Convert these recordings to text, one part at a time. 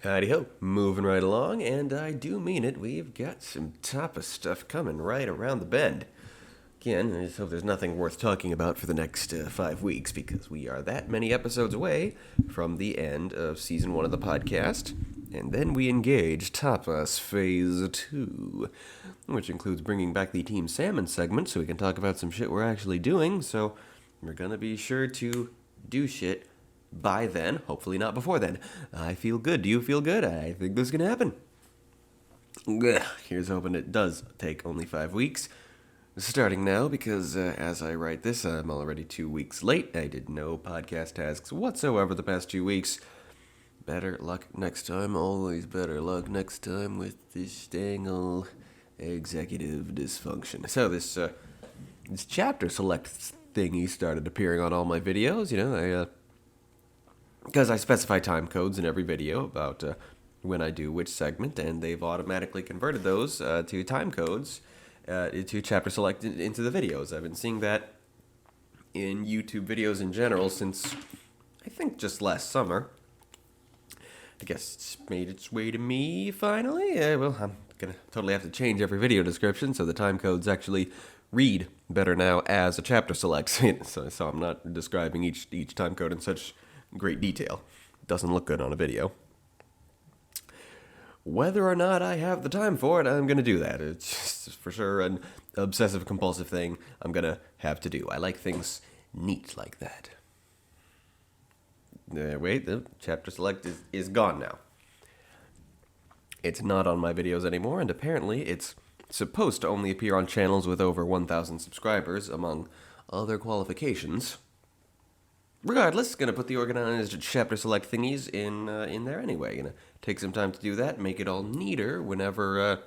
Howdy ho, moving right along, and I do mean it, we've got some TAPAS stuff coming right around the bend. Again, I just hope there's nothing worth talking about for the next 5 weeks, because we are that many episodes away from the end of Season 1 of the podcast, and then we engage TAPAS Phase 2, which includes bringing back the Team Salmon segment so we can talk about some shit we're actually doing, so we're gonna be sure to do shit by then, hopefully not before then. I feel good. Do you feel good? I think this can happen. Here's hoping it does take only 5 weeks. Starting now, because as I write this, I'm already 2 weeks late. I did no podcast tasks whatsoever the past 2 weeks. Better luck next time. Always better luck next time with this dang old executive dysfunction. So this chapter select thingy started appearing on all my videos. Because I specify time codes in every video about when I do which segment, and they've automatically converted those to time codes to chapter select into the videos. I've been seeing that in YouTube videos in general since, I think, just last summer. I guess it's made its way to me finally. Well, I'm going to totally have to change every video description so the time codes actually read better now as a chapter select. so I'm not describing each time code in such great detail. It doesn't look good on a video. Whether or not I have the time for it, I'm going to do that. It's just for sure an obsessive-compulsive thing I'm going to have to do. I like things neat like that. Wait, the chapter select is gone now. It's not on my videos anymore, and apparently it's supposed to only appear on channels with over 1,000 subscribers, among other qualifications. Regardless, gonna put the organized chapter select thingies in there anyway. Gonna take some time to do that, make it all neater whenever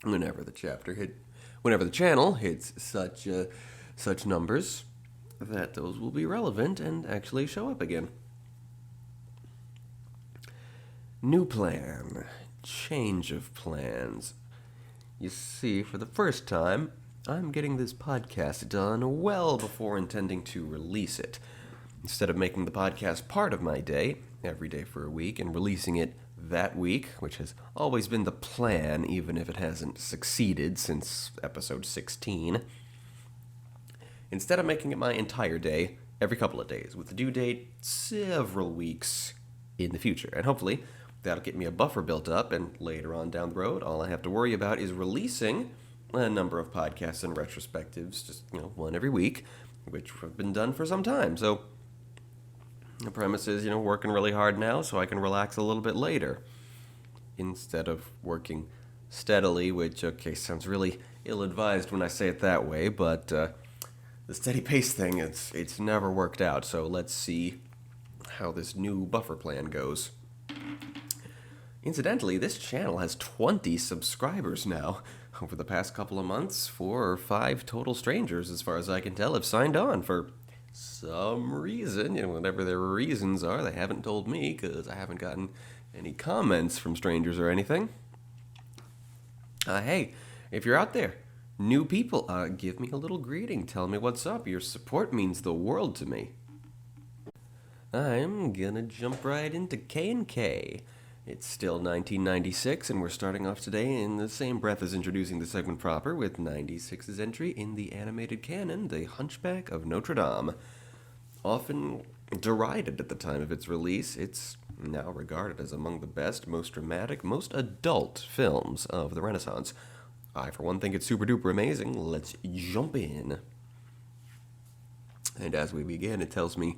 the channel hits such numbers that those will be relevant and actually show up again. New plan, change of plans. You see, for the first time, I'm getting this podcast done well before intending to release it. Instead of making the podcast part of my day, every day for a week, and releasing it that week, which has always been the plan, even if it hasn't succeeded since episode 16. Instead of making it my entire day, every couple of days, with the due date several weeks in the future. And hopefully, that'll get me a buffer built up, and later on down the road, all I have to worry about is releasing a number of podcasts and retrospectives, just, one every week, which have been done for some time. So the premise is, working really hard now so I can relax a little bit later, instead of working steadily, which, sounds really ill-advised when I say it that way, but the steady pace thing, it's never worked out, so let's see how this new buffer plan goes. Incidentally, this channel has 20 subscribers now. Over the past couple of months, 4 or 5 total strangers, as far as I can tell, have signed on for some reason, whatever their reasons are. They haven't told me, because I haven't gotten any comments from strangers or anything. Hey, if you're out there, new people, give me a little greeting. Tell me what's up. Your support means the world to me. I'm gonna jump right into K&K. It's still 1996, and we're starting off today in the same breath as introducing the segment proper with 96's entry in the animated canon, The Hunchback of Notre Dame. Often derided at the time of its release, it's now regarded as among the best, most dramatic, most adult films of the Renaissance. I, for one, think it's super duper amazing. Let's jump in. And as we begin, it tells me,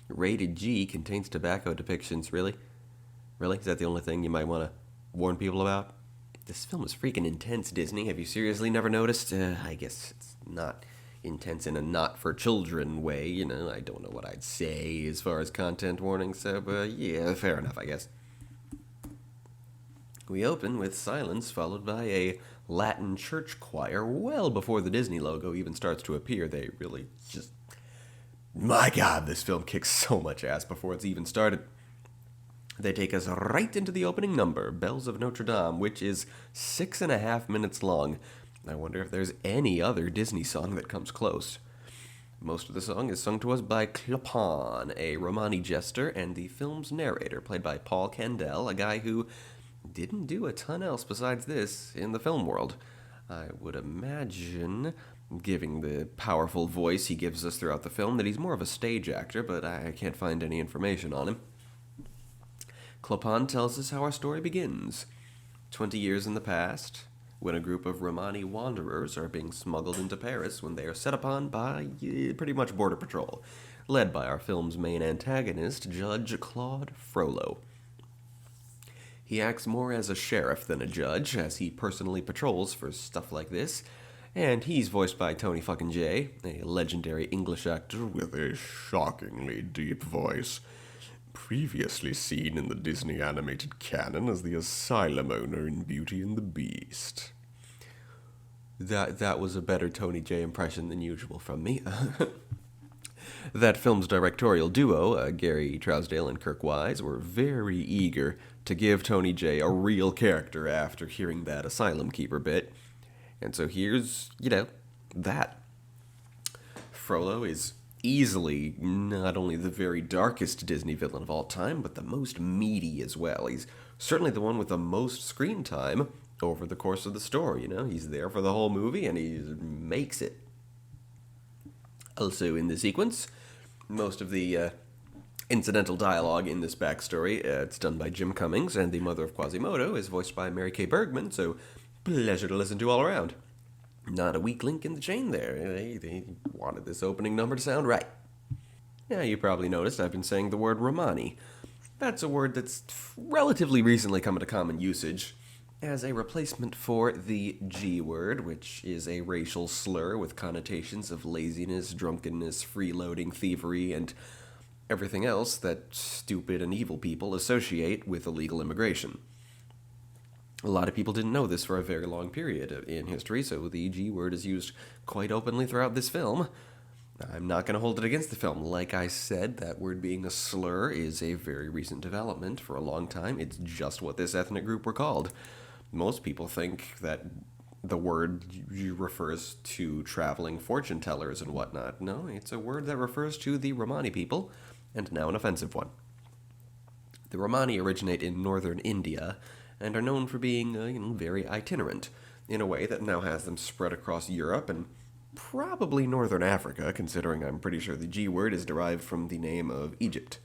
rated G contains tobacco depictions. Really? Really? Is that the only thing you might want to warn people about? This film is freaking intense, Disney. Have you seriously never noticed? I guess it's not intense in a not-for-children way. I don't know what I'd say as far as content warnings, so, yeah, fair enough, I guess. We open with silence, followed by a Latin church choir well before the Disney logo even starts to appear. They really just... My God, this film kicks so much ass before it's even started. They take us right into the opening number, Bells of Notre Dame, which is 6.5 minutes long. I wonder if there's any other Disney song that comes close. Most of the song is sung to us by Clopin, a Romani jester, and the film's narrator, played by Paul Kendall, a guy who didn't do a ton else besides this in the film world. I would imagine, giving the powerful voice he gives us throughout the film, that he's more of a stage actor, but I can't find any information on him. Clopin tells us how our story begins. 20 years in the past, when a group of Romani wanderers are being smuggled into Paris when they are set upon by pretty much Border Patrol, led by our film's main antagonist, Judge Claude Frollo. He acts more as a sheriff than a judge, as he personally patrols for stuff like this, and he's voiced by Tony fucking Jay, a legendary English actor with a shockingly deep voice, previously seen in the Disney animated canon as the asylum owner in Beauty and the Beast. That was a better Tony Jay impression than usual from me. That film's directorial duo, Gary Trousdale and Kirk Wise, were very eager to give Tony Jay a real character after hearing that asylum keeper bit. And so here's, that. Frollo is easily not only the very darkest Disney villain of all time, but the most meaty as well. He's certainly the one with the most screen time over the course of the story, He's there for the whole movie, and he makes it. Also in the sequence, most of the incidental dialogue in this backstory, it's done by Jim Cummings, and the mother of Quasimodo is voiced by Mary Kay Bergman, so pleasure to listen to all around. Not a weak link in the chain there. They wanted this opening number to sound right. Yeah, you probably noticed I've been saying the word Romani. That's a word that's relatively recently come into common usage as a replacement for the G word, which is a racial slur with connotations of laziness, drunkenness, freeloading, thievery, and everything else that stupid and evil people associate with illegal immigration. A lot of people didn't know this for a very long period in history, so the G word is used quite openly throughout this film. I'm not going to hold it against the film. Like I said, that word being a slur is a very recent development. For a long time, it's just what this ethnic group were called. Most people think that the word refers to traveling fortune tellers and whatnot. No, it's a word that refers to the Romani people, and now an offensive one. The Romani originate in northern India, and are known for being, very itinerant, in a way that now has them spread across Europe and probably northern Africa, considering I'm pretty sure the G word is derived from the name of Egypt.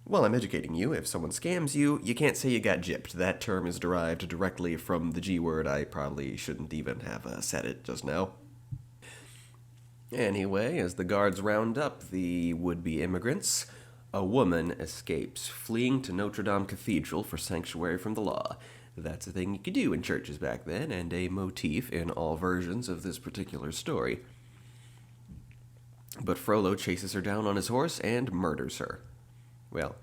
Well, I'm educating you. If someone scams you, you can't say you got gypped. That term is derived directly from the G word. I probably shouldn't even have said it just now. Anyway, as the guards round up the would-be immigrants, a woman escapes, fleeing to Notre Dame Cathedral for sanctuary from the law. That's a thing you could do in churches back then, and a motif in all versions of this particular story. But Frollo chases her down on his horse and murders her. Well,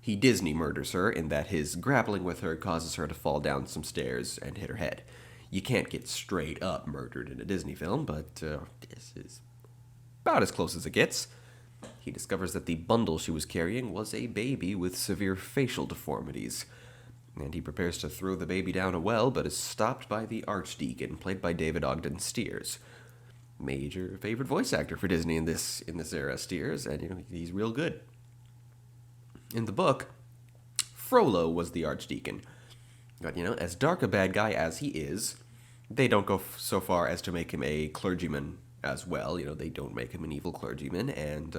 he Disney murders her in that his grappling with her causes her to fall down some stairs and hit her head. You can't get straight up murdered in a Disney film, but this is about as close as it gets. He discovers that the bundle she was carrying was a baby with severe facial deformities, and he prepares to throw the baby down a well, but is stopped by the Archdeacon, played by David Ogden Stiers. Major favorite voice actor for Disney in this era, Stiers, and he's real good. In the book, Frollo was the Archdeacon. But, as dark a bad guy as he is, they don't go so far as to make him a clergyman as well. They don't make him an evil clergyman, and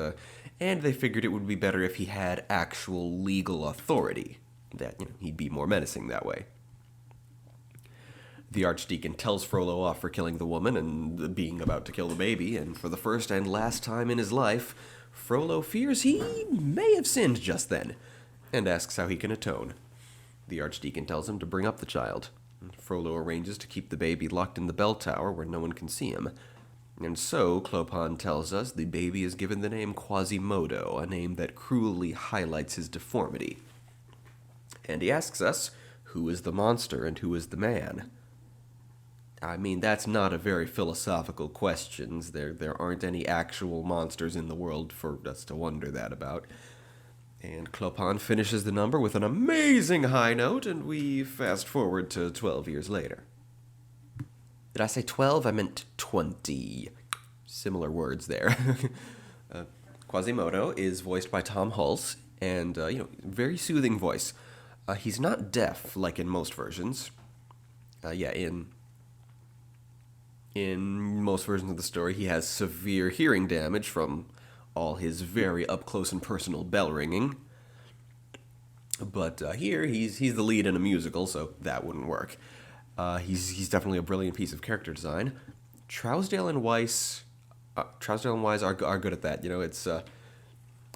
they figured it would be better if he had actual legal authority, that, he'd be more menacing that way. The Archdeacon tells Frollo off for killing the woman and being about to kill the baby, and for the first and last time in his life, Frollo fears he may have sinned just then, and asks how he can atone. The Archdeacon tells him to bring up the child. Frollo arranges to keep the baby locked in the bell tower where no one can see him. And so, Clopin tells us, the baby is given the name Quasimodo, a name that cruelly highlights his deformity. And he asks us, who is the monster and who is the man? I mean, that's not a very philosophical question. There aren't any actual monsters in the world for us to wonder that about. And Clopin finishes the number with an amazing high note, and we fast forward to 12 years later. Did I say 12? I meant 20. Similar words there. Quasimodo is voiced by Tom Hulse, and, very soothing voice. He's not deaf, like in most versions. In most versions of the story, he has severe hearing damage from all his very up-close and personal bell ringing. But here, he's the lead in a musical, so that wouldn't work. He's definitely a brilliant piece of character design. Trousdale and Wise are good at that. It's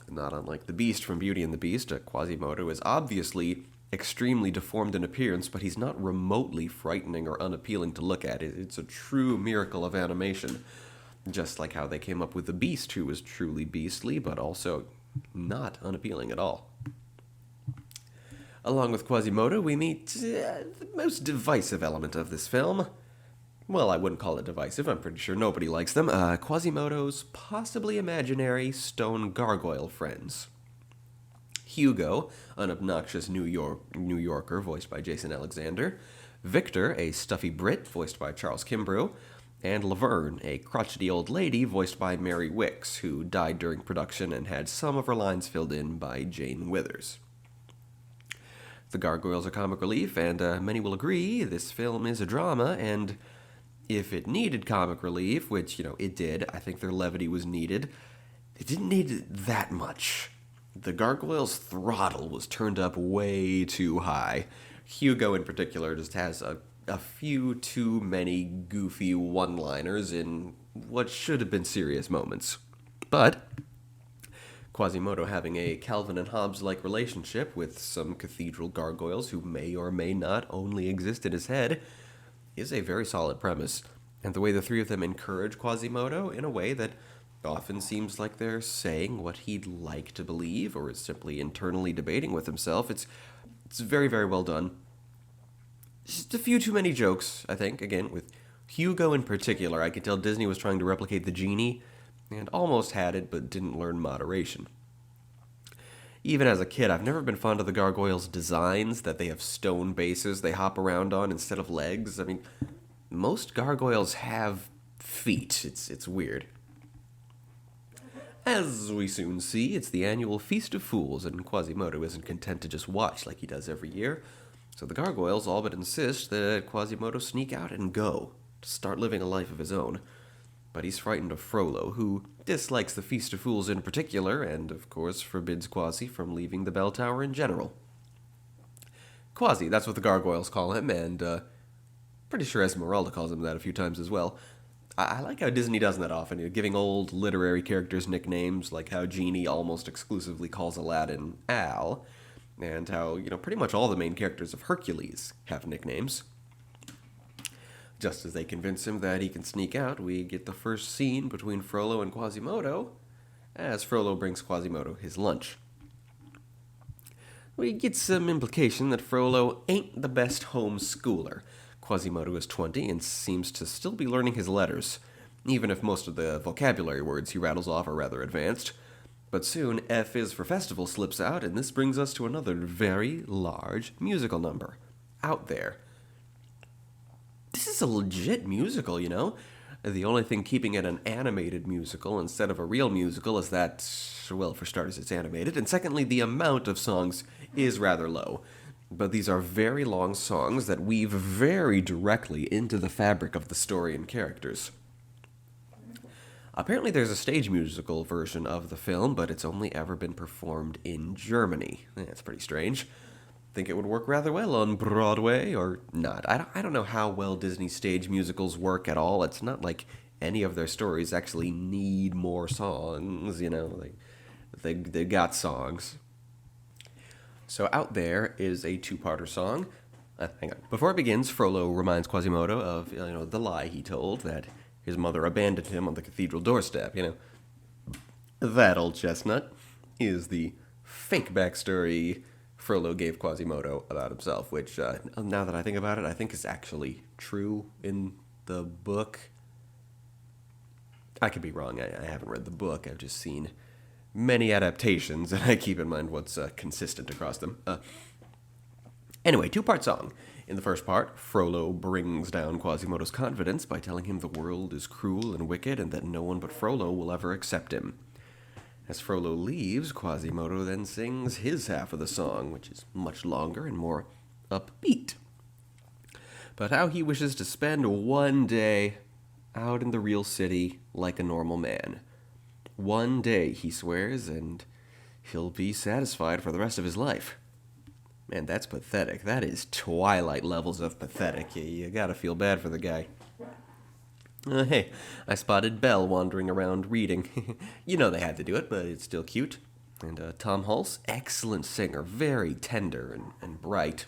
not unlike the Beast from Beauty and the Beast. Quasimodo is obviously extremely deformed in appearance, but he's not remotely frightening or unappealing to look at. It's a true miracle of animation. Just like how they came up with the Beast, who was truly beastly, but also not unappealing at all. Along with Quasimodo, we meet the most divisive element of this film. Well, I wouldn't call it divisive. I'm pretty sure nobody likes them. Quasimodo's possibly imaginary stone gargoyle friends. Hugo, an obnoxious New Yorker voiced by Jason Alexander. Victor, a stuffy Brit voiced by Charles Kimbrough. And Laverne, a crotchety old lady voiced by Mary Wicks, who died during production and had some of her lines filled in by Jane Withers. The gargoyles are comic relief, and many will agree this film is a drama, and if it needed comic relief, which, it did, I think their levity was needed, it didn't need it that much. The gargoyles' throttle was turned up way too high. Hugo, in particular, just has a few too many goofy one-liners in what should have been serious moments. But Quasimodo having a Calvin and Hobbes-like relationship with some cathedral gargoyles who may or may not only exist in his head is a very solid premise. And the way the three of them encourage Quasimodo in a way that often seems like they're saying what he'd like to believe or is simply internally debating with himself, it's very, very well done. Just a few too many jokes, I think. Again, with Hugo in particular, I could tell Disney was trying to replicate the Genie, and almost had it, but didn't learn moderation. Even as a kid, I've never been fond of the gargoyles' designs, that they have stone bases they hop around on instead of legs. I mean, most gargoyles have feet. It's weird. As we soon see, it's the annual Feast of Fools, and Quasimodo isn't content to just watch like he does every year. So the gargoyles all but insist that Quasimodo sneak out and go, to start living a life of his own. But he's frightened of Frollo, who dislikes the Feast of Fools in particular, and of course forbids Quasi from leaving the bell tower in general. Quasi, that's what the gargoyles call him, and pretty sure Esmeralda calls him that a few times as well. I like how Disney does that often, giving old literary characters nicknames, like how Genie almost exclusively calls Aladdin Al, and how, pretty much all the main characters of Hercules have nicknames. Just as they convince him that he can sneak out, we get the first scene between Frollo and Quasimodo, as Frollo brings Quasimodo his lunch. We get some implication that Frollo ain't the best homeschooler. Quasimodo is 20 and seems to still be learning his letters, even if most of the vocabulary words he rattles off are rather advanced. But soon, F is for Festival slips out, and this brings us to another very large musical number. Out There. This is a legit musical, The only thing keeping it an animated musical instead of a real musical is that, well, for starters, it's animated, and secondly, the amount of songs is rather low. But these are very long songs that weave very directly into the fabric of the story and characters. Apparently there's a stage musical version of the film, but it's only ever been performed in Germany. That's pretty strange. Think it would work rather well on Broadway, or not. I don't know how well Disney stage musicals work at all. It's not like any of their stories actually need more songs, They got songs. So Out There is a two-parter song. Hang on. Before it begins, Frollo reminds Quasimodo of, the lie he told, that his mother abandoned him on the cathedral doorstep, That old chestnut is the fake backstory Frollo gave Quasimodo about himself, which, now that I think about it, I think is actually true in the book. I could be wrong. I haven't read the book. I've just seen many adaptations, and I keep in mind what's consistent across them. Anyway, two-part song. In the first part, Frollo brings down Quasimodo's confidence by telling him the world is cruel and wicked and that no one but Frollo will ever accept him. As Frollo leaves, Quasimodo then sings his half of the song, which is much longer and more upbeat. But how he wishes to spend one day out in the real city like a normal man. One day, he swears, and he'll be satisfied for the rest of his life. Man, that's pathetic. That is Twilight levels of pathetic. You gotta feel bad for the guy. Hey, I spotted Belle wandering around reading. You know they had to do it, but it's still cute. And Tom Hulse, excellent singer, very tender and bright.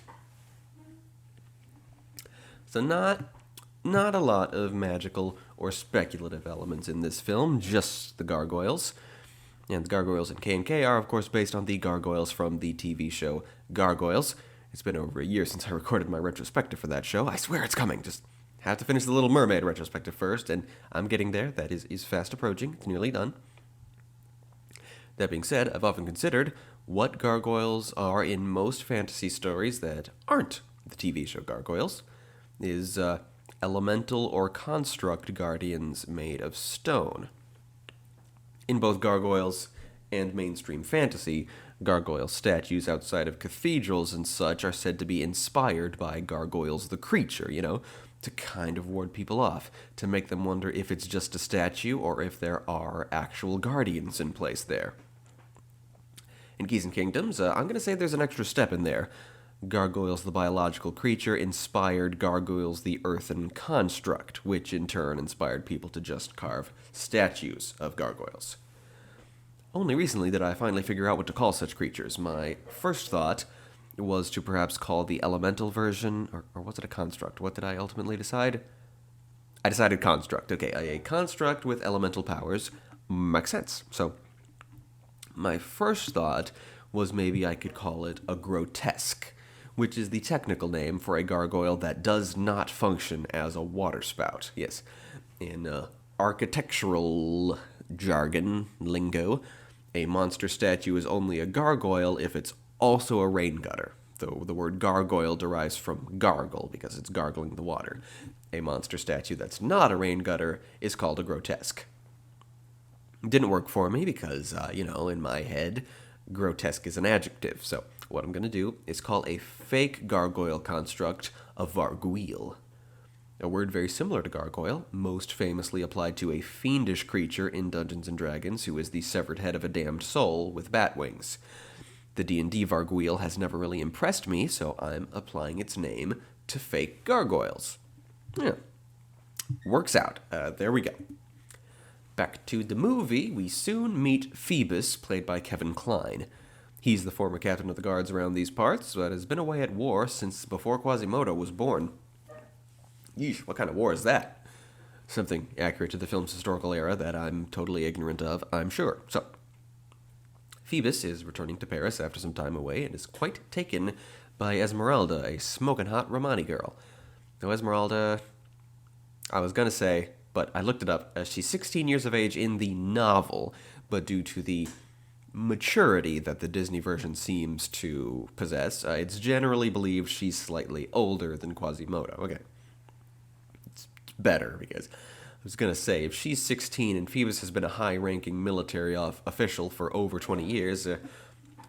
So not a lot of magical or speculative elements in this film, just the gargoyles. And the gargoyles in K&K are, of course, based on the gargoyles from the TV show Gargoyles. It's been over a year since I recorded my retrospective for that show. I swear it's coming, just have to finish the Little Mermaid retrospective first, and I'm getting there. That is fast approaching. It's nearly done. That being said, I've often considered what gargoyles are in most fantasy stories that aren't the TV show Gargoyles. Is elemental or construct guardians made of stone. In both gargoyles and mainstream fantasy, gargoyle statues outside of cathedrals and such are said to be inspired by Gargoyles the creature, to kind of ward people off, to make them wonder if it's just a statue or if there are actual guardians in place there. In Keys and Kingdoms, I'm going to say there's an extra step in there. Gargoyles the biological creature inspired Gargoyles the earthen construct, which in turn inspired people to just carve statues of gargoyles. Only recently did I finally figure out what to call such creatures. My first thought was to perhaps call the elemental version, or was it a construct? What did I ultimately decide? I decided construct. Okay, a construct with elemental powers makes sense. So, my first thought was maybe I could call it a grotesque, which is the technical name for a gargoyle that does not function as a waterspout. Yes, in architectural jargon, lingo, a monster statue is only a gargoyle if it's also a rain gutter, though the word gargoyle derives from gargle because it's gargling the water. A monster statue that's not a rain gutter is called a grotesque. Didn't work for me because, in my head, grotesque is an adjective, so what I'm going to do is call a fake gargoyle construct a varguile. A word very similar to gargoyle, most famously applied to a fiendish creature in Dungeons & Dragons who is the severed head of a damned soul with bat wings. The D&D varguile has never really impressed me, so I'm applying its name to fake gargoyles. Yeah, works out. There we go. Back to the movie, we soon meet Phoebus, played by Kevin Kline. He's the former captain of the guards around these parts, but has been away at war since before Quasimodo was born. Yeesh, what kind of war is that? Something accurate to the film's historical era that I'm totally ignorant of, I'm sure. So, Phoebus is returning to Paris after some time away and is quite taken by Esmeralda, a smoking hot Romani girl. Now, Esmeralda, I was gonna say, but I looked it up. She's 16 years of age in the novel, but due to the maturity that the Disney version seems to possess, it's generally believed she's slightly older than Quasimodo. Okay. It's better, because I was going to say, if she's 16 and Phoebus has been a high-ranking military official for over 20 years,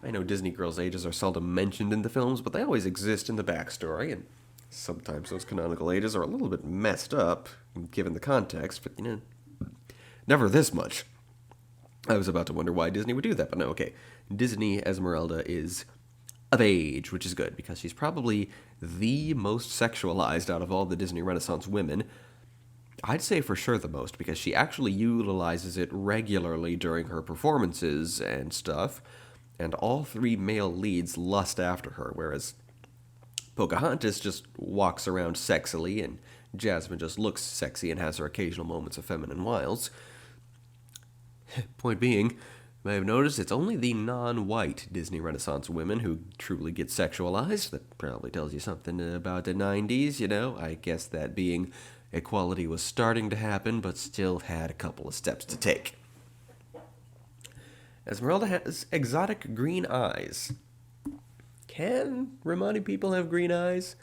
I know Disney girls' ages are seldom mentioned in the films, but they always exist in the backstory, and sometimes those canonical ages are a little bit messed up, given the context, but, never this much. I was about to wonder why Disney would do that, but no, okay. Disney Esmeralda is of age, which is good, because she's probably the most sexualized out of all the Disney Renaissance women. I'd say for sure the most, because she actually utilizes it regularly during her performances and stuff, and all three male leads lust after her, whereas Pocahontas just walks around sexily, and Jasmine just looks sexy and has her occasional moments of feminine wiles. Point being, you may have noticed it's only the non-white Disney Renaissance women who truly get sexualized. That probably tells you something about the 90s, I guess that being equality was starting to happen, but still had a couple of steps to take. Esmeralda has exotic green eyes. Can Romani people have green eyes?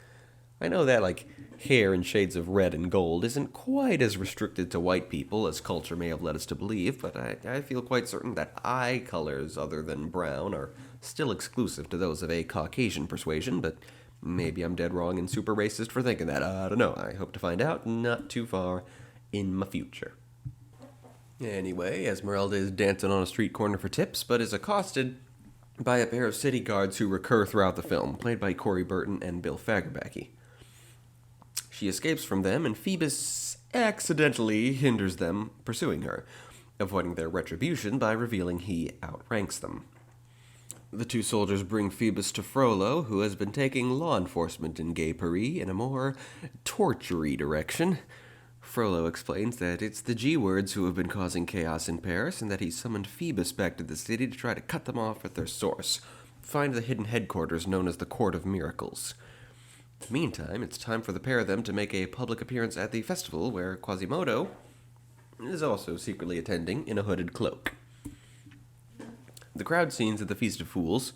I know that, like, hair in shades of red and gold isn't quite as restricted to white people as culture may have led us to believe, but I feel quite certain that eye colors other than brown are still exclusive to those of a Caucasian persuasion, but maybe I'm dead wrong and super racist for thinking that. I don't know. I hope to find out not too far in my future. Anyway, Esmeralda is dancing on a street corner for tips, but is accosted by a pair of city guards who recur throughout the film, played by Corey Burton and Bill Fagerbakke. She escapes from them, and Phoebus accidentally hinders them pursuing her, avoiding their retribution by revealing he outranks them. The two soldiers bring Phoebus to Frollo, who has been taking law enforcement in Gay Paris in a more torture-y direction. Frollo explains that it's the G-words who have been causing chaos in Paris, and that he summoned Phoebus back to the city to try to cut them off at their source, find the hidden headquarters known as the Court of Miracles. Meantime, it's time for the pair of them to make a public appearance at the festival, where Quasimodo is also secretly attending in a hooded cloak. The crowd scenes at the Feast of Fools,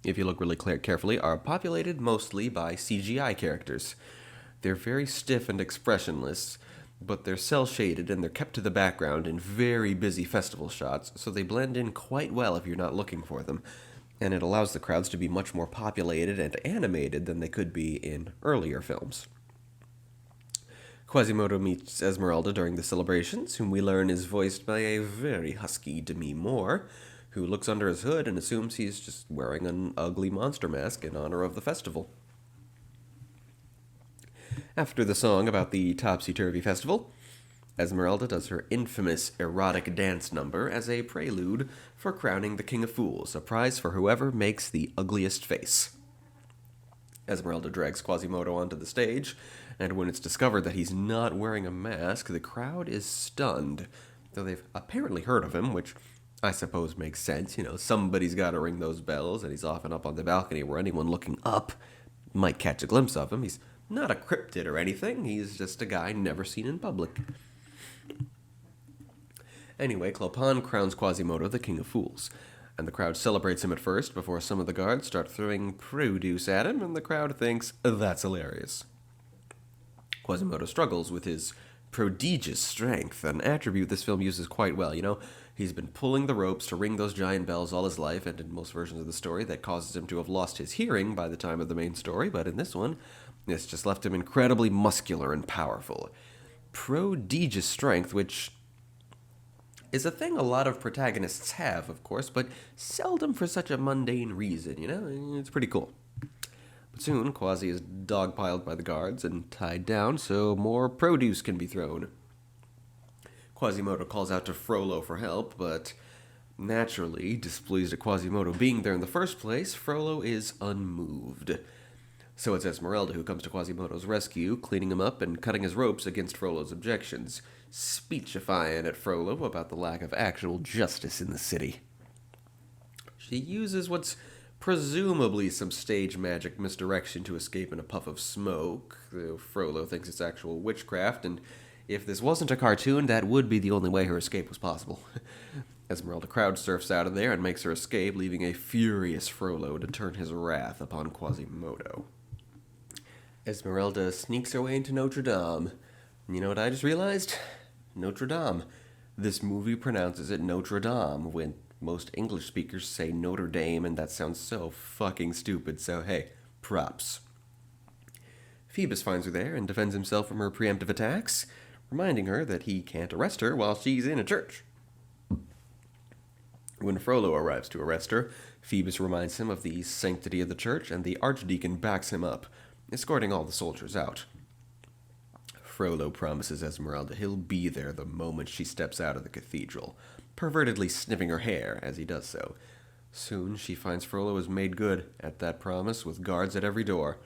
if you look really carefully, are populated mostly by CGI characters. They're very stiff and expressionless, but they're cel-shaded and they're kept to the background in very busy festival shots, so they blend in quite well if you're not looking for them, and it allows the crowds to be much more populated and animated than they could be in earlier films. Quasimodo meets Esmeralda during the celebrations, whom we learn is voiced by a very husky Demi Moore, who looks under his hood and assumes he's just wearing an ugly monster mask in honor of the festival. After the song about the topsy-turvy festival, Esmeralda does her infamous erotic dance number as a prelude for crowning the King of Fools, a prize for whoever makes the ugliest face. Esmeralda drags Quasimodo onto the stage, and when it's discovered that he's not wearing a mask, the crowd is stunned, though they've apparently heard of him, which I suppose makes sense. Somebody's got to ring those bells, and he's often up on the balcony where anyone looking up might catch a glimpse of him. He's not a cryptid or anything, he's just a guy never seen in public. Anyway, Clopin crowns Quasimodo the King of Fools, and the crowd celebrates him at first before some of the guards start throwing produce at him, and the crowd thinks that's hilarious. Quasimodo struggles with his prodigious strength, an attribute this film uses quite well. He's been pulling the ropes to ring those giant bells all his life, and in most versions of the story, that causes him to have lost his hearing by the time of the main story, but in this one, it's just left him incredibly muscular and powerful. Prodigious strength, which is a thing a lot of protagonists have, of course, but seldom for such a mundane reason, It's pretty cool. But soon, Quasi is dogpiled by the guards and tied down so more produce can be thrown. Quasimodo calls out to Frollo for help, but naturally, displeased at Quasimodo being there in the first place, Frollo is unmoved. So it's Esmeralda who comes to Quasimodo's rescue, cleaning him up and cutting his ropes against Frollo's objections, speechifying at Frollo about the lack of actual justice in the city. She uses what's presumably some stage magic misdirection to escape in a puff of smoke, though Frollo thinks it's actual witchcraft, and if this wasn't a cartoon, that would be the only way her escape was possible. Esmeralda crowd surfs out of there and makes her escape, leaving a furious Frollo to turn his wrath upon Quasimodo. Esmeralda sneaks her way into Notre Dame. You know what I just realized? Notre Dame. This movie pronounces it Notre Dame, when most English speakers say Notre Dame, and that sounds so fucking stupid, so hey, props. Phoebus finds her there and defends himself from her preemptive attacks, reminding her that he can't arrest her while she's in a church. When Frollo arrives to arrest her, Phoebus reminds him of the sanctity of the church, and the archdeacon backs him up, escorting all the soldiers out. Frollo promises Esmeralda he'll be there the moment she steps out of the cathedral, pervertedly sniffing her hair as he does so. Soon she finds Frollo has made good at that promise, with guards at every door.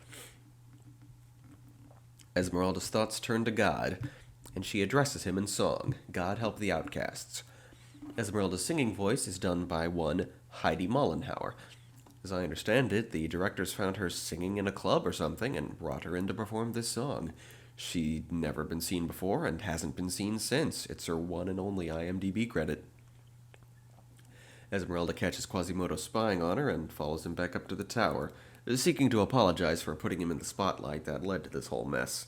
Esmeralda's thoughts turn to God, and she addresses him in song, God Help the Outcasts. Esmeralda's singing voice is done by one Heidi Mollenhauer. As I understand it, the directors found her singing in a club or something and brought her in to perform this song. She'd never been seen before and hasn't been seen since. It's her one and only IMDb credit. Esmeralda catches Quasimodo spying on her and follows him back up to the tower, seeking to apologize for putting him in the spotlight that led to this whole mess.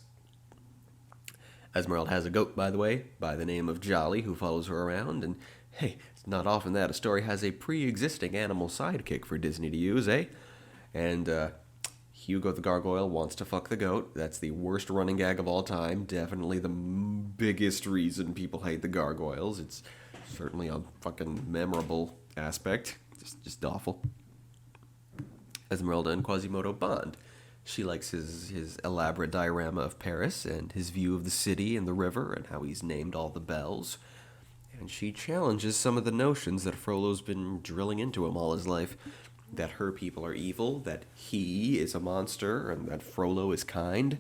Esmeralda has a goat, by the way, by the name of Jolly, who follows her around, and hey, it's not often that a story has a pre-existing animal sidekick for Disney to use, eh? And, Hugo the Gargoyle wants to fuck the goat. That's the worst running gag of all time. Definitely the biggest reason people hate the gargoyles. It's certainly a fucking memorable aspect. Just awful. Esmeralda and Quasimodo bond. She likes his elaborate diorama of Paris and his view of the city and the river and how he's named all the bells. And she challenges some of the notions that Frollo's been drilling into him all his life. That her people are evil, that he is a monster, and that Frollo is kind.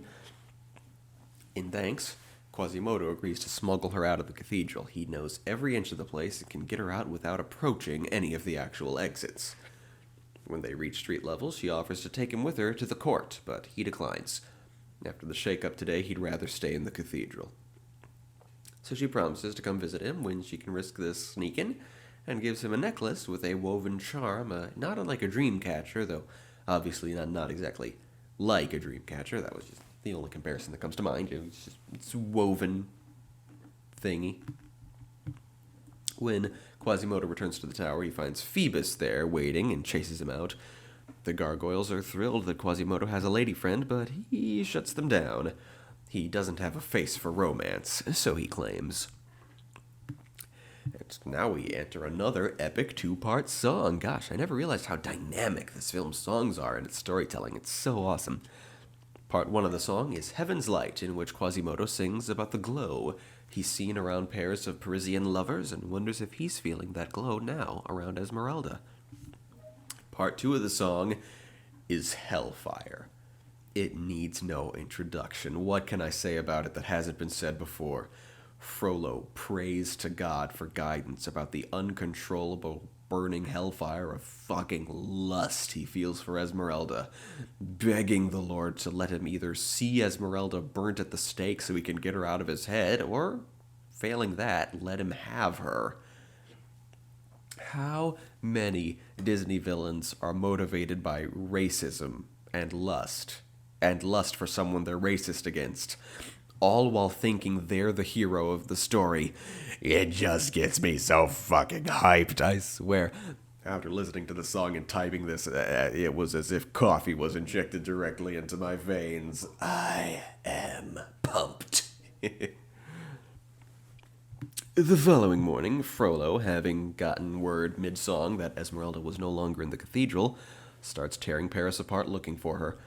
In thanks, Quasimodo agrees to smuggle her out of the cathedral. He knows every inch of the place and can get her out without approaching any of the actual exits. When they reach street level, she offers to take him with her to the court, but he declines. After the shake-up today, he'd rather stay in the cathedral. So she promises to come visit him when she can risk this sneaking, and gives him a necklace with a woven charm, not unlike a dream catcher, though obviously not exactly like a dream catcher. That was just the only comparison that comes to mind. It's woven thingy. When Quasimodo returns to the tower, he finds Phoebus there waiting and chases him out. The gargoyles are thrilled that Quasimodo has a lady friend, but he shuts them down. He doesn't have a face for romance, so he claims. And now we enter another epic two-part song. Gosh, I never realized how dynamic this film's songs are in its storytelling. It's so awesome. Part 1 of the song is Heaven's Light, in which Quasimodo sings about the glow he's seen around pairs of Parisian lovers and wonders if he's feeling that glow now around Esmeralda. Part 2 of the song is Hellfire. It needs no introduction. What can I say about it that hasn't been said before? Frollo prays to God for guidance about the uncontrollable burning hellfire of fucking lust he feels for Esmeralda, begging the Lord to let him either see Esmeralda burnt at the stake so he can get her out of his head, or, failing that, let him have her. How many Disney villains are motivated by racism and lust for someone they're racist against? All while thinking they're the hero of the story. It just gets me so fucking hyped, I swear. After listening to the song and typing this, it was as if coffee was injected directly into my veins. I am pumped. The following morning, Frollo, having gotten word mid-song that Esmeralda was no longer in the cathedral, starts tearing Paris apart looking for her,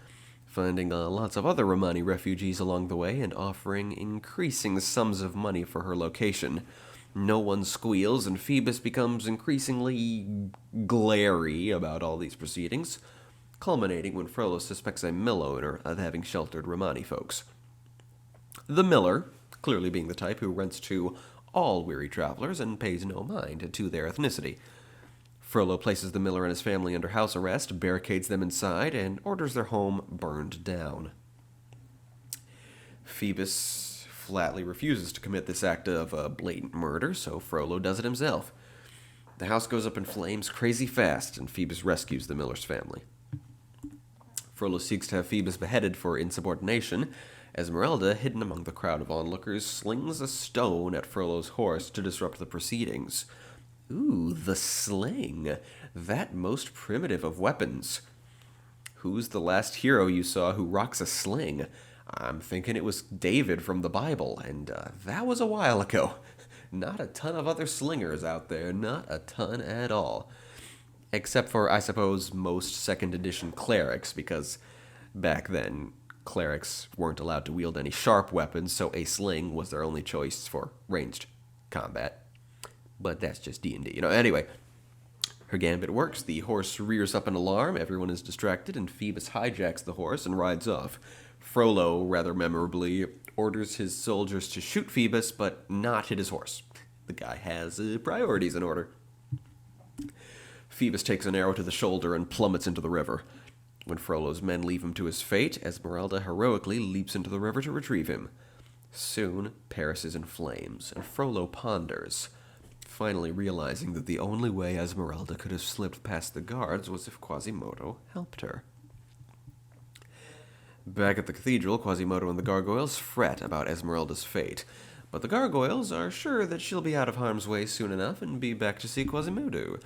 finding lots of other Romani refugees along the way and offering increasing sums of money for her location. No one squeals, and Phoebus becomes increasingly glary about all these proceedings, culminating when Frollo suspects a mill owner of having sheltered Romani folks. The miller, clearly being the type who rents to all weary travelers and pays no mind to their ethnicity. Frollo places the miller and his family under house arrest, barricades them inside, and orders their home burned down. Phoebus flatly refuses to commit this act of blatant murder, so Frollo does it himself. The house goes up in flames crazy fast, and Phoebus rescues the miller's family. Frollo seeks to have Phoebus beheaded for insubordination. Esmeralda, hidden among the crowd of onlookers, slings a stone at Frollo's horse to disrupt the proceedings. Ooh, the sling. That most primitive of weapons. Who's the last hero you saw who rocks a sling? I'm thinking it was David from the Bible, and that was a while ago. Not a ton of other slingers out there, not a ton at all. Except for, I suppose, most second edition clerics, because back then, clerics weren't allowed to wield any sharp weapons, so a sling was their only choice for ranged combat. But that's just D&D, Anyway, her gambit works. The horse rears up in alarm. Everyone is distracted, and Phoebus hijacks the horse and rides off. Frollo, rather memorably, orders his soldiers to shoot Phoebus, but not hit his horse. The guy has priorities in order. Phoebus takes an arrow to the shoulder and plummets into the river. When Frollo's men leave him to his fate, Esmeralda heroically leaps into the river to retrieve him. Soon, Paris is in flames, and Frollo ponders, finally realizing that the only way Esmeralda could have slipped past the guards was if Quasimodo helped her. Back at the cathedral, Quasimodo and the gargoyles fret about Esmeralda's fate. But the gargoyles are sure that she'll be out of harm's way soon enough and be back to see Quasimodo.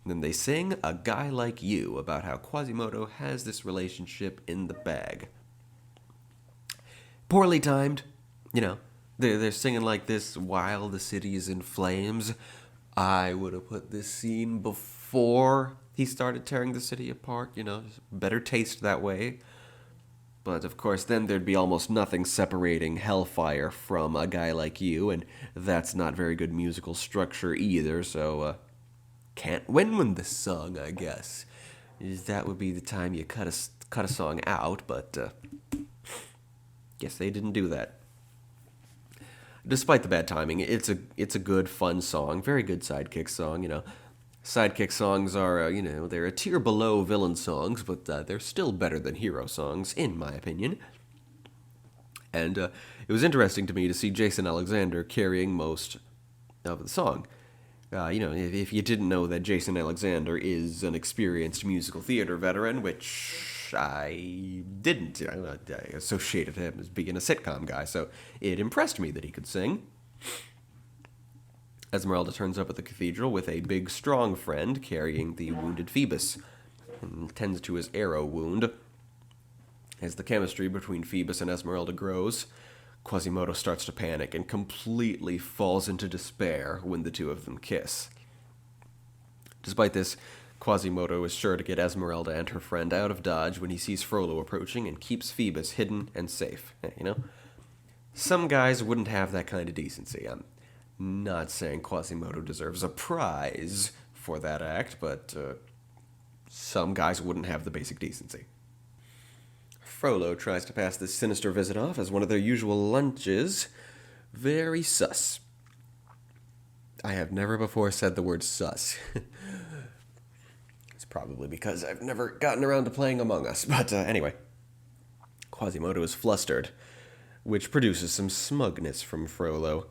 Then they sing A Guy Like You about how Quasimodo has this relationship in the bag. Poorly timed. They're singing like this while the city is in flames. I would have put this scene before he started tearing the city apart. Better taste that way. But of course, then there'd be almost nothing separating Hellfire from A Guy Like You, and that's not very good musical structure either, so can't win with this song, I guess. That would be the time you cut a song out, but guess they didn't do that. Despite the bad timing, it's a good, fun song, very good sidekick song. Sidekick songs are, they're a tier below villain songs, but they're still better than hero songs, in my opinion. And it was interesting to me to see Jason Alexander carrying most of the song. If you didn't know that Jason Alexander is an experienced musical theater veteran, which I didn't. I associated him as being a sitcom guy, so it impressed me that he could sing. Esmeralda turns up at the cathedral with a big, strong friend carrying the wounded Phoebus, and tends to his arrow wound. As the chemistry between Phoebus and Esmeralda grows, Quasimodo starts to panic and completely falls into despair when the two of them kiss. Despite this, Quasimodo is sure to get Esmeralda and her friend out of Dodge when he sees Frollo approaching and keeps Phoebus hidden and safe. Some guys wouldn't have that kind of decency. I'm not saying Quasimodo deserves a prize for that act, but some guys wouldn't have the basic decency. Frollo tries to pass this sinister visit off as one of their usual lunches. Very sus. I have never before said the word sus. It's probably because I've never gotten around to playing Among Us, but anyway. Quasimodo is flustered, which produces some smugness from Frollo.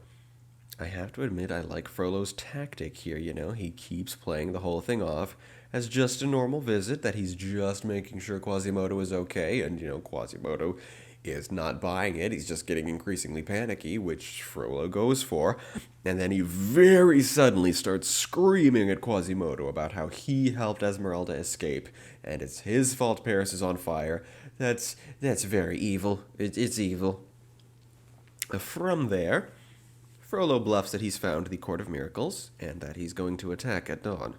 I have to admit I like Frollo's tactic here, He keeps playing the whole thing off as just a normal visit, that he's just making sure Quasimodo is okay, and, Quasimodo is not buying it. He's just getting increasingly panicky, which Frollo goes for, and then he very suddenly starts screaming at Quasimodo about how he helped Esmeralda escape, and it's his fault Paris is on fire. That's very evil. It's evil. From there, Frollo bluffs that he's found the Court of Miracles, and that he's going to attack at dawn.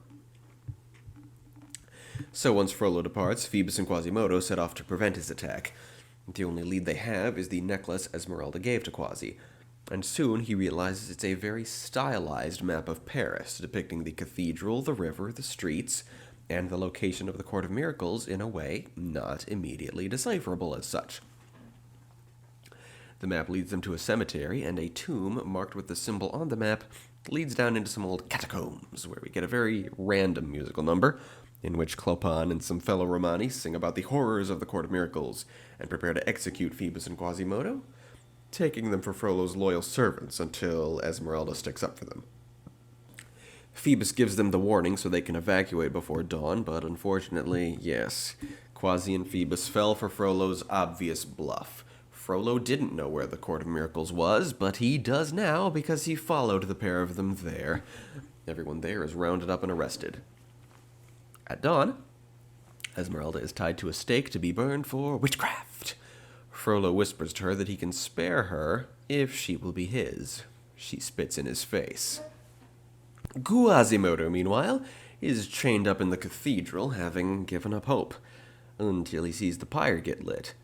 So once Frollo departs, Phoebus and Quasimodo set off to prevent his attack. The only lead they have is the necklace Esmeralda gave to Quasi, and soon he realizes it's a very stylized map of Paris, depicting the cathedral, the river, the streets, and the location of the Court of Miracles in a way not immediately decipherable as such. The map leads them to a cemetery, and a tomb marked with the symbol on the map leads down into some old catacombs, where we get a very random musical number, in which Clopin and some fellow Romani sing about the horrors of the Court of Miracles, and prepare to execute Phoebus and Quasimodo, taking them for Frollo's loyal servants until Esmeralda sticks up for them. Phoebus gives them the warning so they can evacuate before dawn, but unfortunately, yes, Quasi and Phoebus fell for Frollo's obvious bluff. Frollo didn't know where the Court of Miracles was, but he does now because he followed the pair of them there. Everyone there is rounded up and arrested. At dawn, Esmeralda is tied to a stake to be burned for witchcraft. Frollo whispers to her that he can spare her if she will be his. She spits in his face. Quasimodo, meanwhile, is chained up in the cathedral, having given up hope, until he sees the pyre get lit.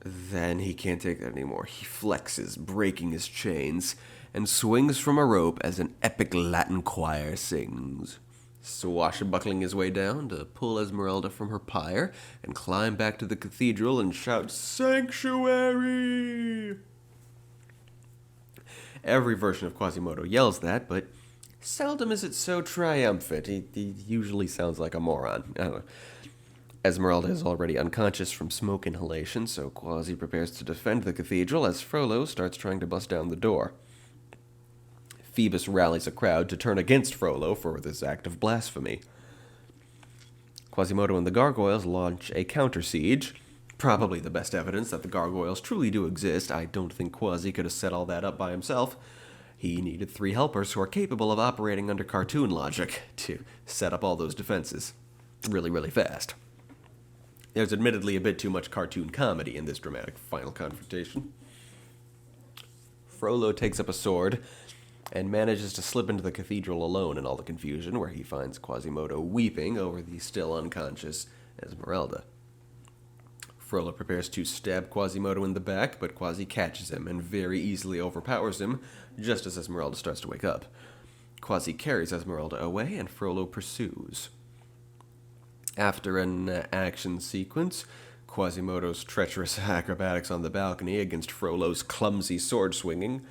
Then he can't take that anymore. He flexes, breaking his chains, and swings from a rope as an epic Latin choir sings, swashbuckling his way down to pull Esmeralda from her pyre and climb back to the cathedral and shout, "Sanctuary!" Every version of Quasimodo yells that, but seldom is it so triumphant. He usually sounds like a moron. I don't know. Esmeralda is already unconscious from smoke inhalation, so Quasi prepares to defend the cathedral as Frollo starts trying to bust down the door. Phoebus rallies a crowd to turn against Frollo for this act of blasphemy. Quasimodo and the gargoyles launch a counter-siege, probably the best evidence that the gargoyles truly do exist. I don't think Quasi could have set all that up by himself. He needed 3 helpers who are capable of operating under cartoon logic to set up all those defenses really, really fast. There's admittedly a bit too much cartoon comedy in this dramatic final confrontation. Frollo takes up a sword and manages to slip into the cathedral alone in all the confusion, where he finds Quasimodo weeping over the still unconscious Esmeralda. Frollo prepares to stab Quasimodo in the back, but Quasi catches him and very easily overpowers him just as Esmeralda starts to wake up. Quasi carries Esmeralda away, and Frollo pursues. After an action sequence, Quasimodo's treacherous acrobatics on the balcony against Frollo's clumsy sword swinging,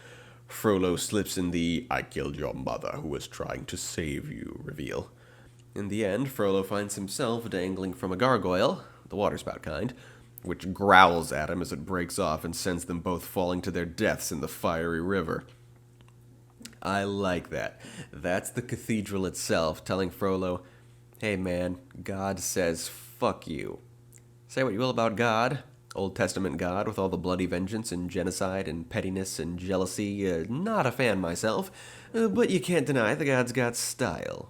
Frollo slips in the "I killed your mother who was trying to save you" reveal. In the end, Frollo finds himself dangling from a gargoyle, the waterspout kind, which growls at him as it breaks off and sends them both falling to their deaths in the fiery river. I like that. That's the cathedral itself telling Frollo, "Hey man, God says fuck you. Say what you will about God, Old Testament God with all the bloody vengeance and genocide and pettiness and jealousy, not a fan myself, but you can't deny the God's got style."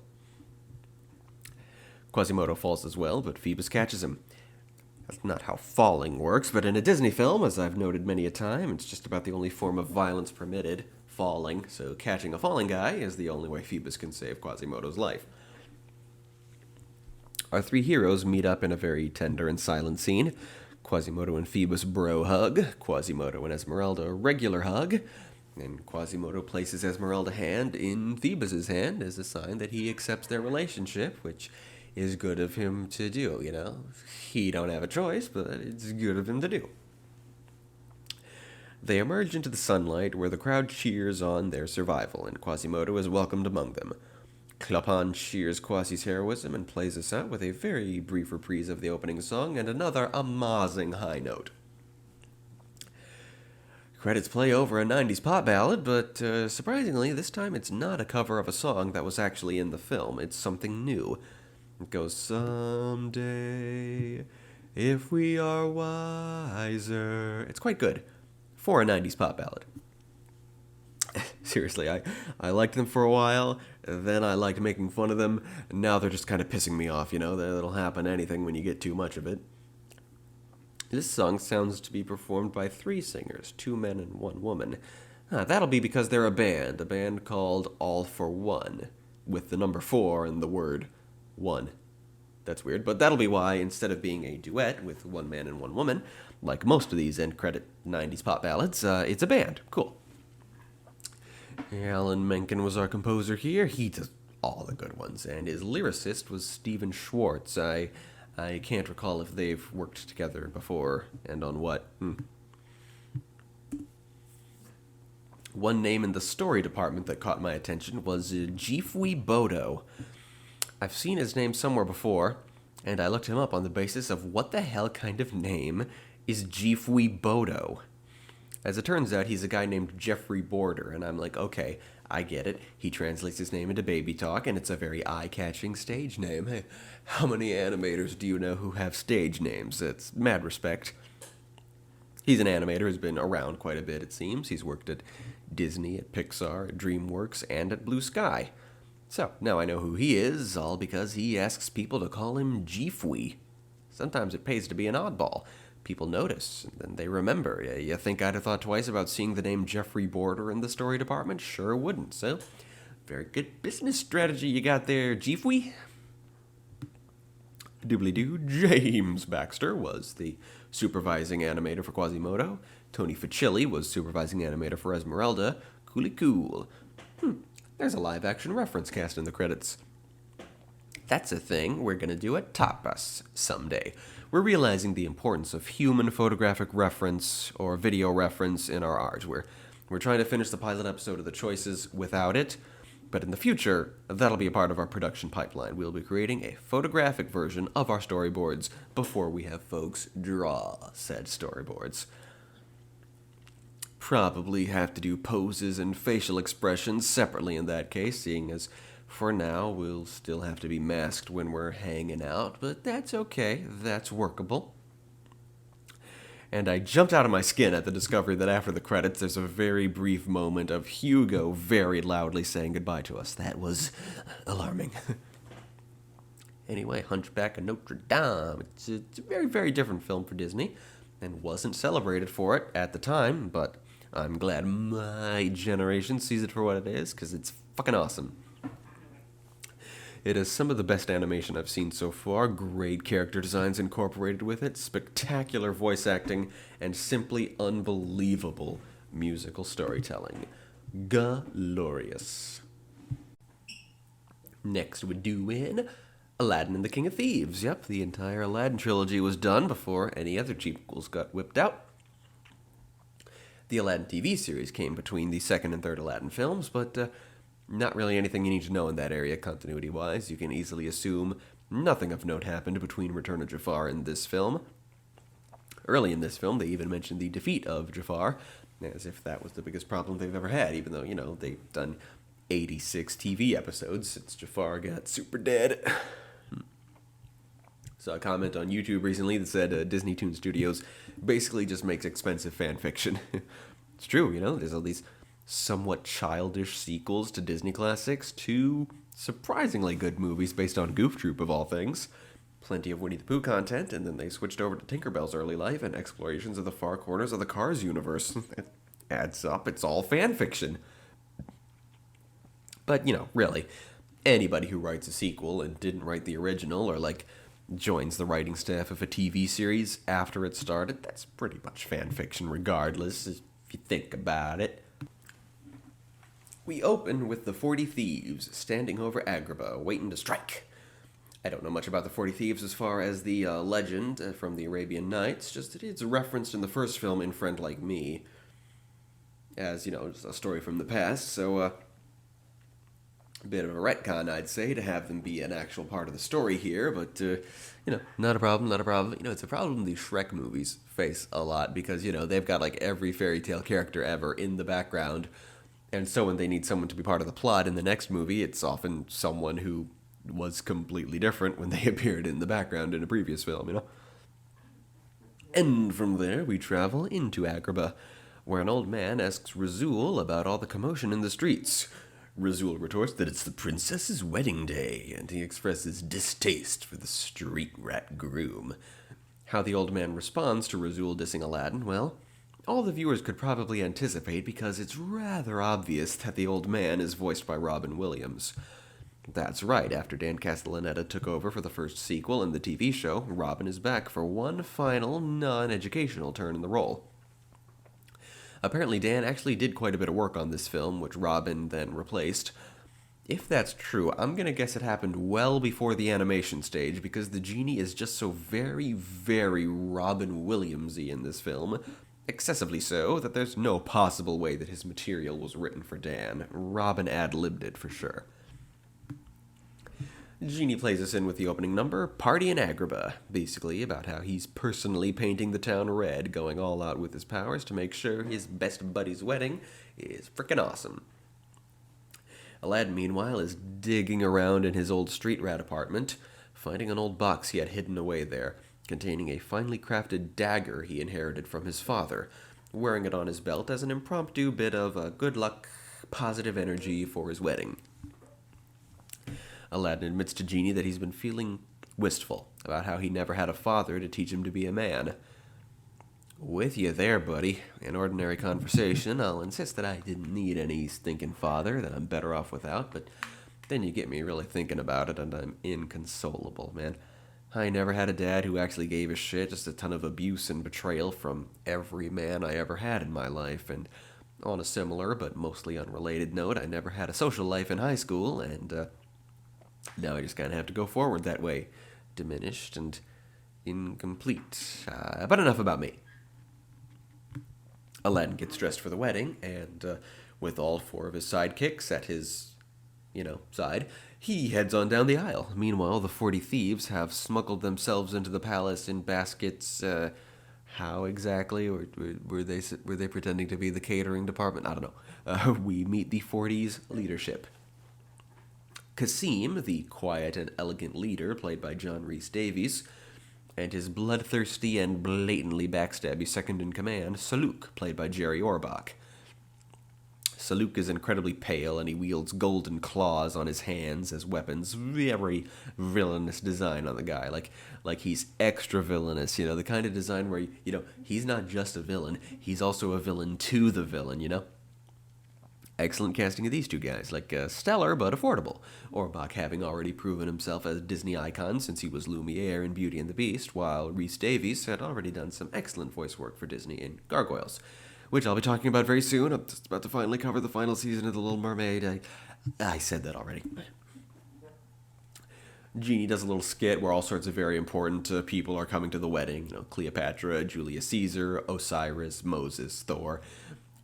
Quasimodo falls as well, but Phoebus catches him. That's not how falling works, but in a Disney film, as I've noted many a time, it's just about the only form of violence permitted, falling, so catching a falling guy is the only way Phoebus can save Quasimodo's life. Our 3 heroes meet up in a very tender and silent scene. Quasimodo and Phoebus bro hug, Quasimodo and Esmeralda a regular hug, and Quasimodo places Esmeralda's hand in Phoebus's hand as a sign that he accepts their relationship, which is good of him to do, you know. He don't have a choice, but it's good of him to do. They emerge into the sunlight where the crowd cheers on their survival, and Quasimodo is welcomed among them. Clapon cheers Quasi's heroism and plays us out with a very brief reprise of the opening song and another amazing high note. Credits play over a 90s pop ballad, but surprisingly, this time it's not a cover of a song that was actually in the film. It's something new. It goes, "Someday, if we are wiser." It's quite good for a 90s pop ballad. Seriously, I liked them for a while, then I liked making fun of them, and now they're just kind of pissing me off, you know? That'll happen to anything when you get too much of it. This song sounds to be performed by 3 singers, 2 men and 1 woman. That'll be because they're a band called All for One, with the number 4 and the word 1. That's weird, but that'll be why, instead of being a duet with 1 man and 1 woman, like most of these end-credit 90s pop ballads, it's a band. Cool. Alan Menken was our composer here. He does all the good ones, and his lyricist was Stephen Schwartz. I can't recall if they've worked together before, and on what. One name in the story department that caught my attention was Jifwi Bodo. I've seen his name somewhere before, and I looked him up on the basis of what the hell kind of name is Jifwi Bodo. As it turns out, he's a guy named Jeffrey Border, and I'm like, okay, I get it. He translates his name into baby talk, and it's a very eye-catching stage name. Hey, how many animators do you know who have stage names? It's mad respect. He's an animator who's been around quite a bit, it seems. He's worked at Disney, at Pixar, at DreamWorks, and at Blue Sky. So, now I know who he is, all because he asks people to call him Jifwi. Sometimes it pays to be an oddball. People notice, and then they remember. You think I'd have thought twice about seeing the name Jeffrey Border in the story department? Sure wouldn't, so very good business strategy you got there, Jifwi. Doobly-doo, James Baxter was the supervising animator for Quasimodo. Tony Facilli was supervising animator for Esmeralda. Cooly cool. There's a live-action reference cast in the credits. That's a thing we're going to do at TAPAS someday. We're realizing the importance of human photographic reference or video reference in our art. We're trying to finish the pilot episode of The Choices without it, but in the future, that'll be a part of our production pipeline. We'll be creating a photographic version of our storyboards before we have folks draw said storyboards. Probably have to do poses and facial expressions separately in that case, seeing as for now we'll still have to be masked when we're hanging out, but that's okay, that's workable. And I jumped out of my skin at the discovery that after the credits, there's a very brief moment of Hugo very loudly saying goodbye to us. That was alarming. Anyway, Hunchback of Notre Dame. It's a very, very different film for Disney, and wasn't celebrated for it at the time, but I'm glad my generation sees it for what it is, because it's fucking awesome. It is some of the best animation I've seen so far, great character designs incorporated with it, spectacular voice acting, and simply unbelievable musical storytelling. Glorious. Next we're doing Aladdin and the King of Thieves. Yep, the entire Aladdin trilogy was done before any other sequels got whipped out. The Aladdin TV series came between the second and third Aladdin films, but not really anything you need to know in that area continuity-wise. You can easily assume nothing of note happened between Return of Jafar and this film. Early in this film, they even mentioned the defeat of Jafar, as if that was the biggest problem they've ever had, even though, they've done 86 TV episodes since Jafar got super dead. Saw a comment on YouTube recently that said Disney Toon Studios basically just makes expensive fan fiction. It's true, there's all these somewhat childish sequels to Disney classics, to surprisingly good movies based on Goof Troop of all things. Plenty of Winnie the Pooh content, and then they switched over to Tinkerbell's early life and explorations of the far corners of the Cars universe. It adds up, it's all fan fiction. But, really, anybody who writes a sequel and didn't write the original, or joins the writing staff of a TV series after it started, that's pretty much fan fiction regardless, if you think about it. We open with the 40 Thieves standing over Agrabah, waiting to strike. I don't know much about the 40 Thieves as far as the legend from the Arabian Nights, just it's referenced in the first film in Friend Like Me, as, just a story from the past, so, a bit of a retcon, I'd say, to have them be an actual part of the story here, but, not a problem. It's a problem the Shrek movies face a lot, because, they've got, every fairy tale character ever in the background, and so when they need someone to be part of the plot in the next movie, it's often someone who was completely different when they appeared in the background in a previous film, And from there, we travel into Agrabah, where an old man asks Razul about all the commotion in the streets. Razul retorts that it's the princess's wedding day, and he expresses distaste for the street rat groom. How the old man responds to Razul dissing Aladdin, well, all the viewers could probably anticipate, because it's rather obvious that the old man is voiced by Robin Williams. That's right, after Dan Castellaneta took over for the first sequel in the TV show, Robin is back for one final, non-educational turn in the role. Apparently, Dan actually did quite a bit of work on this film, which Robin then replaced. If that's true, I'm gonna guess it happened well before the animation stage, because the Genie is just so very, very Robin Williams-y in this film. Excessively so, that there's no possible way that his material was written for Dan. Robin ad-libbed it for sure. Genie plays us in with the opening number, Party in Agrabah, basically about how he's personally painting the town red, going all out with his powers to make sure his best buddy's wedding is frickin' awesome. Aladdin, meanwhile, is digging around in his old street rat apartment, finding an old box he had hidden away there, containing a finely crafted dagger he inherited from his father, wearing it on his belt as an impromptu bit of good luck, positive energy for his wedding. Aladdin admits to Genie that he's been feeling wistful about how he never had a father to teach him to be a man. With you there, buddy. In ordinary conversation, I'll insist that I didn't need any stinking father, that I'm better off without, but then you get me really thinking about it, and I'm inconsolable, man. I never had a dad who actually gave a shit, just a ton of abuse and betrayal from every man I ever had in my life, and on a similar but mostly unrelated note, I never had a social life in high school, and now I just kind of have to go forward that way, diminished and incomplete. But enough about me. Aladdin gets dressed for the wedding, and with all four of his sidekicks at his, side, he heads on down the aisle. Meanwhile, the 40 Thieves have smuggled themselves into the palace in baskets. How exactly? Or were they pretending to be the catering department? I don't know. We meet the 40's leadership. Kasim, the quiet and elegant leader, played by John Rhys Davies, and his bloodthirsty and blatantly backstabby second-in-command, Saluk, played by Jerry Orbach. Saluk is incredibly pale, and he wields golden claws on his hands as weapons. Very villainous design on the guy. Like he's extra villainous, the kind of design where, he's not just a villain, he's also a villain to the villain. Excellent casting of these two guys, stellar but affordable. Orbach having already proven himself as a Disney icon since he was Lumiere in Beauty and the Beast, while Rhys Davies had already done some excellent voice work for Disney in Gargoyles, which I'll be talking about very soon. I'm just about to finally cover the final season of The Little Mermaid. I said that already. Genie does a little skit where all sorts of very important people are coming to the wedding. Cleopatra, Julius Caesar, Osiris, Moses, Thor.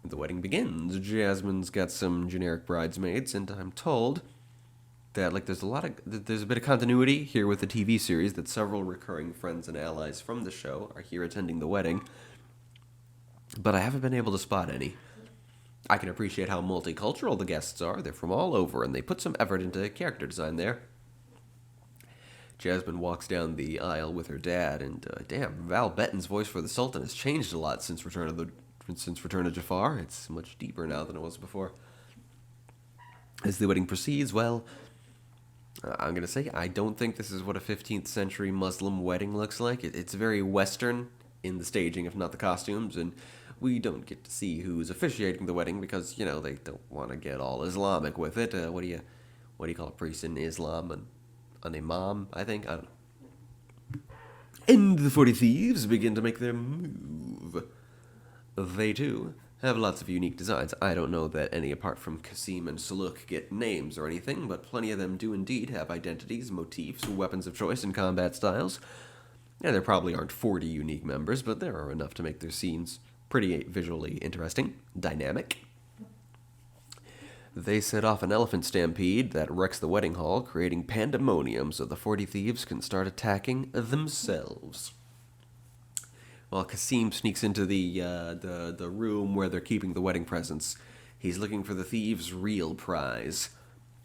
The wedding begins. Jasmine's got some generic bridesmaids, and I'm told that there's a bit of continuity here with the TV series, that several recurring friends and allies from the show are here attending the wedding, but I haven't been able to spot any. I can appreciate how multicultural the guests are. They're from all over, and they put some effort into character design there. Jasmine walks down the aisle with her dad, and damn, Val Betton's voice for the Sultan has changed a lot since Return of Jafar. It's much deeper now than it was before. As the wedding proceeds, well, I'm going to say I don't think this is what a 15th century Muslim wedding looks like. It's very Western in the staging, if not the costumes, and we don't get to see who's officiating the wedding because, they don't want to get all Islamic with it. What do you call a priest in Islam? An imam, I think? I don't know. And the 40 Thieves begin to make their move. They, too, have lots of unique designs. I don't know that any apart from Kasim and Saluk get names or anything, but plenty of them do indeed have identities, motifs, weapons of choice, and combat styles. Yeah, there probably aren't 40 unique members, but there are enough to make their scenes pretty visually interesting, dynamic. They set off an elephant stampede that wrecks the wedding hall, creating pandemonium so the 40 Thieves can start attacking themselves. While Kasim sneaks into the room where they're keeping the wedding presents, he's looking for the thieves' real prize.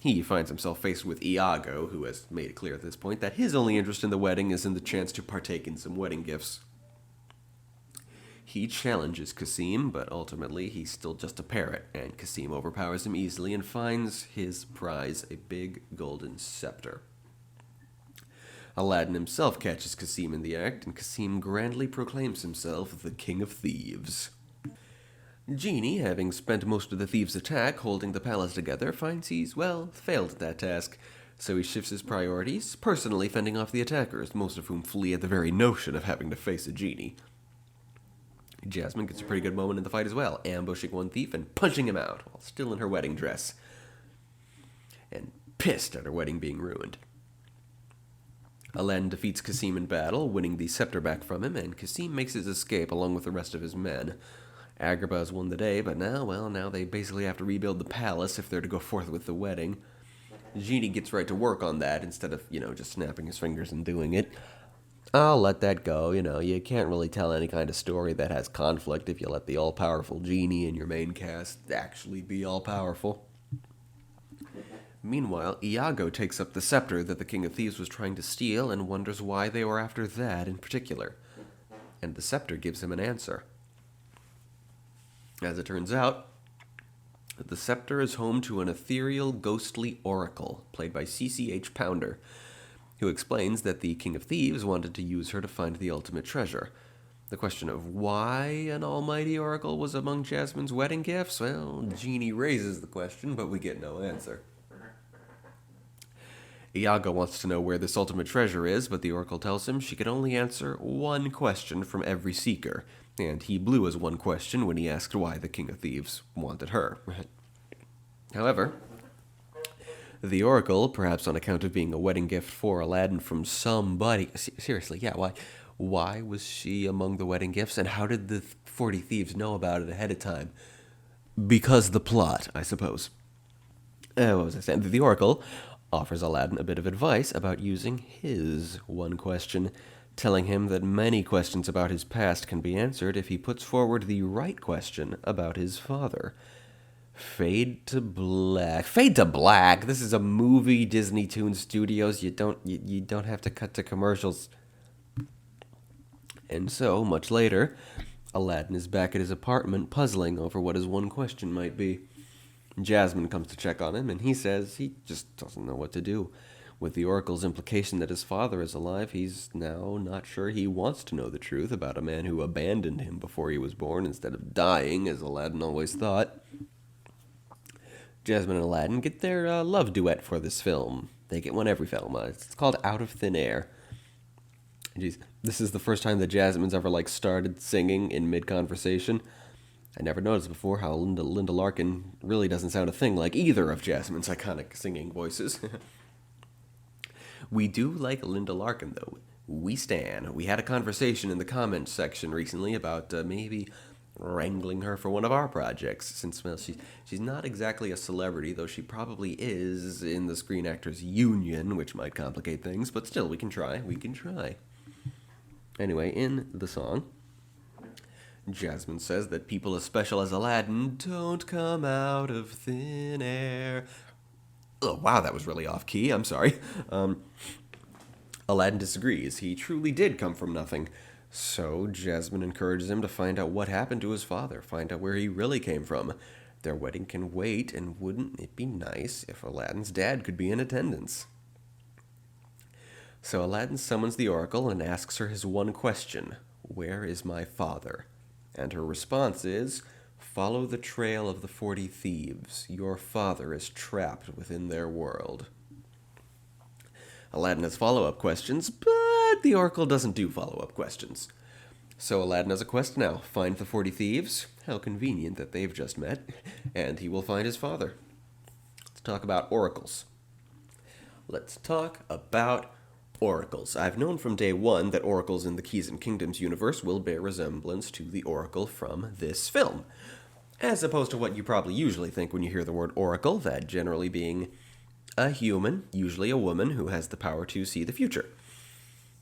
He finds himself faced with Iago, who has made it clear at this point that his only interest in the wedding is in the chance to partake in some wedding gifts. He challenges Kasim, but ultimately he's still just a parrot, and Kasim overpowers him easily and finds his prize, a big golden scepter. Aladdin himself catches Kasim in the act, and Kasim grandly proclaims himself the King of Thieves. Genie, having spent most of the thieves' attack holding the palace together, finds he's, failed at that task, so he shifts his priorities, personally fending off the attackers, most of whom flee at the very notion of having to face a genie. Jasmine gets a pretty good moment in the fight as well, ambushing one thief and punching him out, while still in her wedding dress, and pissed at her wedding being ruined. Aladdin defeats Kasim in battle, winning the scepter back from him, and Kasim makes his escape along with the rest of his men. Agrabah has won the day, but now they basically have to rebuild the palace if they're to go forth with the wedding. Genie gets right to work on that instead of, just snapping his fingers and doing it. I'll let that go, you can't really tell any kind of story that has conflict if you let the all-powerful Genie in your main cast actually be all-powerful. Meanwhile, Iago takes up the scepter that the King of Thieves was trying to steal and wonders why they were after that in particular. And the scepter gives him an answer. As it turns out, the scepter is home to an ethereal, ghostly oracle, played by CCH Pounder, who explains that the King of Thieves wanted to use her to find the ultimate treasure. The question of why an almighty oracle was among Jasmine's wedding gifts, Genie raises the question, but we get no answer. Iago wants to know where this ultimate treasure is, but the oracle tells him she can only answer one question from every seeker, and he blew his one question when he asked why the King of Thieves wanted her. However, the oracle, perhaps on account of being a wedding gift for Aladdin from somebody... Seriously, why was she among the wedding gifts, and how did the 40 Thieves know about it ahead of time? Because the plot, I suppose. What was I saying? The oracle offers Aladdin a bit of advice about using his one question, telling him that many questions about his past can be answered if he puts forward the right question about his father. Fade to black. Fade to black. This is a movie, Disney Toon Studios. You don't have to cut to commercials. And so, much later, Aladdin is back at his apartment puzzling over what his one question might be. Jasmine comes to check on him, and he says he just doesn't know what to do. With the Oracle's implication that his father is alive, he's now not sure he wants to know the truth about a man who abandoned him before he was born instead of dying, as Aladdin always thought. Jasmine and Aladdin get their love duet for this film. They get one every film. It's called Out of Thin Air. Jeez, this is the first time that Jasmine's ever, started singing in mid-conversation. I never noticed before how Linda Larkin really doesn't sound a thing like either of Jasmine's iconic singing voices. We do like Linda Larkin, though. We stan. We had a conversation in the comments section recently about maybe wrangling her for one of our projects, since, well, she's not exactly a celebrity, though she probably is in the Screen Actors Union, which might complicate things, but still, we can try. Anyway, in the song, Jasmine says that people as special as Aladdin don't come out of thin air. Oh, wow, that was really off-key. I'm sorry. Aladdin disagrees. He truly did come from nothing. So Jasmine encourages him to find out what happened to his father, find out where he really came from. Their wedding can wait, and wouldn't it be nice if Aladdin's dad could be in attendance? So Aladdin summons the oracle and asks her his one question: where is my father? And her response is, follow the trail of the 40 thieves. Your father is trapped within their world. Aladdin has follow-up questions, but the oracle doesn't do follow-up questions. So Aladdin has a quest now: find the 40 thieves. How convenient that they've just met. And he will find his father. Let's talk about oracles. I've known from day one that oracles in the Keys and Kingdoms universe will bear resemblance to the oracle from this film, as opposed to what you probably usually think when you hear the word oracle, that generally being a human, usually a woman, who has the power to see the future.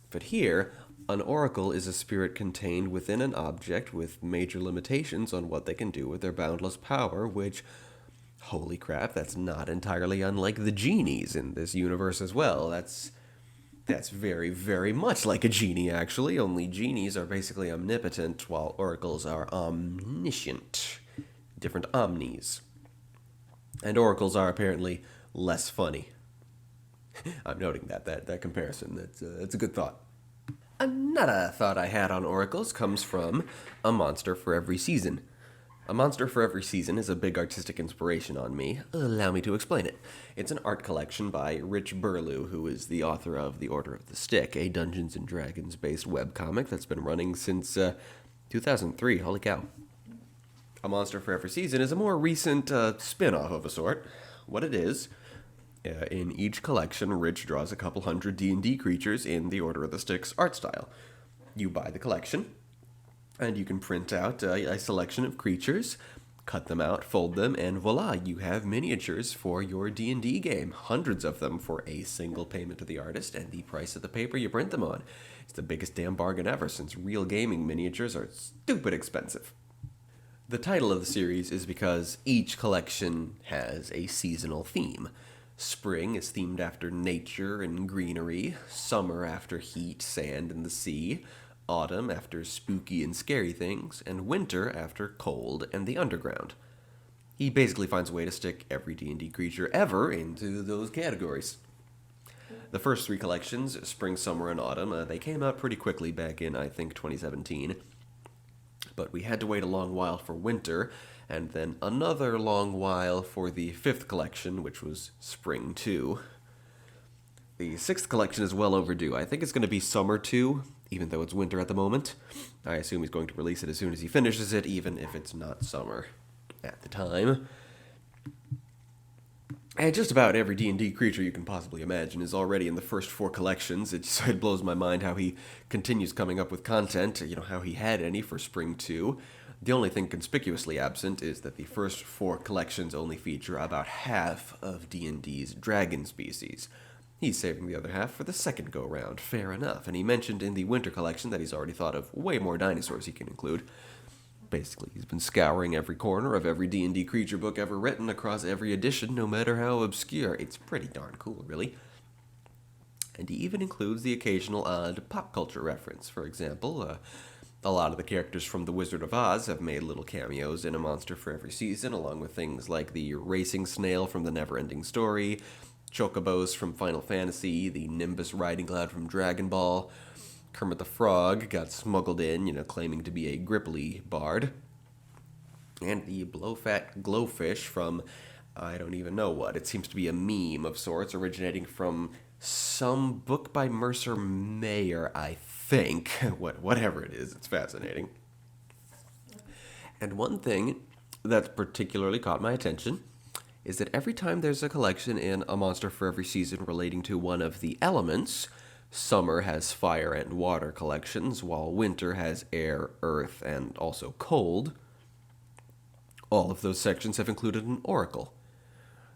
But here, an oracle is a spirit contained within an object with major limitations on what they can do with their boundless power, which, holy crap, that's not entirely unlike the genies in this universe as well. That's very, very much like a genie, actually, only genies are basically omnipotent, while oracles are omniscient. Different omnis. And oracles are apparently less funny. I'm noting that comparison. That's a good thought. Another thought I had on oracles comes from A Monster for Every Season. A Monster for Every Season is a big artistic inspiration on me. Allow me to explain it. It's an art collection by Rich Burlew, who is the author of The Order of the Stick, a Dungeons & Dragons-based webcomic that's been running since 2003. Holy cow. A Monster for Every Season is a more recent spin-off of a sort. What it is, in each collection, Rich draws a couple hundred D&D creatures in The Order of the Stick's art style. You buy the collection, and you can print out a selection of creatures, cut them out, fold them, and voila, you have miniatures for your D&D game. Hundreds of them for a single payment to the artist and the price of the paper you print them on. It's the biggest damn bargain ever, since real gaming miniatures are stupid expensive. The title of the series is because each collection has a seasonal theme. Spring is themed after nature and greenery, summer after heat, sand, and the sea, autumn after spooky and scary things, and winter after cold and the underground. He basically finds a way to stick every D&D creature ever into those categories. The first three collections, Spring, Summer, and Autumn, they came out pretty quickly back in, I think, 2017. But we had to wait a long while for Winter, and then another long while for the fifth collection, which was Spring 2. The sixth collection is well overdue. I think it's going to be Summer 2, even though it's winter at the moment. I assume he's going to release it as soon as he finishes it, even if it's not summer at the time. And just about every D&D creature you can possibly imagine is already in the first four collections. It blows my mind how he continues coming up with content, how he had any for Spring 2. The only thing conspicuously absent is that the first four collections only feature about half of D&D's dragon species. He's saving the other half for the second go-round, fair enough, and he mentioned in the Winter collection that he's already thought of way more dinosaurs he can include. Basically, he's been scouring every corner of every D&D creature book ever written across every edition, no matter how obscure. It's pretty darn cool, really. And he even includes the occasional odd pop culture reference. For example, a lot of the characters from The Wizard of Oz have made little cameos in A Monster for Every Season, along with things like the racing snail from The Never-Ending Story, Chocobos from Final Fantasy, the Nimbus riding cloud from Dragon Ball. Kermit the Frog got smuggled in, claiming to be a Gripply bard. And the Blowfat Glowfish from I don't even know what. It seems to be a meme of sorts originating from some book by Mercer Mayer, I think. Whatever it is, it's fascinating. And one thing that's particularly caught my attention is that every time there's a collection in A Monster for Every Season relating to one of the elements, summer has fire and water collections, while winter has air, earth, and also cold. All of those sections have included an oracle.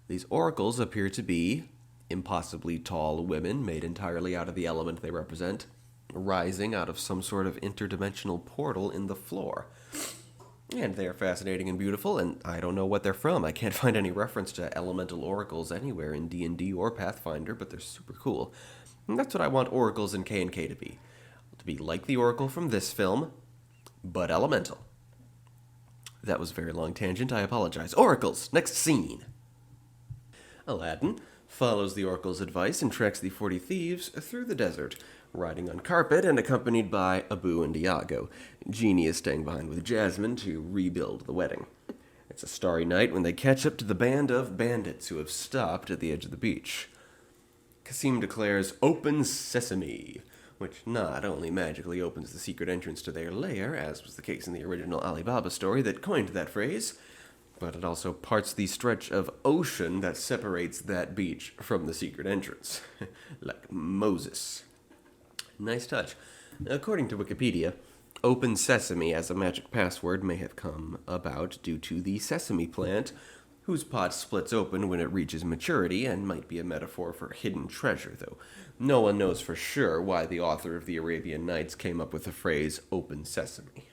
These oracles appear to be impossibly tall women made entirely out of the element they represent, rising out of some sort of interdimensional portal in the floor. And they are fascinating and beautiful, and I don't know what they're from. I can't find any reference to elemental oracles anywhere in D&D or Pathfinder, but they're super cool. And that's what I want oracles in K&K to be. To be like the oracle from this film, but elemental. That was a very long tangent, I apologize. Oracles! Next scene! Aladdin follows the oracle's advice and treks the 40 thieves through the desert, riding on carpet and accompanied by Abu and Iago. Genie is staying behind with Jasmine to rebuild the wedding. It's a starry night when they catch up to the band of bandits who have stopped at the edge of the beach. Kasim declares, "Open sesame," which not only magically opens the secret entrance to their lair, as was the case in the original Alibaba story that coined that phrase, but it also parts the stretch of ocean that separates that beach from the secret entrance. Like Moses. Nice touch. According to Wikipedia, Open Sesame as a magic password may have come about due to the sesame plant, whose pod splits open when it reaches maturity, and might be a metaphor for hidden treasure, though no one knows for sure why the author of the Arabian Nights came up with the phrase Open Sesame.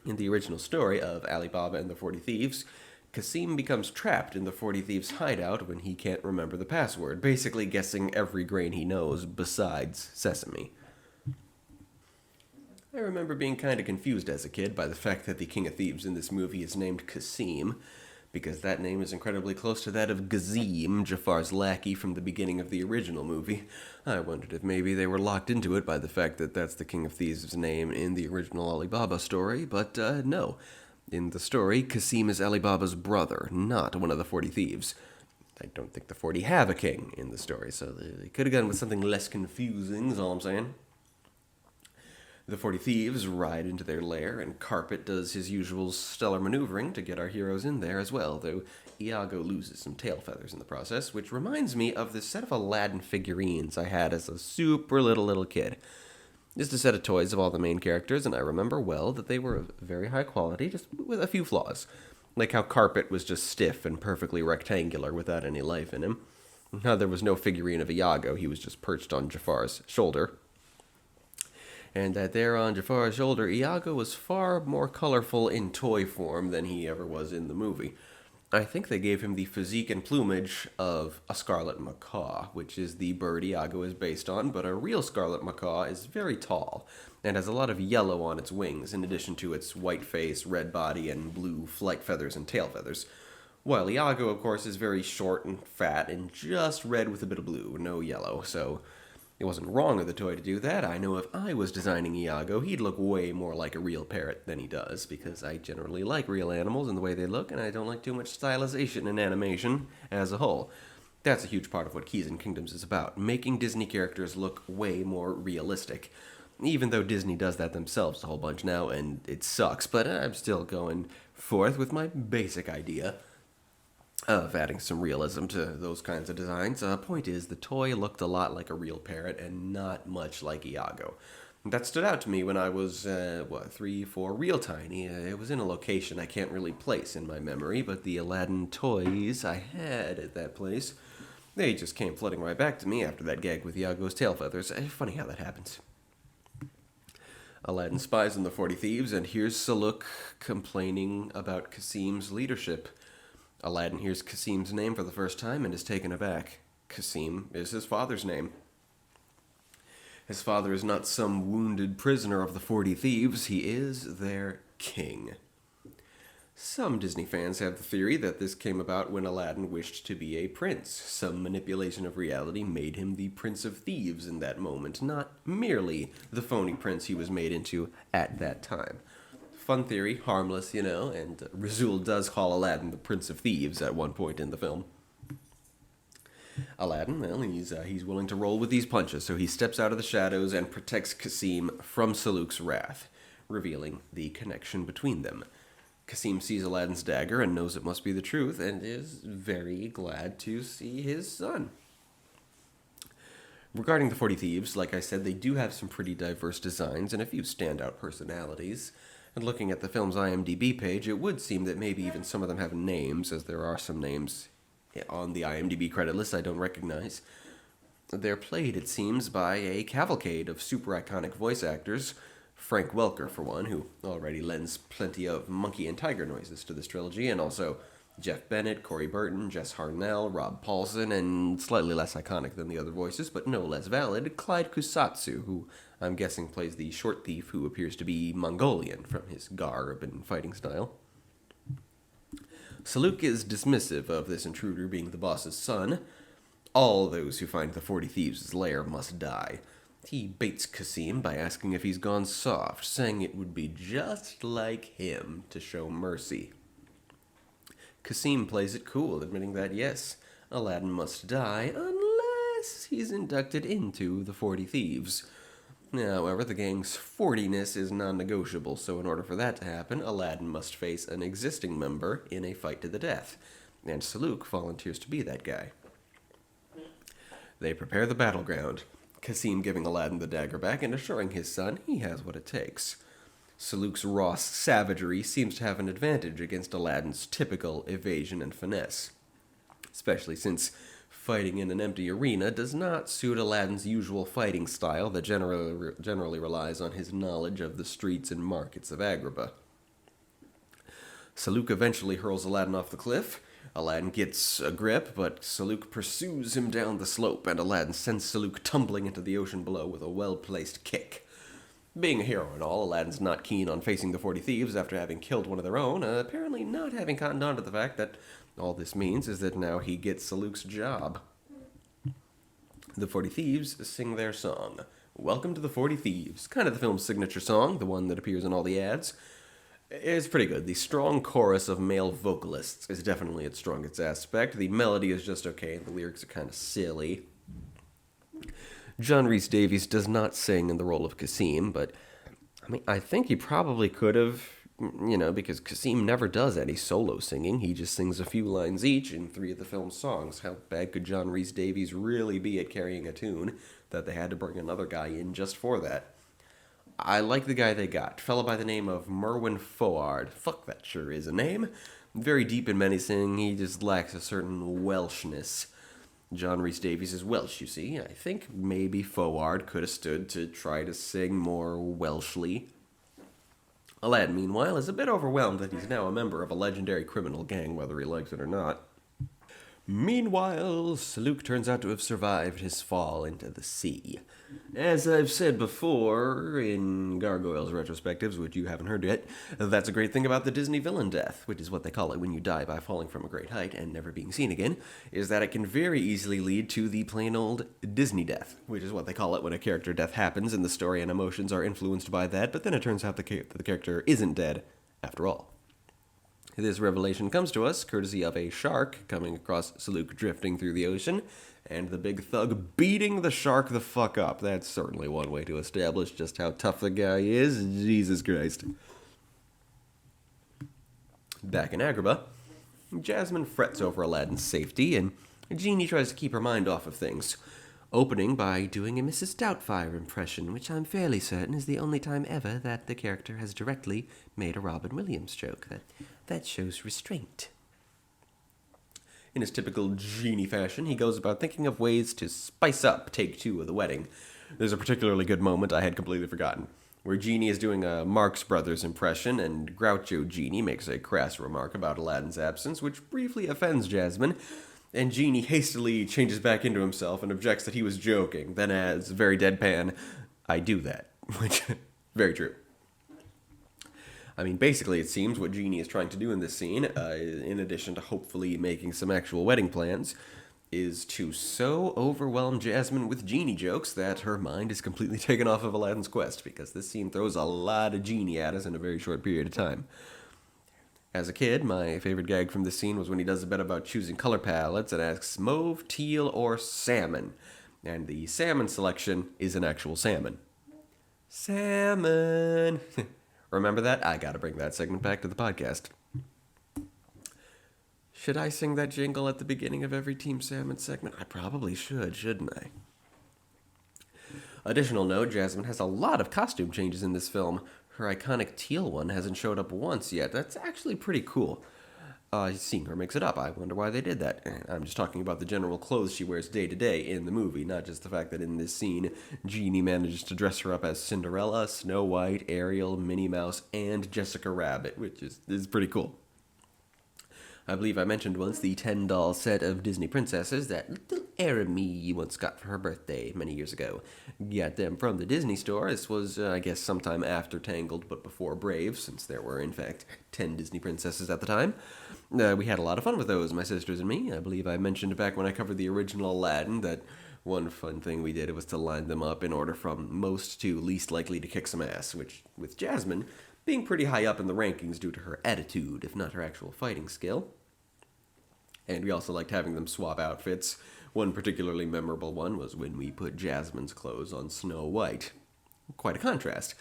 In the original story of Ali Baba and the 40 Thieves, Kasim becomes trapped in the 40 Thieves' hideout when he can't remember the password, basically guessing every grain he knows besides sesame. I remember being kind of confused as a kid by the fact that the King of Thieves in this movie is named Kasim, because that name is incredibly close to that of Gazim, Jafar's lackey from the beginning of the original movie. I wondered if maybe they were locked into it by the fact that that's the King of Thieves' name in the original Alibaba story, but no. In the story, Kasim is Alibaba's brother, not one of the 40 Thieves. I don't think the 40 have a king in the story, so they could have gone with something less confusing, is all I'm saying. The 40 Thieves ride into their lair, and Carpet does his usual stellar maneuvering to get our heroes in there as well, though Iago loses some tail feathers in the process, which reminds me of this set of Aladdin figurines I had as a super little kid. Just a set of toys of all the main characters, and I remember well that they were of very high quality, just with a few flaws. Like how Carpet was just stiff and perfectly rectangular without any life in him. How there was no figurine of Iago, he was just perched on Jafar's shoulder. And that there on Jafar's shoulder, Iago was far more colorful in toy form than he ever was in the movie. I think they gave him the physique and plumage of a scarlet macaw, which is the bird Iago is based on, but a real scarlet macaw is very tall, and has a lot of yellow on its wings, in addition to its white face, red body, and blue flight feathers and tail feathers. While Iago, of course, is very short and fat, and just red with a bit of blue, no yellow, so it wasn't wrong of the toy to do that. I know if I was designing Iago, he'd look way more like a real parrot than he does, because I generally like real animals and the way they look, and I don't like too much stylization in animation as a whole. That's a huge part of what Keys and Kingdoms is about, making Disney characters look way more realistic. Even though Disney does that themselves a whole bunch now, and it sucks, but I'm still going forth with my basic idea of adding some realism to those kinds of designs. Point is, the toy looked a lot like a real parrot and not much like Iago. That stood out to me when I was, 3, 4, real tiny. It was in a location I can't really place in my memory, but the Aladdin toys I had at that place, they just came flooding right back to me after that gag with Iago's tail feathers. Funny how that happens. Aladdin spies on the 40 Thieves and hears Saluk complaining about Kasim's leadership. Aladdin hears Kasim's name for the first time and is taken aback. Kasim is his father's name. His father is not some wounded prisoner of the 40 Thieves, he is their king. Some Disney fans have the theory that this came about when Aladdin wished to be a prince. Some manipulation of reality made him the Prince of Thieves in that moment, not merely the phony prince he was made into at that time. Fun theory, harmless, and Rasul does call Aladdin the Prince of Thieves at one point in the film. Aladdin, well, he's willing to roll with these punches, so he steps out of the shadows and protects Cassim from Saluk's wrath, revealing the connection between them. Cassim sees Aladdin's dagger and knows it must be the truth, and is very glad to see his son. Regarding the 40 Thieves, like I said, they do have some pretty diverse designs and a few standout personalities. And looking at the film's IMDb page, it would seem that maybe even some of them have names, as there are some names on the IMDb credit list I don't recognize. They're played, it seems, by a cavalcade of super iconic voice actors. Frank Welker, for one, who already lends plenty of monkey and tiger noises to this trilogy, and also Jeff Bennett, Corey Burton, Jess Harnell, Rob Paulson, and slightly less iconic than the other voices, but no less valid, Clyde Kusatsu, who I'm guessing plays the short thief who appears to be Mongolian from his garb and fighting style. Saluk is dismissive of this intruder being the boss's son. All those who find the 40 Thieves' lair must die. He baits Cassim by asking if he's gone soft, saying it would be just like him to show mercy. Cassim plays it cool, admitting that yes, Aladdin must die unless he's inducted into the 40 Thieves. However, the gang's 40ness is non-negotiable, so in order for that to happen, Aladdin must face an existing member in a fight to the death, and Saluk volunteers to be that guy. They prepare the battleground, Cassim giving Aladdin the dagger back and assuring his son he has what it takes. Saluk's raw savagery seems to have an advantage against Aladdin's typical evasion and finesse, especially since fighting in an empty arena does not suit Aladdin's usual fighting style that generally relies on his knowledge of the streets and markets of Agrabah. Saluk eventually hurls Aladdin off the cliff. Aladdin gets a grip, but Saluk pursues him down the slope, and Aladdin sends Saluk tumbling into the ocean below with a well-placed kick. Being a hero and all, Aladdin's not keen on facing the 40 Thieves after having killed one of their own, apparently not having cottoned on to the fact that all this means is that now he gets Saluk's job. The 40 Thieves sing their song, Welcome to the 40 Thieves, kind of the film's signature song, the one that appears in all the ads. It's pretty good. The strong chorus of male vocalists is definitely its strongest aspect. The melody is just okay, and the lyrics are kind of silly. John Rhys-Davies does not sing in the role of Cassim, but I think he probably could have, because Cassim never does any solo singing. He just sings a few lines each in 3 of the film's songs. How bad could John Rhys-Davies really be at carrying a tune that they had to bring another guy in just for that? I like the guy they got, fellow by the name of Merwin Foard. Fuck, that sure is a name. Very deep and menacing, he just lacks a certain Welshness. John Rhys-Davies is Welsh, you see. I think maybe Foard could have stood to try to sing more Welshly. Aladdin, meanwhile, is a bit overwhelmed that he's now a member of a legendary criminal gang, whether he likes it or not. Meanwhile, Saluk turns out to have survived his fall into the sea. As I've said before in Gargoyles retrospectives, which you haven't heard yet, that's a great thing about the Disney villain death, which is what they call it when you die by falling from a great height and never being seen again, is that it can very easily lead to the plain old Disney death, which is what they call it when a character death happens and the story and emotions are influenced by that, but then it turns out that the character isn't dead after all. This revelation comes to us courtesy of a shark coming across Saluk drifting through the ocean, and the big thug beating the shark the fuck up. That's certainly one way to establish just how tough the guy is. Jesus Christ. Back in Agrabah, Jasmine frets over Aladdin's safety, and Genie tries to keep her mind off of things, opening by doing a Mrs. Doubtfire impression, which I'm fairly certain is the only time ever that the character has directly made a Robin Williams joke. That shows restraint. In his typical Genie fashion, he goes about thinking of ways to spice up take 2 of the wedding. There's a particularly good moment I had completely forgotten, where Genie is doing a Marx Brothers impression, and Groucho Genie makes a crass remark about Aladdin's absence, which briefly offends Jasmine. And Genie hastily changes back into himself and objects that he was joking, then adds, very deadpan, I do that. Which, very true. I mean, basically, it seems what Genie is trying to do in this scene, in addition to hopefully making some actual wedding plans, is to so overwhelm Jasmine with Genie jokes that her mind is completely taken off of Aladdin's quest, because this scene throws a lot of Genie at us in a very short period of time. As a kid, my favorite gag from this scene was when he does a bit about choosing color palettes and asks mauve, teal, or salmon. And the salmon selection is an actual salmon. Salmon! Remember that? I gotta bring that segment back to the podcast. Should I sing that jingle at the beginning of every Team Salmon segment? I probably should, shouldn't I? Additional note, Jasmine has a lot of costume changes in this film. Her iconic teal one hasn't showed up once yet. That's actually pretty cool. Seeing her mix it up, I wonder why they did that. I'm just talking about the general clothes she wears day to day in the movie, not just the fact that in this scene, Genie manages to dress her up as Cinderella, Snow White, Ariel, Minnie Mouse, and Jessica Rabbit, which is pretty cool. I believe I mentioned once the 10-doll set of Disney princesses that little Eremy once got for her birthday many years ago. Got them from the Disney store. This was, I guess, sometime after Tangled, but before Brave, since there were, in fact, 10 Disney princesses at the time. We had a lot of fun with those, my sisters and me. I believe I mentioned back when I covered the original Aladdin that one fun thing we did was to line them up in order from most to least likely to kick some ass, which, with Jasmine, being pretty high up in the rankings due to her attitude, if not her actual fighting skill. And we also liked having them swap outfits. One particularly memorable one was when we put Jasmine's clothes on Snow White. Quite a contrast.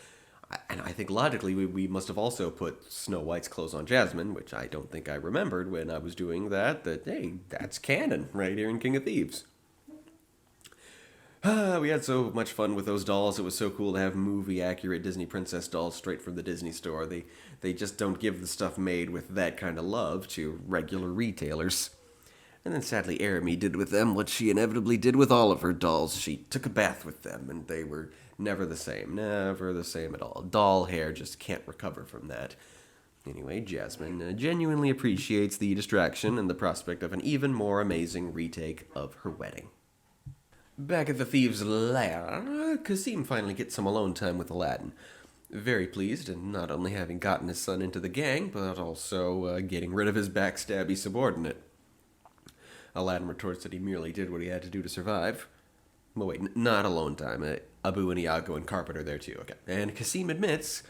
And I think logically we must have also put Snow White's clothes on Jasmine, which I don't think I remembered when I was doing that, hey, that's canon right here in King of Thieves. We had so much fun with those dolls. It was so cool to have movie-accurate Disney princess dolls straight from the Disney store. They just don't give the stuff made with that kind of love to regular retailers. And then sadly, Eremy did with them what she inevitably did with all of her dolls. She took a bath with them, and they were never the same. Never the same at all. Doll hair just can't recover from that. Anyway, Jasmine genuinely appreciates the distraction and the prospect of an even more amazing retake of her wedding. Back at the Thieves' lair, Kasim finally gets some alone time with Aladdin. Very pleased in not only having gotten his son into the gang, but also getting rid of his backstabby subordinate. Aladdin retorts that he merely did what he had to do to survive. Well, wait, not alone time. Abu and Iago and Carpet are there too, okay. And Kasim admits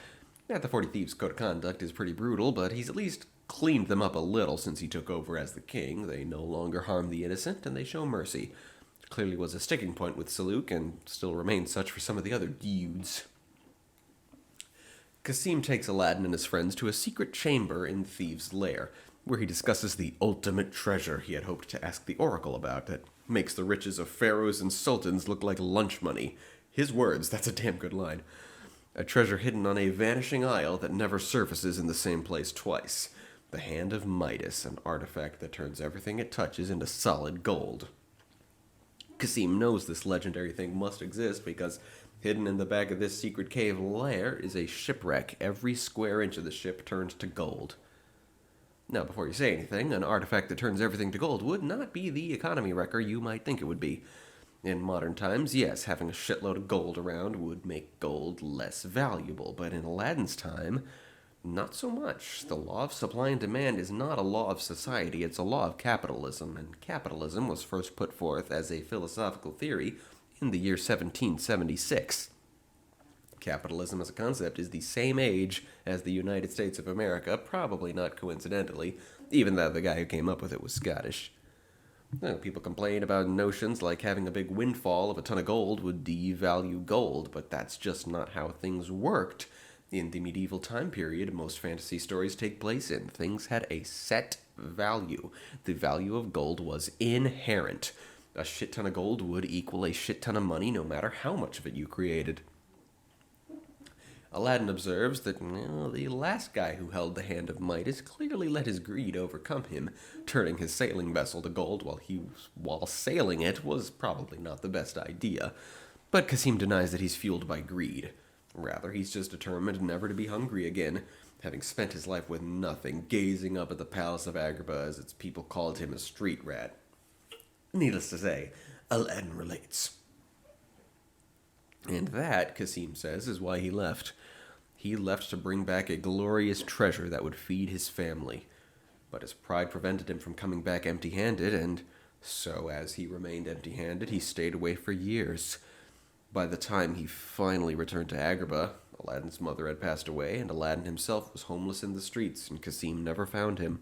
that the 40 Thieves' code of conduct is pretty brutal, but he's at least cleaned them up a little since he took over as the king. They no longer harm the innocent, and they show mercy. Clearly was a sticking point with Saluk, and still remains such for some of the other dudes. Kasim takes Aladdin and his friends to a secret chamber in the Thieves' lair, where he discusses the ultimate treasure he had hoped to ask the Oracle about that makes the riches of pharaohs and sultans look like lunch money. His words, that's a damn good line. A treasure hidden on a vanishing isle that never surfaces in the same place twice. The Hand of Midas, an artifact that turns everything it touches into solid gold. Kasim knows this legendary thing must exist because hidden in the back of this secret cave lair is a shipwreck. Every square inch of the ship turns to gold. Now, before you say anything, an artifact that turns everything to gold would not be the economy wrecker you might think it would be. In modern times, yes, having a shitload of gold around would make gold less valuable, but in Aladdin's time, not so much. The law of supply and demand is not a law of society, it's a law of capitalism, and capitalism was first put forth as a philosophical theory in the year 1776. Capitalism as a concept is the same age as the United States of America, probably not coincidentally, even though the guy who came up with it was Scottish. People complain about notions like having a big windfall of a ton of gold would devalue gold, but that's just not how things worked. In the medieval time period most fantasy stories take place in, things had a set value. The value of gold was inherent. A shit ton of gold would equal a shit ton of money no matter how much of it you created. Aladdin observes that the last guy who held the Hand of Midas clearly let his greed overcome him. Turning his sailing vessel to gold while sailing it was probably not the best idea. But Kasim denies that he's fueled by greed. Rather, he's just determined never to be hungry again, having spent his life with nothing, gazing up at the palace of Agrabah as its people called him a street rat. Needless to say, Aladdin relates. And that, Kasim says, is why he left. He left to bring back a glorious treasure that would feed his family. But his pride prevented him from coming back empty-handed, and so as he remained empty-handed, he stayed away for years. By the time he finally returned to Agrabah, Aladdin's mother had passed away, and Aladdin himself was homeless in the streets, and Kasim never found him.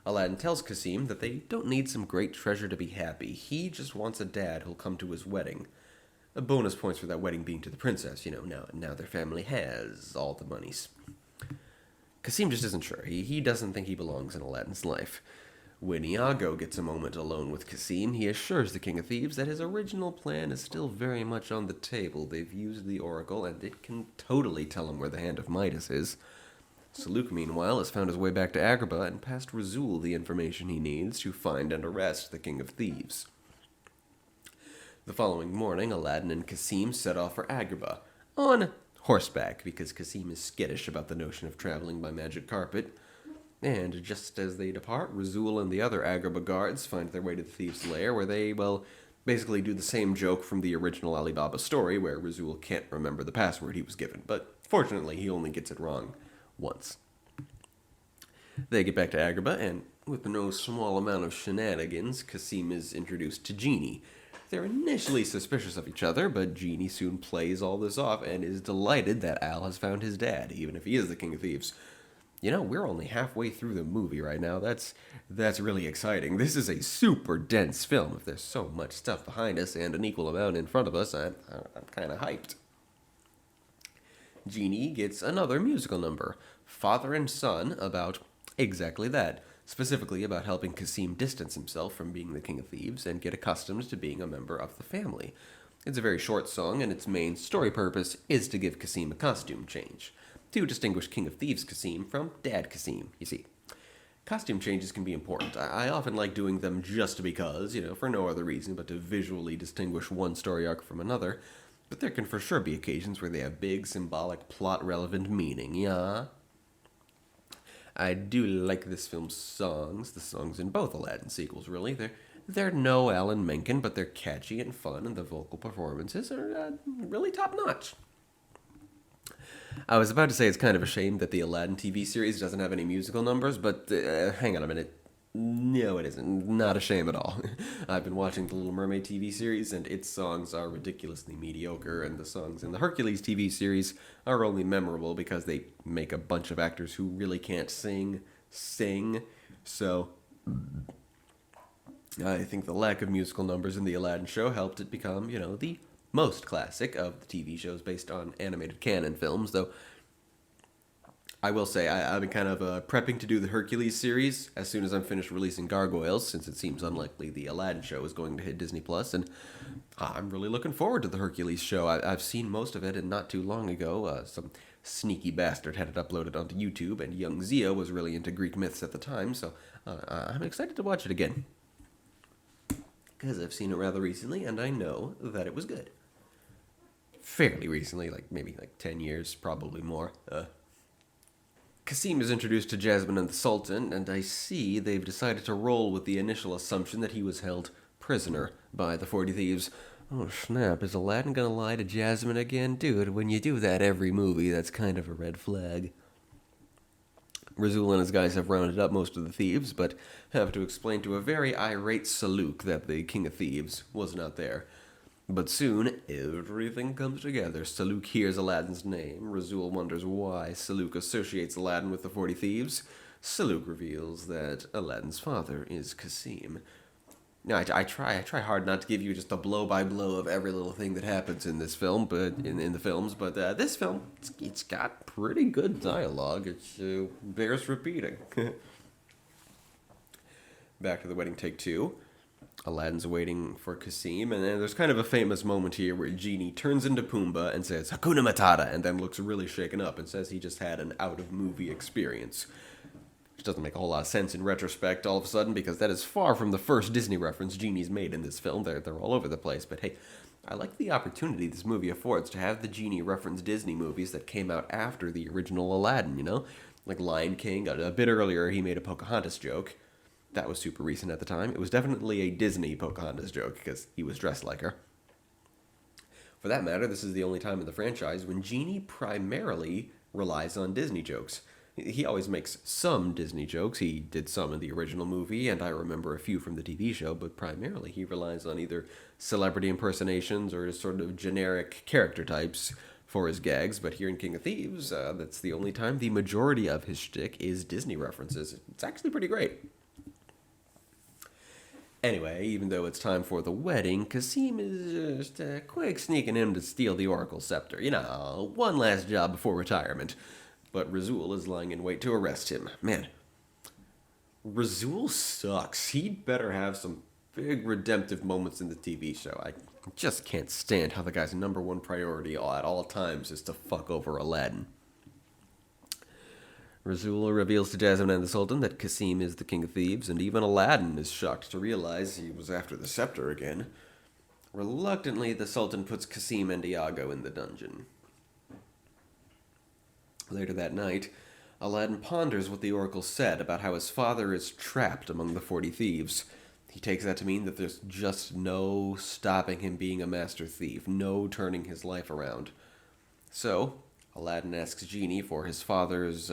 Aladdin tells Kasim that they don't need some great treasure to be happy. He just wants a dad who'll come to his wedding. Bonus points for that wedding being to the princess, now their family has all the monies. Kasim just isn't sure. He doesn't think he belongs in Aladdin's life. When Iago gets a moment alone with Kasim, he assures the King of Thieves that his original plan is still very much on the table. They've used the oracle, and it can totally tell him where the Hand of Midas is. Saluk, meanwhile, has found his way back to Agrabah and passed Razul the information he needs to find and arrest the King of Thieves. The following morning, Aladdin and Kasim set off for Agrabah, on horseback, because Kasim is skittish about the notion of traveling by magic carpet. And just as they depart, Razul and the other Agrabah guards find their way to the thieves' lair, where they, basically do the same joke from the original Alibaba story, where Razul can't remember the password he was given, but fortunately he only gets it wrong once. They get back to Agrabah, and with no small amount of shenanigans, Kasim is introduced to Genie. They're initially suspicious of each other, but Genie soon plays all this off and is delighted that Al has found his dad, even if he is the King of Thieves. We're only halfway through the movie right now. That's really exciting. This is a super dense film. If there's so much stuff behind us and an equal amount in front of us, I'm kind of hyped. Genie gets another musical number, Father and Son, about exactly that. Specifically about helping Kasim distance himself from being the King of Thieves and get accustomed to being a member of the family. It's a very short song, and its main story purpose is to give Kasim a costume change, to distinguish King of Thieves Kasim from Dad Kasim, you see. Costume changes can be important. I often like doing them just because, for no other reason but to visually distinguish one story arc from another, but there can for sure be occasions where they have big, symbolic, plot-relevant meaning, yeah? I do like this film's songs, the songs in both Aladdin sequels, really. They're no Alan Menken, but they're catchy and fun, and the vocal performances are really top-notch. I was about to say it's kind of a shame that the Aladdin TV series doesn't have any musical numbers, but hang on a minute. No, it isn't. Not a shame at all. I've been watching the Little Mermaid TV series, and its songs are ridiculously mediocre, and the songs in the Hercules TV series are only memorable because they make a bunch of actors who really can't sing. So, I think the lack of musical numbers in the Aladdin show helped it become, the most classic of the TV shows based on animated canon films, though I will say, I've been kind of prepping to do the Hercules series as soon as I'm finished releasing Gargoyles, since it seems unlikely the Aladdin show is going to hit Disney+, and I'm really looking forward to the Hercules show. I've seen most of it, and not too long ago, some sneaky bastard had it uploaded onto YouTube, and young Zia was really into Greek myths at the time, so I'm excited to watch it again. Because I've seen it rather recently, and I know that it was good. Fairly recently, maybe 10 years, probably more. Kasim is introduced to Jasmine and the Sultan, and I see they've decided to roll with the initial assumption that he was held prisoner by the 40 Thieves. Oh snap, is Aladdin gonna lie to Jasmine again? Dude, when you do that every movie, that's kind of a red flag. Razul and his guys have rounded up most of the thieves, but have to explain to a very irate Saluk that the King of Thieves was not there. But soon, everything comes together. Saluk hears Aladdin's name. Razul wonders why Saluk associates Aladdin with the 40 Thieves. Saluk reveals that Aladdin's father is Kasim. Now, I try hard not to give you just a blow-by-blow of every little thing that happens in this film, but in the films. But this film, it's got pretty good dialogue. It bears repeating. Back to the wedding, take two. Aladdin's waiting for Kasim, and then there's kind of a famous moment here where Genie turns into Pumbaa and says, Hakuna Matata, and then looks really shaken up and says he just had an out-of-movie experience. Which doesn't make a whole lot of sense in retrospect all of a sudden, because that is far from the first Disney reference Genie's made in this film. They're all over the place, but hey, I like the opportunity this movie affords to have the Genie reference Disney movies that came out after the original Aladdin, Like Lion King, a bit earlier he made a Pocahontas joke. That was super recent at the time. It was definitely a Disney Pocahontas joke because he was dressed like her. For that matter, this is the only time in the franchise when Genie primarily relies on Disney jokes. He always makes some Disney jokes. He did some in the original movie, and I remember a few from the TV show, but primarily he relies on either celebrity impersonations or sort of generic character types for his gags. But here in King of Thieves, that's the only time the majority of his shtick is Disney references. It's actually pretty great. Anyway, even though it's time for the wedding, Kasim is just quick sneaking in to steal the Oracle Scepter. You know, one last job before retirement. But Razul is lying in wait to arrest him. Man, Razul sucks. He'd better have some big redemptive moments in the TV show. I just can't stand how the guy's number one priority at all times is to fuck over Aladdin. Razul reveals to Jasmine and the Sultan that Kasim is the King of Thieves, and even Aladdin is shocked to realize he was after the scepter again. Reluctantly, the Sultan puts Kasim and Iago in the dungeon. Later that night, Aladdin ponders what the oracle said about how his father is trapped among the 40 thieves. He takes that to mean that there's just no stopping him being a master thief, no turning his life around. So, Aladdin asks Genie for his father's,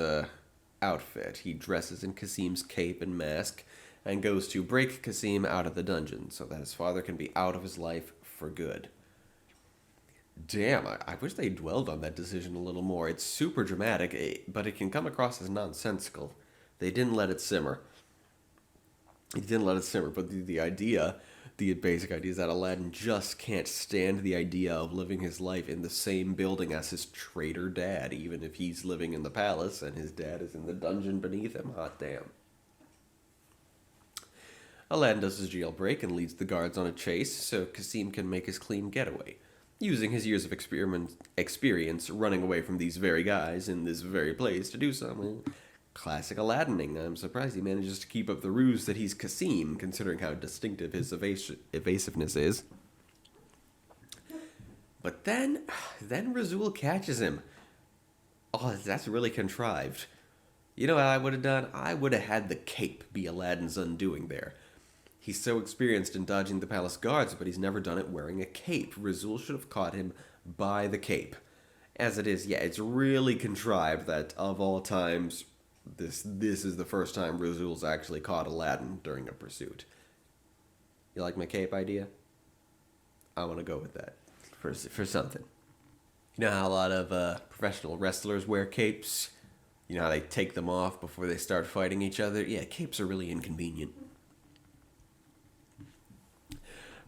outfit. He dresses in Kasim's cape and mask and goes to break Kasim out of the dungeon so that his father can be out of his life for good. Damn, I wish they dwelled on that decision a little more. It's super dramatic, but it can come across as nonsensical. They didn't let it simmer. But the basic idea is that Aladdin just can't stand the idea of living his life in the same building as his traitor dad, even if he's living in the palace and his dad is in the dungeon beneath him. Hot damn. Aladdin does his jailbreak and leads the guards on a chase so Kasim can make his clean getaway, using his years of experience running away from these very guys in this very place to do so. Classic Aladdining. I'm surprised he manages to keep up the ruse that he's Kasim, considering how distinctive his evasiveness is. But then Razul catches him. Oh, that's really contrived. You know what I would have done? I would have had the cape be Aladdin's undoing there. He's so experienced in dodging the palace guards, but he's never done it wearing a cape. Razul should have caught him by the cape. As it is, yeah, it's really contrived that, of all times, this is the first time Razul's actually caught Aladdin during a pursuit. You like my cape idea? I want to go with that for something. You know how a lot of professional wrestlers wear capes? You know how they take them off before they start fighting each other? Yeah, capes are really inconvenient.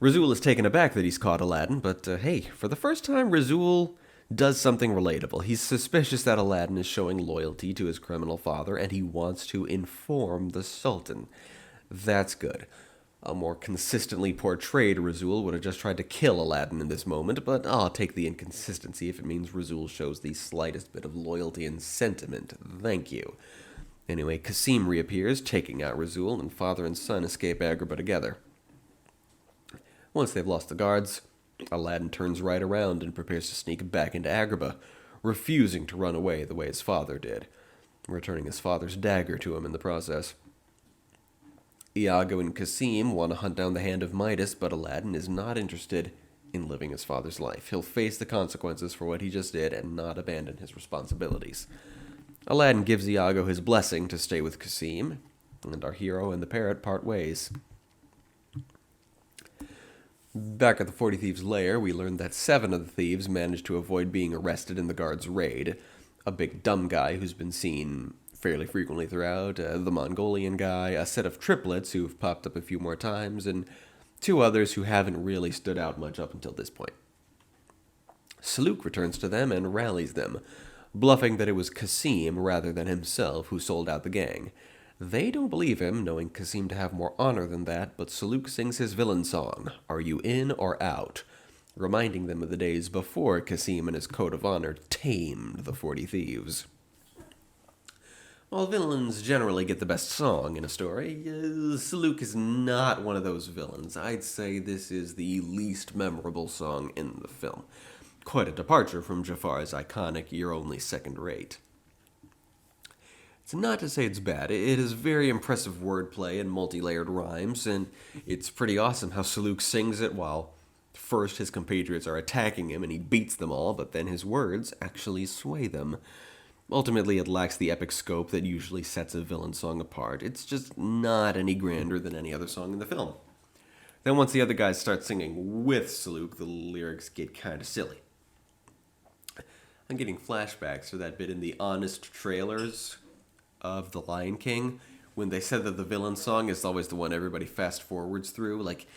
Razul is taken aback that he's caught Aladdin, but hey, for the first time, Razul does something relatable. He's suspicious that Aladdin is showing loyalty to his criminal father, and he wants to inform the Sultan. That's good. A more consistently portrayed Razul would have just tried to kill Aladdin in this moment, but I'll take the inconsistency if it means Razul shows the slightest bit of loyalty and sentiment. Thank you. Anyway, Kasim reappears, taking out Razul, and father and son escape Agrabah together. Once they've lost the guards, Aladdin turns right around and prepares to sneak back into Agrabah, refusing to run away the way his father did, returning his father's dagger to him in the process. Iago and Kasim want to hunt down the hand of Midas, but Aladdin is not interested in living his father's life. He'll face the consequences for what he just did and not abandon his responsibilities. Aladdin gives Iago his blessing to stay with Kasim, and our hero and the parrot part ways. Back at the 40 Thieves' lair, we learn that 7 of the thieves managed to avoid being arrested in the guards' raid. A big dumb guy who's been seen fairly frequently throughout, the Mongolian guy, a set of triplets who've popped up a few more times, and 2 others who haven't really stood out much up until this point. Saluk returns to them and rallies them, bluffing that it was Kasim rather than himself who sold out the gang. They don't believe him, knowing Kasim to have more honor than that, but Saluk sings his villain song, Are You In or Out?, reminding them of the days before Kasim and his code of honor tamed the 40 Thieves. While villains generally get the best song in a story, Saluk is not one of those villains. I'd say this is the least memorable song in the film. Quite a departure from Jafar's iconic You're Only Second Rate. It's not to say it's bad. It is very impressive wordplay and multi-layered rhymes, and it's pretty awesome how Saluk sings it while first his compatriots are attacking him and he beats them all, but then his words actually sway them. Ultimately, it lacks the epic scope that usually sets a villain song apart. It's just not any grander than any other song in the film. Then once the other guys start singing with Saluk, the lyrics get kind of silly. I'm getting flashbacks to that bit in the Honest trailers of The Lion King when they said that the villain song is always the one everybody fast forwards through. Like,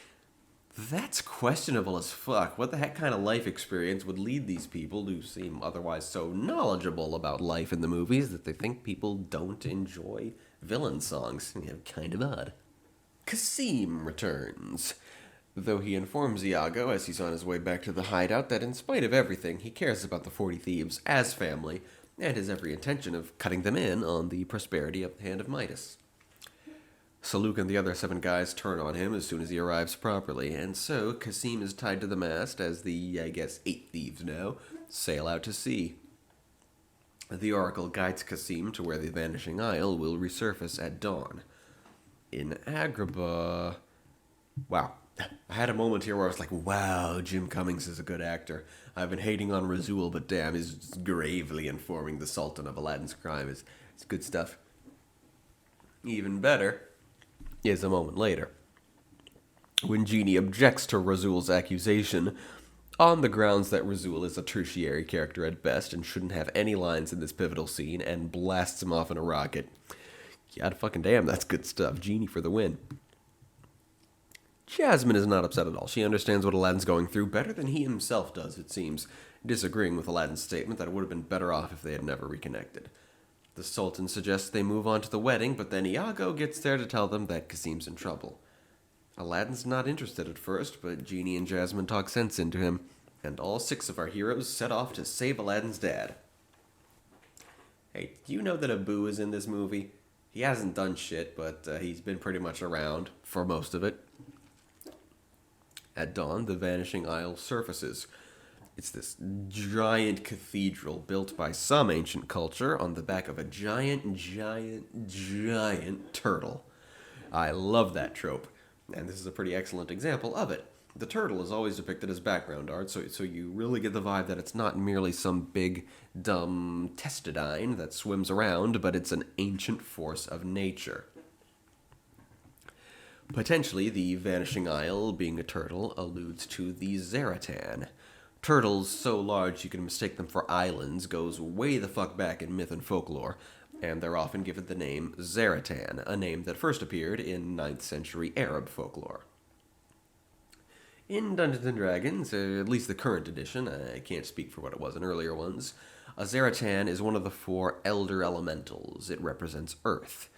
that's questionable as fuck. What the heck kind of life experience would lead these people who seem otherwise so knowledgeable about life in the movies that they think people don't enjoy villain songs? Kind of odd. Kasim returns, though he informs Iago as he's on his way back to the hideout that in spite of everything, he cares about the 40 Thieves as family and has every intention of cutting them in on the prosperity of the Hand of Midas. Saluk and the other 7 guys turn on him as soon as he arrives properly, and so Kasim is tied to the mast as the, 8 thieves now, sail out to sea. The Oracle guides Kasim to where the Vanishing Isle will resurface at dawn. In Agrabah... Wow. I had a moment here where I was like, wow, Jim Cummings is a good actor. I've been hating on Razul, but damn, he's gravely informing the Sultan of Aladdin's crime. It's good stuff. Even better is a moment later, when Genie objects to Razul's accusation on the grounds that Razul is a tertiary character at best and shouldn't have any lines in this pivotal scene, and blasts him off in a rocket. God fucking damn, that's good stuff. Genie for the win. Jasmine is not upset at all. She understands what Aladdin's going through better than he himself does, it seems, disagreeing with Aladdin's statement that it would have been better off if they had never reconnected. The Sultan suggests they move on to the wedding, but then Iago gets there to tell them that Kasim's in trouble. Aladdin's not interested at first, but Genie and Jasmine talk sense into him, and all 6 of our heroes set off to save Aladdin's dad. Hey, do you know that Abu is in this movie? He hasn't done shit, but he's been pretty much around for most of it. At dawn, the Vanishing Isle surfaces. It's this giant cathedral built by some ancient culture on the back of a giant turtle. I love that trope, and this is a pretty excellent example of it. The turtle is always depicted as background art, so you really get the vibe that it's not merely some big, dumb testudine that swims around, but it's an ancient force of nature. Potentially, the Vanishing Isle, being a turtle, alludes to the Zaratan. Turtles so large you can mistake them for islands goes way the fuck back in myth and folklore, and they're often given the name Zaratan, a name that first appeared in 9th century Arab folklore. In Dungeons & Dragons, at least the current edition, I can't speak for what it was in earlier ones, a Zaratan is one of the 4 elder elementals. It represents Earth.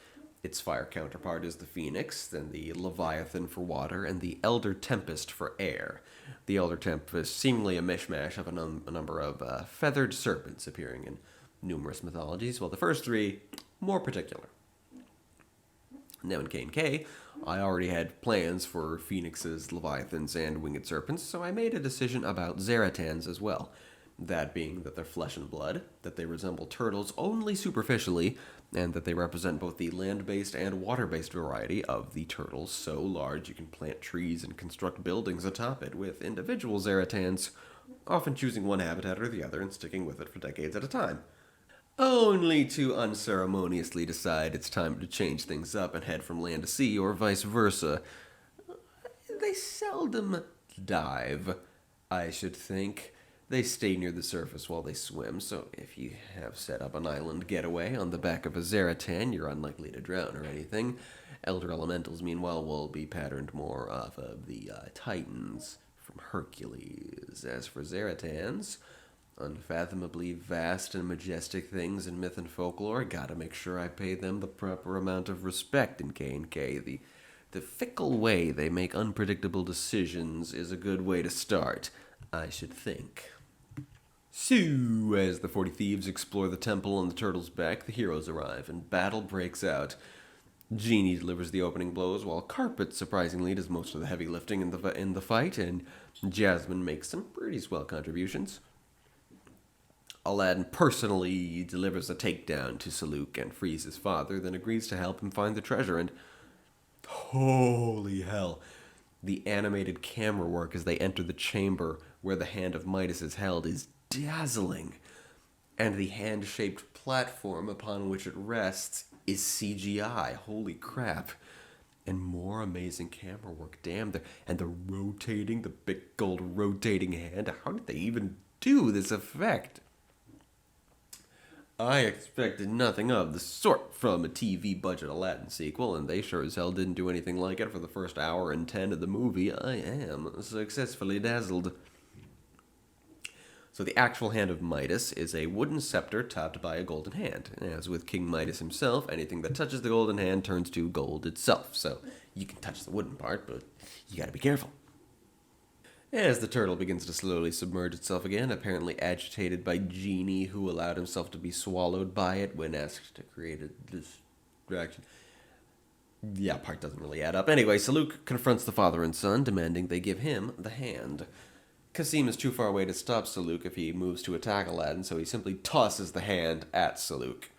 Its fire counterpart is the Phoenix, then the Leviathan for water, and the Elder Tempest for air. The Elder Tempest seemingly a mishmash of a number of feathered serpents appearing in numerous mythologies, while the first 3 more particular. Now in K&K, I already had plans for Phoenixes, Leviathans, and winged serpents, so I made a decision about Zaratans as well. That being that they're flesh and blood, that they resemble turtles only superficially, and that they represent both the land-based and water-based variety of the turtles, so large you can plant trees and construct buildings atop it, with individual Zaratans often choosing one habitat or the other and sticking with it for decades at a time, only to unceremoniously decide it's time to change things up and head from land to sea, or vice versa. They seldom dive, I should think. They stay near the surface while they swim, so if you have set up an island getaway on the back of a Zaratan, you're unlikely to drown or anything. Elder Elementals, meanwhile, will be patterned more off of the Titans from Hercules. As for Zaratans, unfathomably vast and majestic things in myth and folklore, gotta make sure I pay them the proper amount of respect in K&K. The fickle way they make unpredictable decisions is a good way to start, I should think. So, as the 40 Thieves explore the temple on the turtle's back, the heroes arrive, and battle breaks out. Genie delivers the opening blows, while Carpet, surprisingly, does most of the heavy lifting in the fight, and Jasmine makes some pretty swell contributions. Aladdin personally delivers a takedown to Saluk and frees his father, then agrees to help him find the treasure. And holy hell, the animated camera work as they enter the chamber where the hand of Midas is held is dazzling. And the hand-shaped platform upon which it rests is CGI. Holy crap. And more amazing camera work. Damn. And the big gold rotating hand. How did they even do this effect? I expected nothing of the sort from a TV budget Aladdin sequel, and they sure as hell didn't do anything like it for the first hour and 10 of the movie. I am successfully dazzled. So the actual hand of Midas is a wooden scepter topped by a golden hand. As with King Midas himself, anything that touches the golden hand turns to gold itself. So you can touch the wooden part, but you gotta be careful. As the turtle begins to slowly submerge itself again, apparently agitated by Genie, who allowed himself to be swallowed by it when asked to create a distraction. Yeah, part doesn't really add up. Anyway, Saluk confronts the father and son, demanding they give him the hand. Kasim is too far away to stop Saluk if he moves to attack Aladdin, so he simply tosses the hand at Saluk.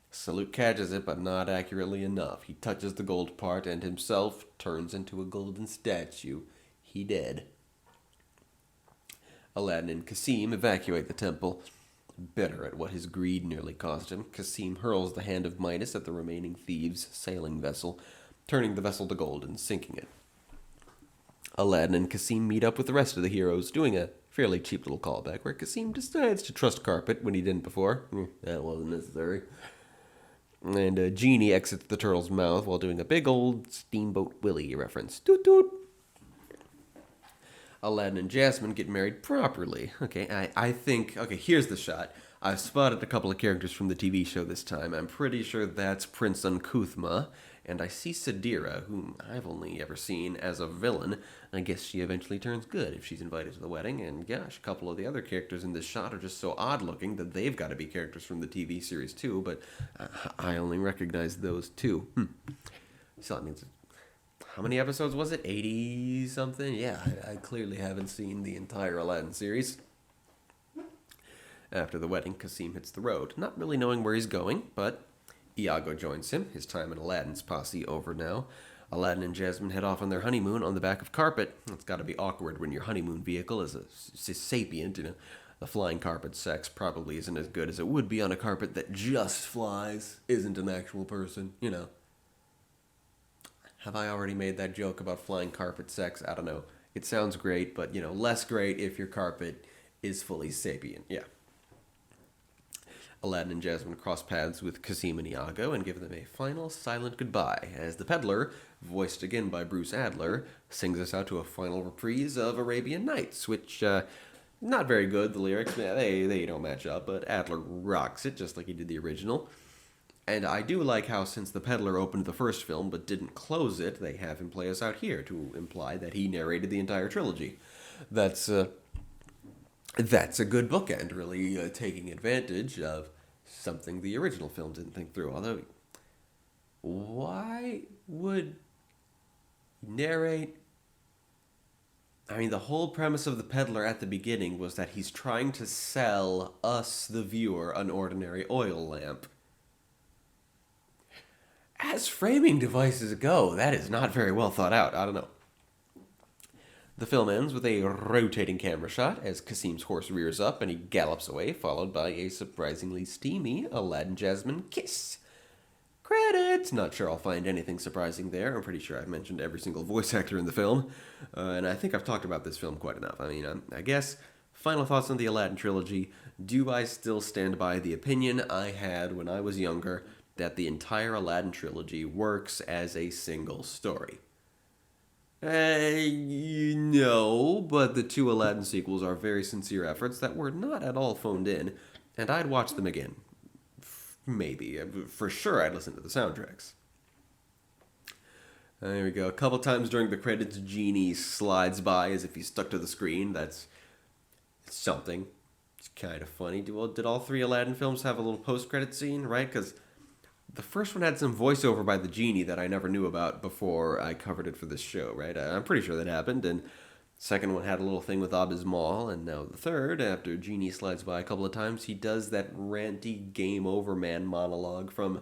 Saluk catches it, but not accurately enough. He touches the gold part and himself turns into a golden statue. He dead. Aladdin and Kasim evacuate the temple. Bitter at what his greed nearly cost him, Kasim hurls the hand of Midas at the remaining thieves' sailing vessel, turning the vessel to gold and sinking it. Aladdin and Kasim meet up with the rest of the heroes, doing a fairly cheap little callback where Kasim decides to trust Carpet when he didn't before. That wasn't necessary. And Genie exits the turtle's mouth while doing a big old Steamboat Willie reference. Toot toot! Aladdin and Jasmine get married properly. I think... Okay, here's the shot. I've spotted a couple of characters from the TV show this time. I'm pretty sure that's Prince Unkuthma, and I see Sadira, whom I've only ever seen as a villain. I guess she eventually turns good if she's invited to the wedding, and gosh, a couple of the other characters in this shot are just so odd-looking that they've got to be characters from the TV series too, but I only recognize those two. So that means... How many episodes was it? 80-something? Yeah, I clearly haven't seen the entire Aladdin series. After the wedding, Kasim hits the road, not really knowing where he's going, but Iago joins him, his time in Aladdin's posse over now. Aladdin and Jasmine head off on their honeymoon on the back of Carpet. It's got to be awkward when your honeymoon vehicle is a sapient, The flying carpet sex probably isn't as good as it would be on a carpet that just flies, isn't an actual person, Have I already made that joke about flying carpet sex? I don't know. It sounds great, but, less great if your carpet is fully sapient. Yeah. Aladdin and Jasmine cross paths with Kasim and Iago and give them a final silent goodbye as the peddler, voiced again by Bruce Adler, sings us out to a final reprise of Arabian Nights, which, not very good, the lyrics. They don't match up, but Adler rocks it just like he did the original. And I do like how, since the peddler opened the first film but didn't close it, they have him play us out here to imply that he narrated the entire trilogy. That's a good bookend, really taking advantage of something the original film didn't think through. Although, why would he narrate... I mean, the whole premise of the peddler at the beginning was that he's trying to sell us, the viewer, an ordinary oil lamp. As framing devices go, that is not very well thought out. I don't know. The film ends with a rotating camera shot as Kasim's horse rears up and he gallops away, followed by a surprisingly steamy Aladdin-Jasmine kiss. Credits! Not sure I'll find anything surprising there. I'm pretty sure I've mentioned every single voice actor in the film. And I think I've talked about this film quite enough. I mean, I guess, final thoughts on the Aladdin trilogy. Do I still stand by the opinion I had when I was younger that the entire Aladdin trilogy works as a single story? No, but the two Aladdin sequels are very sincere efforts that were not at all phoned in, and I'd watch them again. Maybe. For sure I'd listen to the soundtracks. There we go. A couple times during the credits, Genie slides by as if he's stuck to the screen. That's something. It's kind of funny. Did all three Aladdin films have a little post-credit scene, right? Because the first one had some voiceover by the Genie that I never knew about before I covered it for this show, right? I'm pretty sure that happened, and Second one had a little thing with Abismal, and now the third, after Genie slides by a couple of times, he does that ranty game over man monologue from,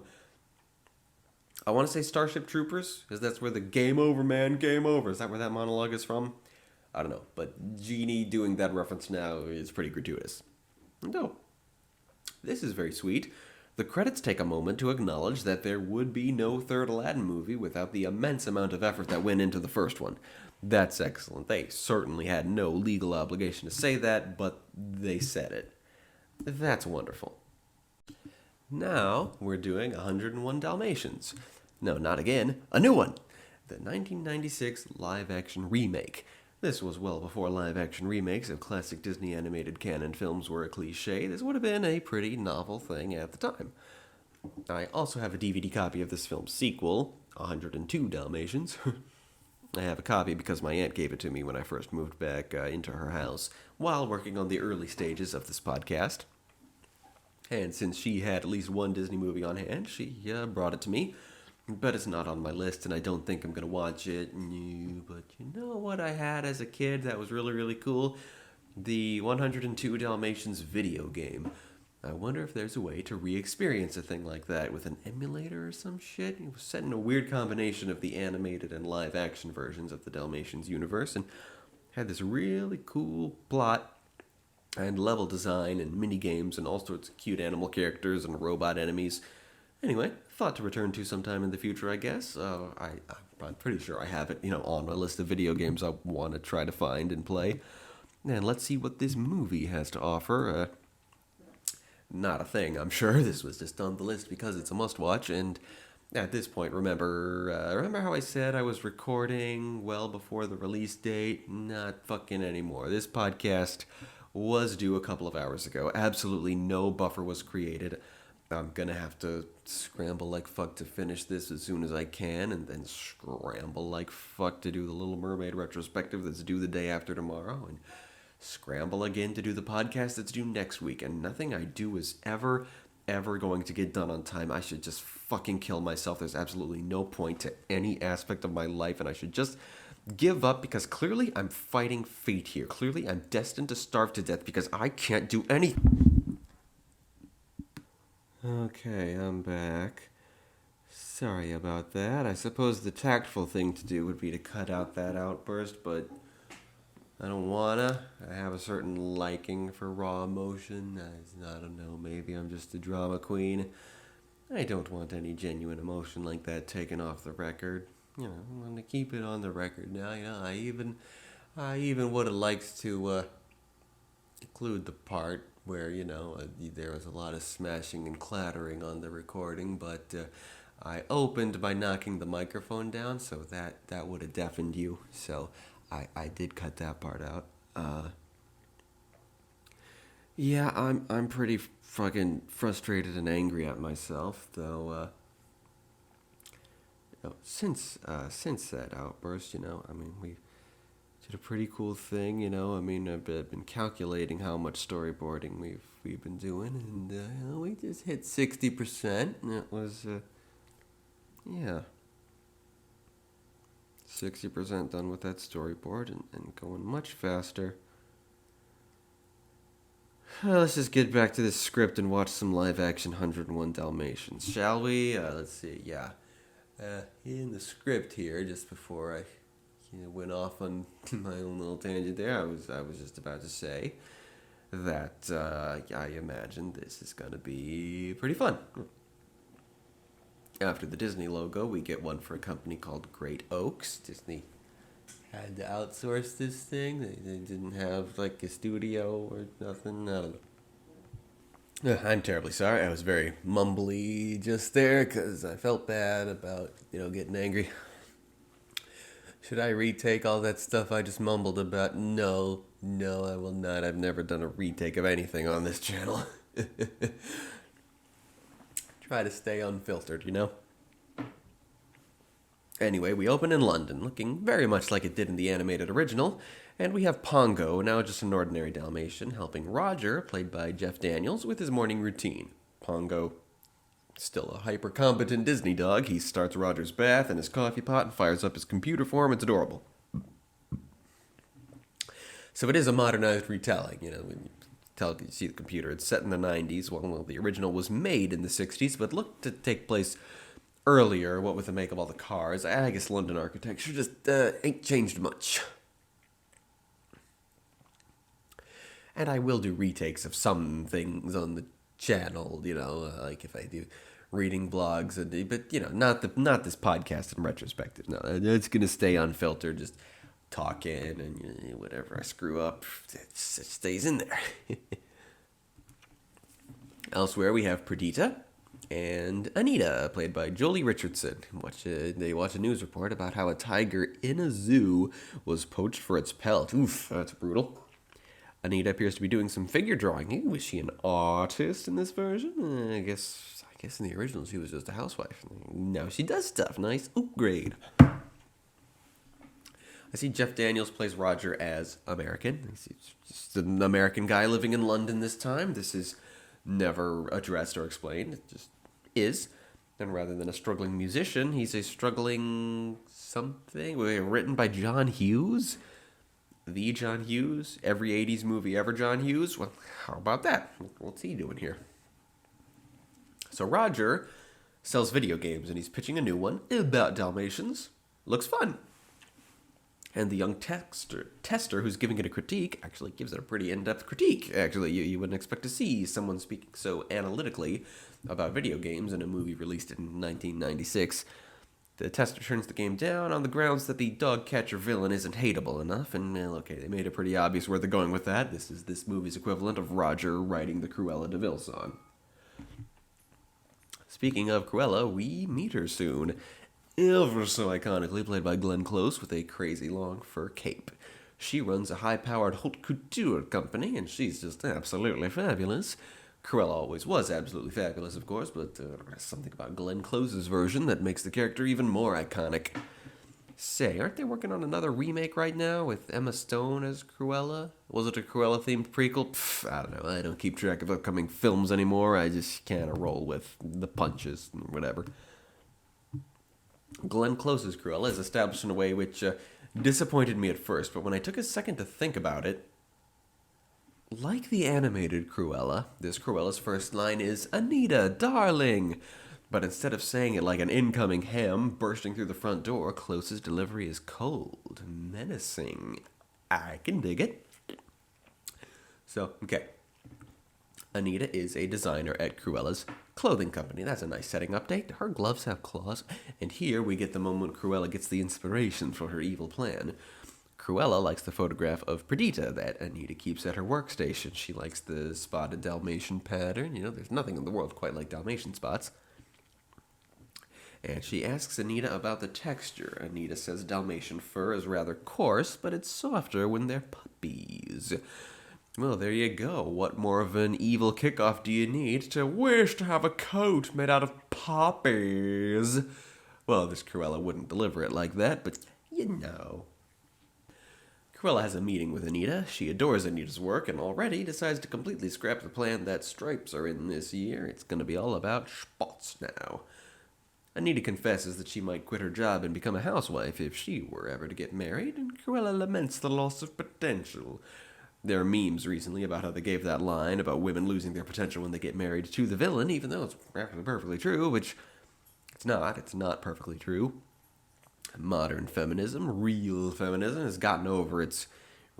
I want to say Starship Troopers, because that's where the game over man, game over. Is that where that monologue is from? I don't know, but Genie doing that reference now is pretty gratuitous. No, this is very sweet. The credits take a moment to acknowledge that there would be no third Aladdin movie without the immense amount of effort that went into the first one. That's excellent. They certainly had no legal obligation to say that, but they said it. That's wonderful. Now we're doing 101 Dalmatians. No, not again. A new one. The 1996 live-action remake. This was well before live-action remakes of classic Disney animated canon films were a cliche. This would have been a pretty novel thing at the time. I also have a DVD copy of this film's sequel, 102 Dalmatians. I have a copy because my aunt gave it to me when I first moved back into her house while working on the early stages of this podcast. And since she had at least one Disney movie on hand, she brought it to me. But it's not on my list, and I don't think I'm going to watch it. No, but you know what I had as a kid that was really, really cool? The 102 Dalmatians video game. I wonder if there's a way to re-experience a thing like that with an emulator or some shit. It was set in a weird combination of the animated and live-action versions of the Dalmatians universe, and had this really cool plot and level design and mini-games and all sorts of cute animal characters and robot enemies. Anyway, thought to return to sometime in the future, I guess. I'm pretty sure I have it, on my list of video games I want to try to find and play. And let's see what this movie has to offer. Not a thing, I'm sure. This was just on the list because it's a must-watch. And at this point, remember how I said I was recording well before the release date? Not fucking anymore. This podcast was due a couple of hours ago. Absolutely no buffer was created. I'm gonna have to scramble like fuck to finish this as soon as I can, and then scramble like fuck to do the Little Mermaid retrospective that's due the day after tomorrow, and scramble again to do the podcast that's due next week, and nothing I do is ever going to get done on time. I should just fucking kill myself. There's absolutely no point to any aspect of my life, and I should just give up because clearly I'm fighting fate here. Clearly I'm destined to starve to death because I can't do anything. Okay, I'm back. Sorry about that. I suppose the tactful thing to do would be to cut out that outburst, but I don't wanna. I have a certain liking for raw emotion. I don't know, maybe I'm just a drama queen. I don't want any genuine emotion like that taken off the record. I want to keep it on the record now. I even would have liked to include the part where, there was a lot of smashing and clattering on the recording, but I opened by knocking the microphone down, so that would have deafened you. So I did cut that part out. Yeah, I'm pretty fucking frustrated and angry at myself, though. Since that outburst, we did a pretty cool thing, I've been calculating how much storyboarding we've been doing, and we just hit 60%, and it was 60% done with that storyboard and going much faster. Let's just get back to this script and watch some live-action 101 Dalmatians, shall we? Let's see, yeah. In the script here, just before I went off on my own little tangent there, I was just about to say that I imagine this is going to be pretty fun. After the Disney logo, we get one for a company called Great Oaks. Disney had to outsource this thing. They didn't have like a studio or nothing. I don't know. I'm terribly sorry. I was very mumbly just there because I felt bad about, getting angry. Should I retake all that stuff I just mumbled about? No, I will not. I've never done a retake of anything on this channel. Try to stay unfiltered, Anyway, we open in London, looking very much like it did in the animated original, and we have Pongo, now just an ordinary Dalmatian, helping Roger, played by Jeff Daniels, with his morning routine. Pongo, still a hyper-competent Disney dog, he starts Roger's bath and his coffee pot and fires up his computer for him. It's adorable. So it is a modernized retelling, when you see the computer. It's set in the 90s. Well, the original was made in the 60s, but looked to take place earlier, what with the make of all the cars. I guess London architecture just ain't changed much. And I will do retakes of some things on the channel, like if I do reading blogs, but not this podcast in retrospective. No, it's gonna stay unfiltered, just talking and whatever I screw up, it stays in there. Elsewhere, we have Perdita and Anita, played by Jolie Richardson. They watch a news report about how a tiger in a zoo was poached for its pelt. Oof, that's brutal. Anita appears to be doing some figure drawing. Was she an artist in this version? I guess in the original she was just a housewife. Now she does stuff. Nice upgrade. I see Jeff Daniels plays Roger as American. He's just an American guy living in London this time. This is never addressed or explained. It just is. And rather than a struggling musician, he's a struggling something. Written by John Hughes? The John Hughes? Every 80s movie ever John Hughes? Well, how about that? What's he doing here? So Roger sells video games, and he's pitching a new one about Dalmatians. Looks fun. And the young tester who's giving it a critique actually gives it a pretty in-depth critique. Actually, you wouldn't expect to see someone speaking so analytically about video games in a movie released in 1996. The tester turns the game down on the grounds that the dog catcher villain isn't hateable enough, and, okay, they made it pretty obvious where they're going with that. This is this movie's equivalent of Roger writing the Cruella de Vil song. Speaking of Cruella, we meet her soon. Ever so iconically played by Glenn Close with a crazy long fur cape. She runs a high-powered haute couture company, and she's just absolutely fabulous. Cruella always was absolutely fabulous, of course, but there's something about Glenn Close's version that makes the character even more iconic. Say, aren't they working on another remake right now with Emma Stone as Cruella? Was it a Cruella-themed prequel? I don't know. I don't keep track of upcoming films anymore. I just kind of roll with the punches and whatever. Glenn Close's Cruella is established in a way which disappointed me at first, but when I took a second to think about it, like the animated Cruella, this Cruella's first line is, "Anita, darling!" But instead of saying it like an incoming ham bursting through the front door, Close's delivery is cold, menacing. I can dig it. So, okay. Anita is a designer at Cruella's clothing company. That's a nice setting update. Her gloves have claws, and here we get the moment Cruella gets the inspiration for her evil plan. Cruella likes the photograph of Perdita that Anita keeps at her workstation. She likes the spotted Dalmatian pattern. There's nothing in the world quite like Dalmatian spots. And she asks Anita about the texture. Anita says Dalmatian fur is rather coarse, but it's softer when they're puppies. Well, there you go. What more of an evil kickoff do you need to wish to have a coat made out of puppies? Well, this Cruella wouldn't deliver it like that, but Cruella has a meeting with Anita. She adores Anita's work and already decides to completely scrap the plan that stripes are in this year. It's going to be all about spots now. Anita confesses that she might quit her job and become a housewife if she were ever to get married, and Cruella laments the loss of potential. There are memes recently about how they gave that line about women losing their potential when they get married to the villain, even though it's perfectly true, which it's not. It's not perfectly true. Modern feminism, real feminism, has gotten over its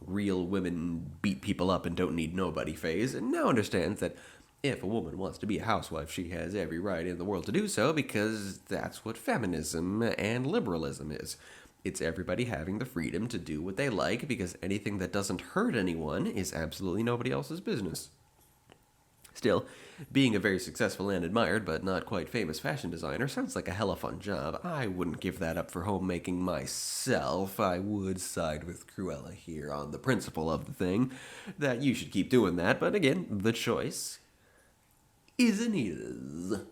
real women beat people up and don't need nobody phase, and now understands that if a woman wants to be a housewife, she has every right in the world to do so, because that's what feminism and liberalism is. It's everybody having the freedom to do what they like, because anything that doesn't hurt anyone is absolutely nobody else's business. Still, being a very successful and admired but not quite famous fashion designer sounds like a hella fun job. I wouldn't give that up for homemaking myself. I would side with Cruella here on the principle of the thing, that you should keep doing that, but again, the choice is Anita's.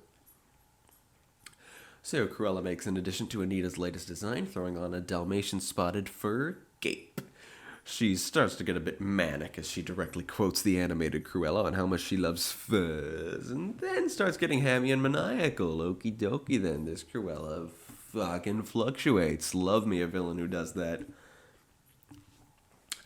So Cruella makes an addition to Anita's latest design, throwing on a Dalmatian spotted fur cape. She starts to get a bit manic as she directly quotes the animated Cruella on how much she loves furs, and then starts getting hammy and maniacal. Okie dokie then, this Cruella fucking fluctuates. Love me a villain who does that.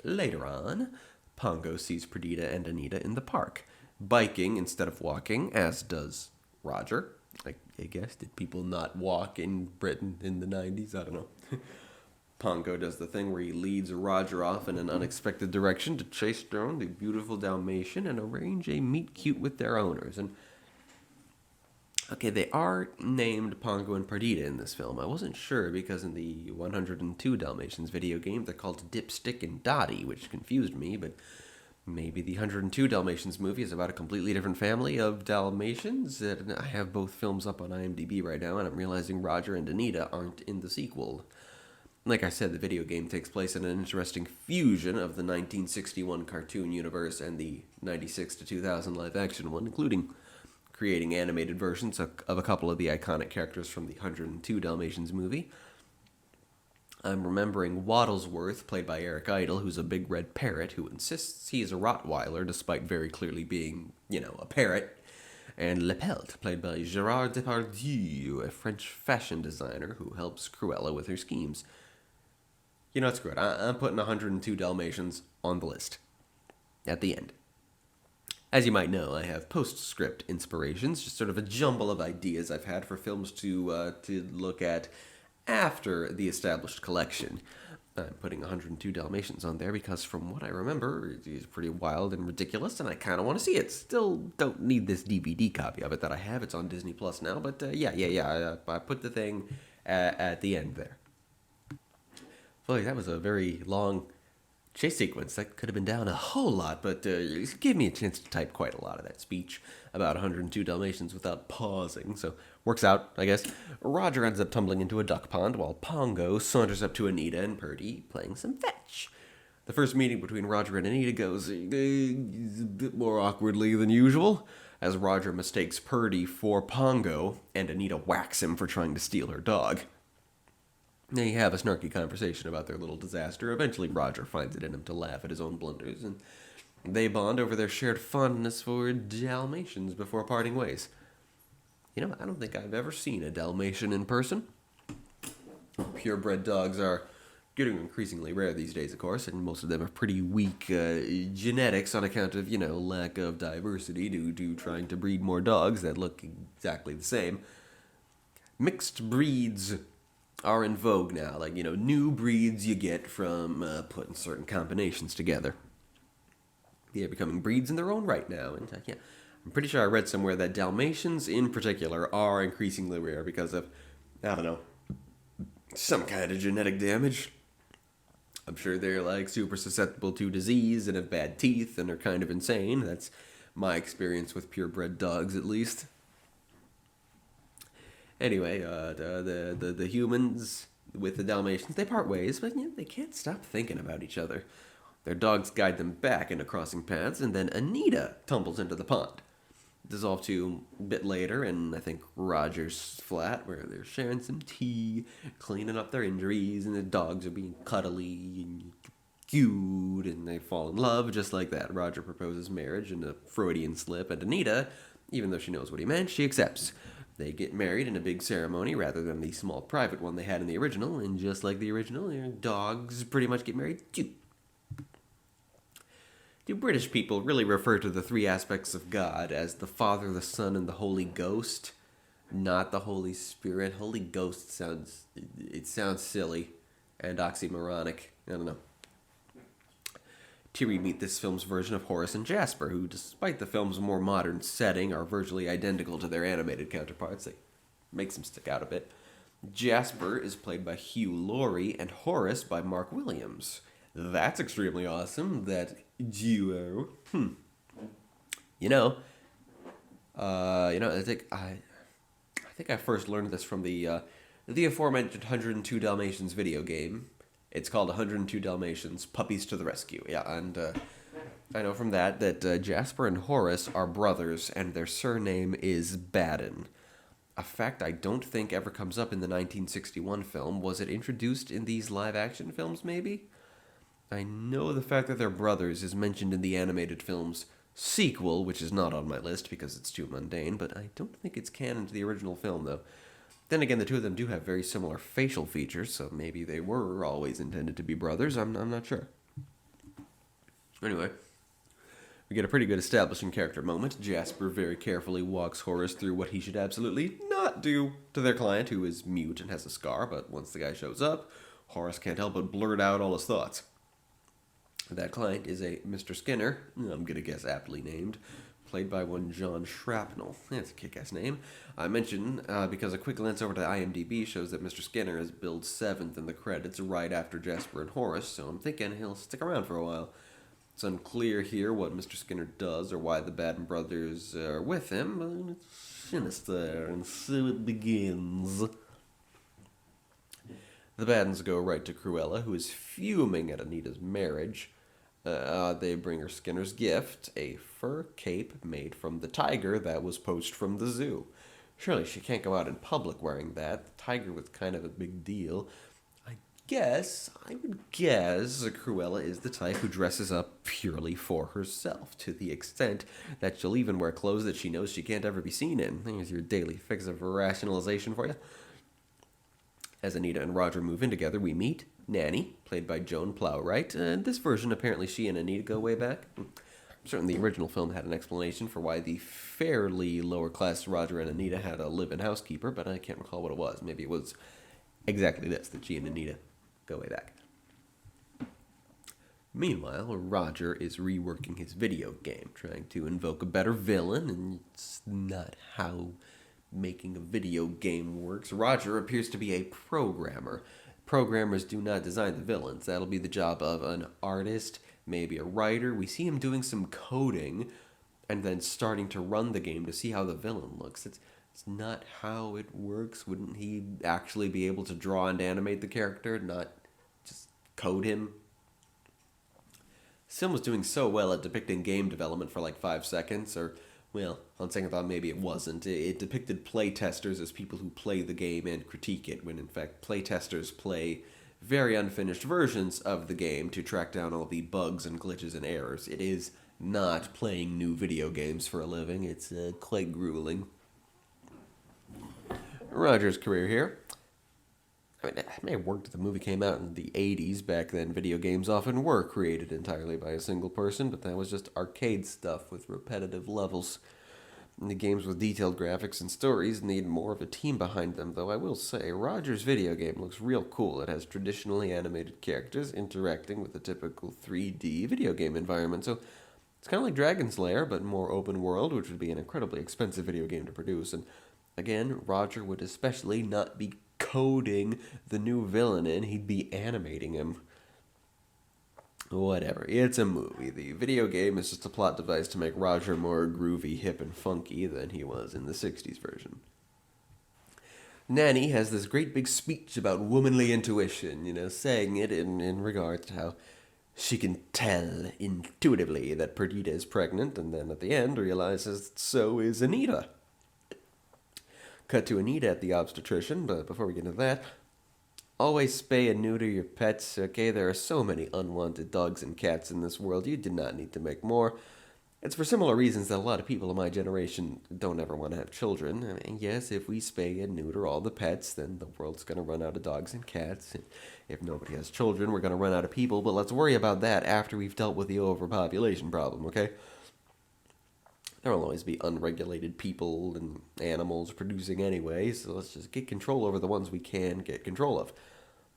Later on, Pongo sees Perdita and Anita in the park, biking instead of walking, as does Roger. I guess, did people not walk in Britain in the 90s? I don't know. Pongo does the thing where he leads Roger off in an unexpected direction to chase down the beautiful Dalmatian and arrange a meet-cute with their owners. And okay, they are named Pongo and Perdita in this film. I wasn't sure because in the 102 Dalmatians video game, they're called Dipstick and Dottie, which confused me, but maybe the 102 Dalmatians movie is about a completely different family of Dalmatians. And I have both films up on IMDb right now, and I'm realizing Roger and Anita aren't in the sequel. Like I said, the video game takes place in an interesting fusion of the 1961 cartoon universe and the 96 to 2000 live-action one, including creating animated versions of a couple of the iconic characters from the 102 Dalmatians movie. I'm remembering Waddlesworth, played by Eric Idle, who's a big red parrot who insists he is a Rottweiler despite very clearly being, a parrot. And Lepelt, played by Gérard Depardieu, a French fashion designer who helps Cruella with her schemes. Screw it. I'm putting 102 Dalmatians on the list. At the end. As you might know, I have postscript inspirations, just sort of a jumble of ideas I've had for films to look at after the established collection. I'm putting 102 Dalmatians on there because from what I remember, it's pretty wild and ridiculous, and I kind of want to see it. Still don't need this DVD copy of it that I have. It's on Disney Plus now, but I put the thing at the end there. Boy, that was a very long chase sequence. That could have been down a whole lot, but it gave me a chance to type quite a lot of that speech about 102 Dalmatians without pausing, so works out, I guess. Roger ends up tumbling into a duck pond while Pongo saunters up to Anita and Purdy playing some fetch. The first meeting between Roger and Anita goes a bit more awkwardly than usual, as Roger mistakes Purdy for Pongo, and Anita whacks him for trying to steal her dog. They have a snarky conversation about their little disaster. Eventually, Roger finds it in him to laugh at his own blunders, and they bond over their shared fondness for Dalmatians before parting ways. I don't think I've ever seen a Dalmatian in person. Purebred dogs are getting increasingly rare these days, of course, and most of them have pretty weak genetics on account of, lack of diversity due to trying to breed more dogs that look exactly the same. Mixed breeds are in vogue now, new breeds you get from putting certain combinations together. They're becoming breeds in their own right now, and I'm pretty sure I read somewhere that Dalmatians in particular are increasingly rare because of, some kind of genetic damage. I'm sure they're super susceptible to disease and have bad teeth and are kind of insane. That's my experience with purebred dogs, at least. Anyway, the humans with the Dalmatians, they part ways, but they can't stop thinking about each other. Their dogs guide them back into crossing paths, and then Anita tumbles into the pond. Dissolve to a bit later, and I think Roger's flat, where they're sharing some tea, cleaning up their injuries, and the dogs are being cuddly and cute, and they fall in love just like that. Roger proposes marriage in a Freudian slip, and Anita, even though she knows what he meant, she accepts. They get married in a big ceremony rather than the small private one they had in the original, and just like the original, their dogs pretty much get married too. Do British people really refer to the three aspects of God as the Father, the Son, and the Holy Ghost? Not the Holy Spirit. Holy Ghost sounds silly and oxymoronic. I don't know. Here we meet this film's version of Horace and Jasper, who, despite the film's more modern setting, are virtually identical to their animated counterparts. They makes them stick out a bit. Jasper is played by Hugh Laurie, and Horace by Mark Williams. That's extremely awesome, that duo. I think I first learned this from the aforementioned 102 Dalmatians video game. It's called 102 Dalmatians, Puppies to the Rescue. Yeah, and I know from that Jasper and Horace are brothers, and their surname is Baden. A fact I don't think ever comes up in the 1961 film. Was it introduced in these live-action films, maybe? I know the fact that they're brothers is mentioned in the animated film's sequel, which is not on my list because it's too mundane, but I don't think it's canon to the original film, though. Then again, the two of them do have very similar facial features, so maybe they were always intended to be brothers. I'm not sure. Anyway, we get a pretty good establishing character moment. Jasper very carefully walks Horace through what he should absolutely not do to their client, who is mute and has a scar, but once the guy shows up, Horace can't help but blurt out all his thoughts. That client is a Mr. Skinner, I'm gonna guess aptly named, played by one John Shrapnel. That's a kick-ass name. I mention because a quick glance over to IMDb shows that Mr. Skinner is billed 7th in the credits right after Jasper and Horace, so I'm thinking he'll stick around for a while. It's unclear here what Mr. Skinner does or why the Baden brothers are with him, but it's sinister, and so it begins. The Badens go right to Cruella, who is fuming at Anita's marriage. They bring her Skinner's gift, a fur cape made from the tiger that was poached from the zoo. Surely she can't go out in public wearing that. The tiger was kind of a big deal. I would guess Cruella is the type who dresses up purely for herself, to the extent that she'll even wear clothes that she knows she can't ever be seen in. There's your daily fix of rationalization for you. As Anita and Roger move in together, we meet Nanny, played by Joan Plowright. In this version, apparently she and Anita go way back. I'm certain the original film had an explanation for why the fairly lower-class Roger and Anita had a live-in housekeeper, but I can't recall what it was. Maybe it was exactly this, that she and Anita go way back. Meanwhile, Roger is reworking his video game, trying to invoke a better villain, and it's not how making a video game works. Roger appears to be a programmer. Programmers do not design the villains. That'll be the job of an artist, maybe a writer. We see him doing some coding and then starting to run the game to see how the villain looks. It's not how it works. Wouldn't he actually be able to draw and animate the character, not just code him? Sim was doing so well at depicting game development for like 5 seconds, or, well, on second thought, maybe it wasn't. It depicted playtesters as people who play the game and critique it, when in fact playtesters play very unfinished versions of the game to track down all the bugs and glitches and errors. It is not playing new video games for a living. It's quite grueling. Roger's career here. I mean, it may have worked if the movie came out in the 80s. Back then, video games often were created entirely by a single person, but that was just arcade stuff with repetitive levels. And the games with detailed graphics and stories need more of a team behind them, though I will say, Roger's video game looks real cool. It has traditionally animated characters interacting with the typical 3D video game environment, so it's kind of like Dragon's Lair, but more open world, which would be an incredibly expensive video game to produce. And again, Roger would especially not be coding the new villain in, he'd be animating him. Whatever, it's a movie. The video game is just a plot device to make Roger more groovy, hip, and funky than he was in the 60s version. Nanny has this great big speech about womanly intuition, saying it in regards to how she can tell intuitively that Perdita is pregnant, and then at the end realizes so is Anita. Cut to Anita at the obstetrician, but before we get into that, always spay and neuter your pets, okay? There are so many unwanted dogs and cats in this world, you do not need to make more. It's for similar reasons that a lot of people in my generation don't ever want to have children. I mean, yes, if we spay and neuter all the pets, then the world's going to run out of dogs and cats. And if nobody has children, we're going to run out of people, but let's worry about that after we've dealt with the overpopulation problem, okay? There will always be unregulated people and animals producing anyway, so let's just get control over the ones we can get control of.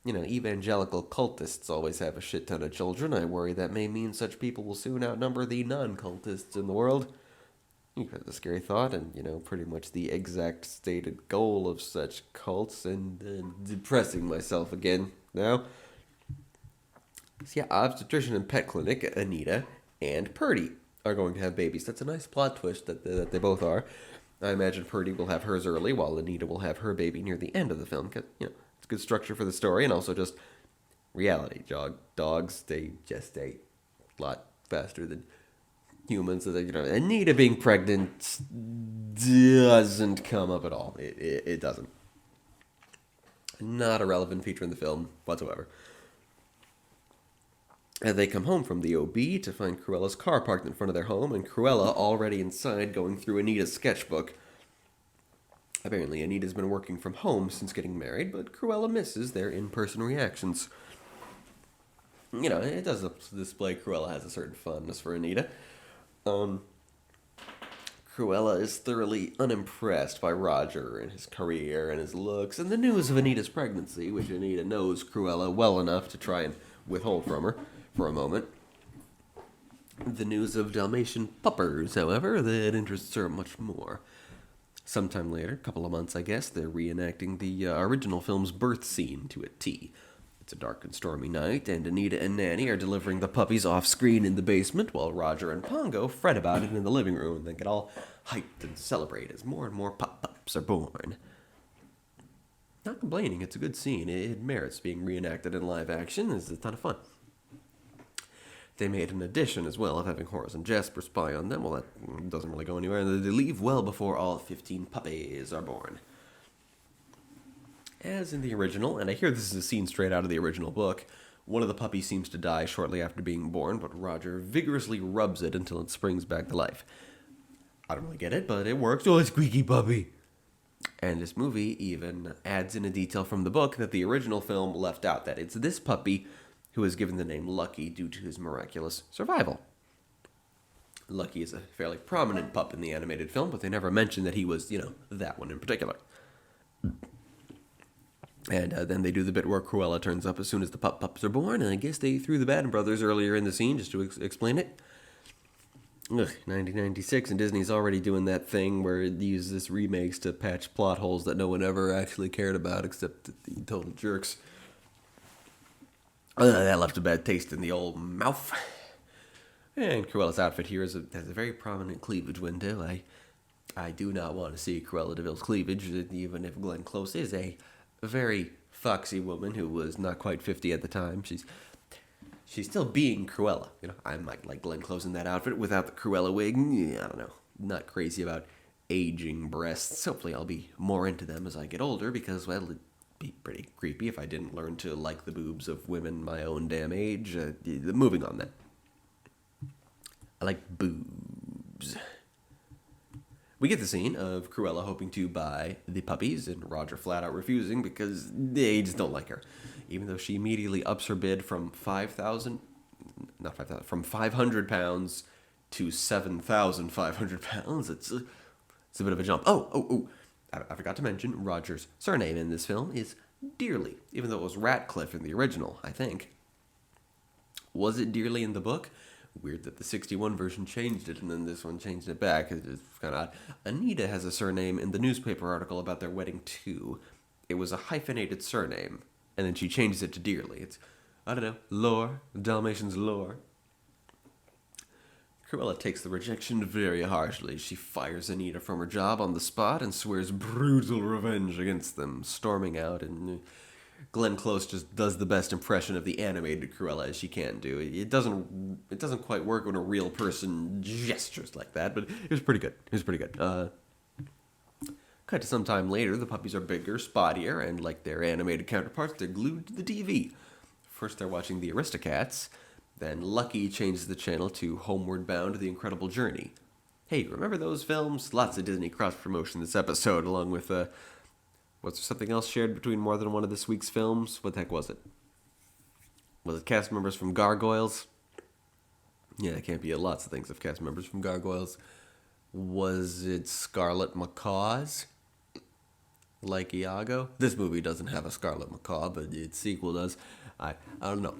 Evangelical cultists always have a shit ton of children. I worry that may mean such people will soon outnumber the non-cultists in the world. You've had the scary thought, and, pretty much the exact stated goal of such cults, and depressing myself again now. So yeah, obstetrician and pet clinic, Anita and Purdy are going to have babies. That's a nice plot twist that they both are. I imagine Purdy will have hers early, while Anita will have her baby near the end of the film. Because, it's good structure for the story, and also just reality. Dogs, they gestate a lot faster than humans. So Anita being pregnant doesn't come up at all. It doesn't. Not a relevant feature in the film whatsoever. They come home from the OB to find Cruella's car parked in front of their home, and Cruella already inside going through Anita's sketchbook. Apparently, Anita's been working from home since getting married, but Cruella misses their in-person reactions. it does display Cruella has a certain fondness for Anita. Um, Cruella is thoroughly unimpressed by Roger and his career and his looks and the news of Anita's pregnancy, which Anita knows Cruella well enough to try and withhold from her for a moment. The news of Dalmatian puppers, however, that interests her much more. Sometime later, a couple of months I guess, they're reenacting the original film's birth scene to a T. It's a dark and stormy night, and Anita and Nanny are delivering the puppies off-screen in the basement, while Roger and Pongo fret about it in the living room and then get all hyped and celebrate as more and more pups are born. Not complaining, it's a good scene. It merits being reenacted in live action. It's a ton of fun. They made an addition as well of having Horace and Jasper spy on them. Well, that doesn't really go anywhere. They leave well before all 15 puppies are born. As in the original, and I hear this is a scene straight out of the original book, one of the puppies seems to die shortly after being born, but Roger vigorously rubs it until it springs back to life. I don't really get it, but it works. Oh, squeaky puppy! And this movie even adds in a detail from the book that the original film left out, that it's this puppy who is given the name Lucky due to his miraculous survival. Lucky is a fairly prominent pup in the animated film, but they never mention that he was, that one in particular. And then they do the bit where Cruella turns up as soon as the pups are born, and I guess they threw the Baden brothers earlier in the scene just to explain it. 1996, and Disney's already doing that thing where it uses remakes to patch plot holes that no one ever actually cared about except the total jerks. That left a bad taste in the old mouth. And Cruella's outfit here has a very prominent cleavage window. I do not want to see Cruella de Vil's cleavage, even if Glenn Close is a very foxy woman who was not quite 50 at the time. She's still being Cruella. I might like Glenn Close in that outfit without the Cruella wig. I don't know. Not crazy about aging breasts. Hopefully I'll be more into them as I get older because, well, it'd be pretty creepy if I didn't learn to like the boobs of women my own damn age. Moving on then. I like boobs. We get the scene of Cruella hoping to buy the puppies and Roger flat out refusing because they just don't like her. Even though she immediately ups her bid from 500 pounds to 7,500 pounds. It's a bit of a jump. I forgot to mention Roger's surname in this film is Dearly, even though it was Ratcliffe in the original, I think. Was it Dearly in the book? Weird that the 61 version changed it and then this one changed it back. It's kind of odd. Anita has a surname in the newspaper article about their wedding too. It was a hyphenated surname, and then she changes it to Dearly. It's, I don't know, lore, Dalmatians lore. Cruella takes the rejection very harshly. She fires Anita from her job on the spot and swears brutal revenge against them, storming out, and Glenn Close just does the best impression of the animated Cruella as she can do. It doesn't quite work when a real person gestures like that, but it was pretty good. Cut to some time later, the puppies are bigger, spottier, and like their animated counterparts, they're glued to the TV. First they're watching the Aristocats, then Lucky changes the channel to Homeward Bound: The Incredible Journey. Hey, remember those films? Lots of Disney cross-promotion this episode, along with, was there something else shared between more than one of this week's films? What the heck was it? Was it cast members from Gargoyles? Yeah, it can't be lots of things of cast members from Gargoyles. Was it Scarlet Macaws? Like Iago? This movie doesn't have a Scarlet Macaw, but its sequel does. I don't know.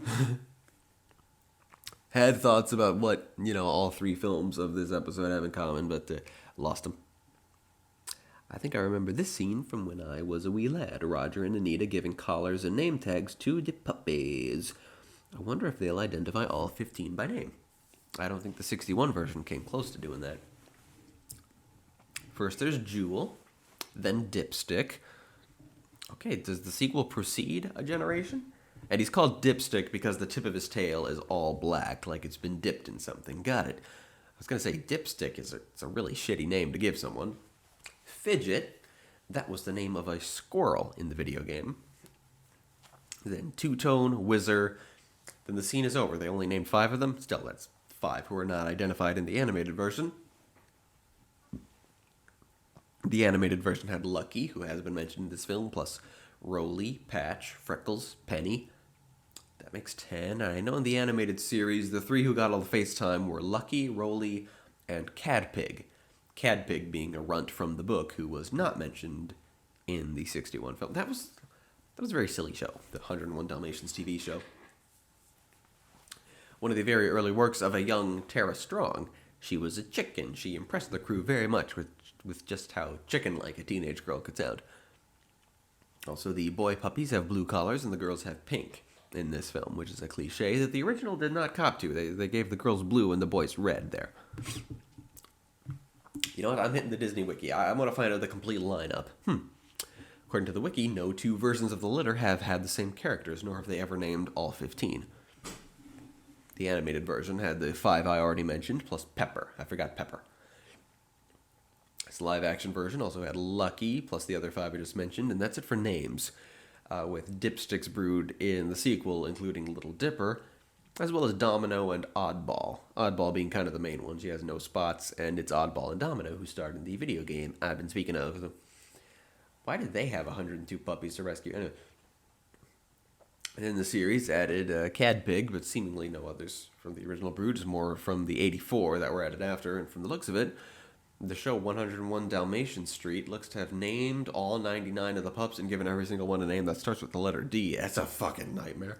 Had thoughts about what, all three films of this episode have in common, but lost them. I think I remember this scene from when I was a wee lad. Roger and Anita giving collars and name tags to the puppies. I wonder if they'll identify all 15 by name. I don't think the 61 version came close to doing that. First there's Jewel, then Dipstick. Okay, does the sequel precede a generation? And he's called Dipstick because the tip of his tail is all black, like it's been dipped in something. Got it. I was going to say Dipstick is a really shitty name to give someone. Fidget, that was the name of a squirrel in the video game. Then Two-Tone, Whizzer. Then the scene is over. They only named 5 of them. Still, that's 5 who are not identified in the animated version. The animated version had Lucky, who has been mentioned in this film, plus Rolly, Patch, Freckles, Penny. That makes 10. I know in the animated series, the three who got all the face time were Lucky, Roly, and Cadpig. Cadpig being a runt from the book who was not mentioned in the 61 film. That was a very silly show, the 101 Dalmatians TV show. One of the very early works of a young Tara Strong. She was a chicken. She impressed the crew very much with just how chicken-like a teenage girl could sound. Also, the boy puppies have blue collars and the girls have pink in this film, which is a cliche that the original did not cop to. They gave the girls blue and the boys red there. You know what? I'm hitting the Disney Wiki. I want to find out the complete lineup. According to the Wiki, no two versions of the litter have had the same characters, nor have they ever named all 15. The animated version had the 5 I already mentioned, plus Pepper. I forgot Pepper. This live-action version also had Lucky, plus the other 5 I just mentioned, and that's it for names, with Dipsticks brewed in the sequel, including Little Dipper, as well as Domino and Oddball. Oddball being kind of the main one. She has no spots, and it's Oddball and Domino who starred in the video game I've been speaking of. Why did they have 102 puppies to rescue? Anyway. And then the series added Cadpig, but seemingly no others from the original brood, just more from the 84 that were added after, and from the looks of it, the show 101 Dalmatian Street looks to have named all 99 of the pups and given every single one a name that starts with the letter D. That's a fucking nightmare.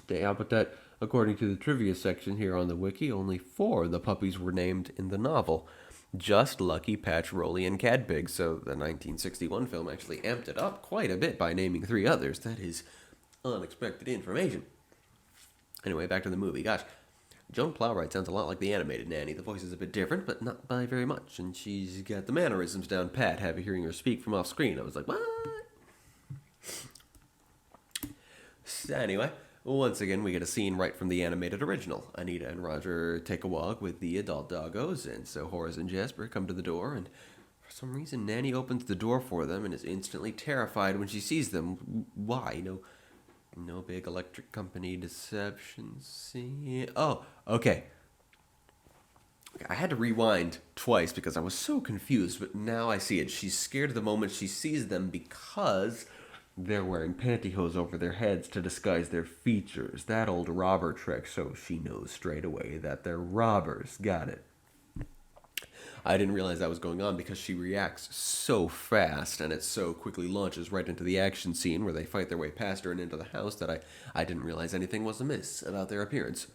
Yeah, but that, according to the trivia section here on the wiki, only 4 of the puppies were named in the novel. Just Lucky, Patch, Roly, and Cadpig, so the 1961 film actually amped it up quite a bit by naming 3 others. That is unexpected information. Anyway, back to the movie. Gosh, Joan Plowright sounds a lot like the animated Nanny. The voice is a bit different, but not by very much, and she's got the mannerisms down pat, hearing her speak from off screen. I was like, what? So anyway, once again, we get a scene right from the animated original. Anita and Roger take a walk with the adult doggos, and so Horace and Jasper come to the door, and for some reason, Nanny opens the door for them and is instantly terrified when she sees them. Why? No big electric company deception scene. Oh, okay. I had to rewind twice because I was so confused, but now I see it. She's scared the moment she sees them because they're wearing pantyhose over their heads to disguise their features. That old robber trick, so she knows straight away that they're robbers. Got it. I didn't realize that was going on because she reacts so fast and it so quickly launches right into the action scene where they fight their way past her and into the house that I didn't realize anything was amiss about their appearance.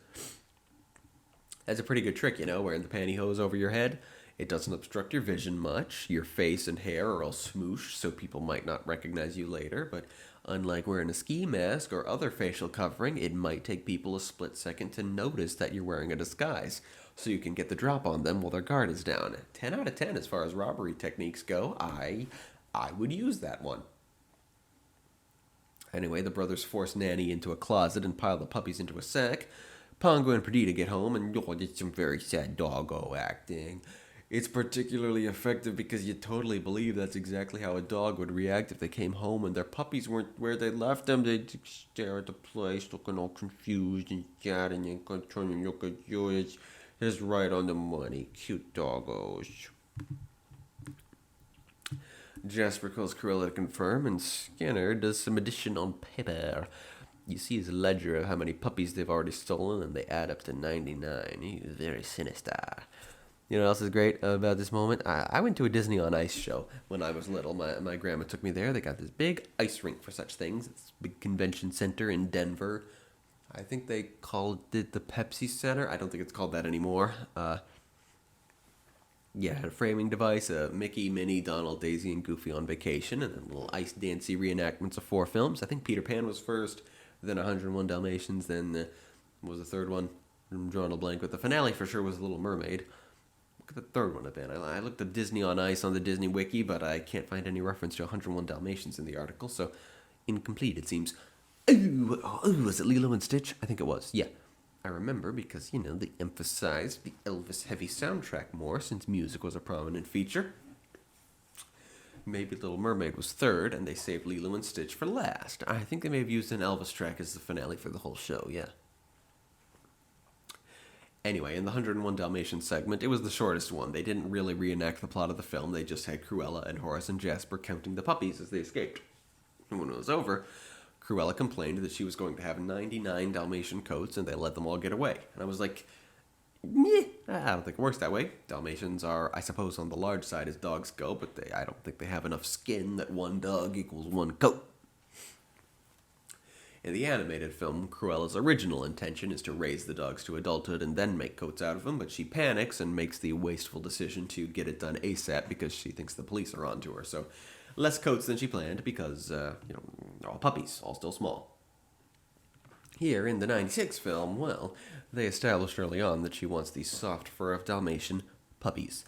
That's a pretty good trick, wearing the pantyhose over your head. It doesn't obstruct your vision much. Your face and hair are all smooshed, so people might not recognize you later, but unlike wearing a ski mask or other facial covering, it might take people a split second to notice that you're wearing a disguise, so you can get the drop on them while their guard is down. 10 out of 10 as far as robbery techniques go. I would use that one. Anyway, the brothers force Nanny into a closet and pile the puppies into a sack. Pongo and Perdita get home, and it's some very sad doggo acting. It's particularly effective because you totally believe that's exactly how a dog would react if they came home and their puppies weren't where they left them. They'd stare at the place, looking all confused and sad, and then turn and look at you. It's right on the money. Cute doggos. Jasper calls Cruella to confirm, and Skinner does some addition on paper. You see his ledger of how many puppies they've already stolen, and they add up to 99. He's very sinister. You know what else is great about this moment? I went to a Disney on Ice show when I was little. My grandma took me there. They got this big ice rink for such things. It's a big convention center in Denver. I think they called it the Pepsi Center. I don't think it's called that anymore. Yeah, it had a framing device, Mickey, Minnie, Donald, Daisy, and Goofy on vacation, and then little ice dancey reenactments of 4 films. I think Peter Pan was first, then 101 Dalmatians, then what was the third one? I'm drawing a blank, but the finale for sure was Little Mermaid. Look at the third one have been. I looked at Disney on Ice on the Disney Wiki, but I can't find any reference to 101 Dalmatians in the article, so incomplete it seems. Was it Lilo and Stitch? I think it was, yeah. I remember because, they emphasized the Elvis-heavy soundtrack more since music was a prominent feature. Maybe Little Mermaid was third, and they saved Lilo and Stitch for last. I think they may have used an Elvis track as the finale for the whole show, yeah. Anyway, in the 101 Dalmatians segment, it was the shortest one. They didn't really reenact the plot of the film. They just had Cruella and Horace and Jasper counting the puppies as they escaped. And when it was over, Cruella complained that she was going to have 99 Dalmatian coats, and they let them all get away. And I was like, meh, I don't think it works that way. Dalmatians are, I suppose, on the large side as dogs go, but I don't think they have enough skin that one dog equals one coat. In the animated film, Cruella's original intention is to raise the dogs to adulthood and then make coats out of them, but she panics and makes the wasteful decision to get it done ASAP because she thinks the police are onto her. So, less coats than she planned because, they're all puppies, all still small. Here in the 96 film, well, they established early on that she wants the soft fur of Dalmatian puppies.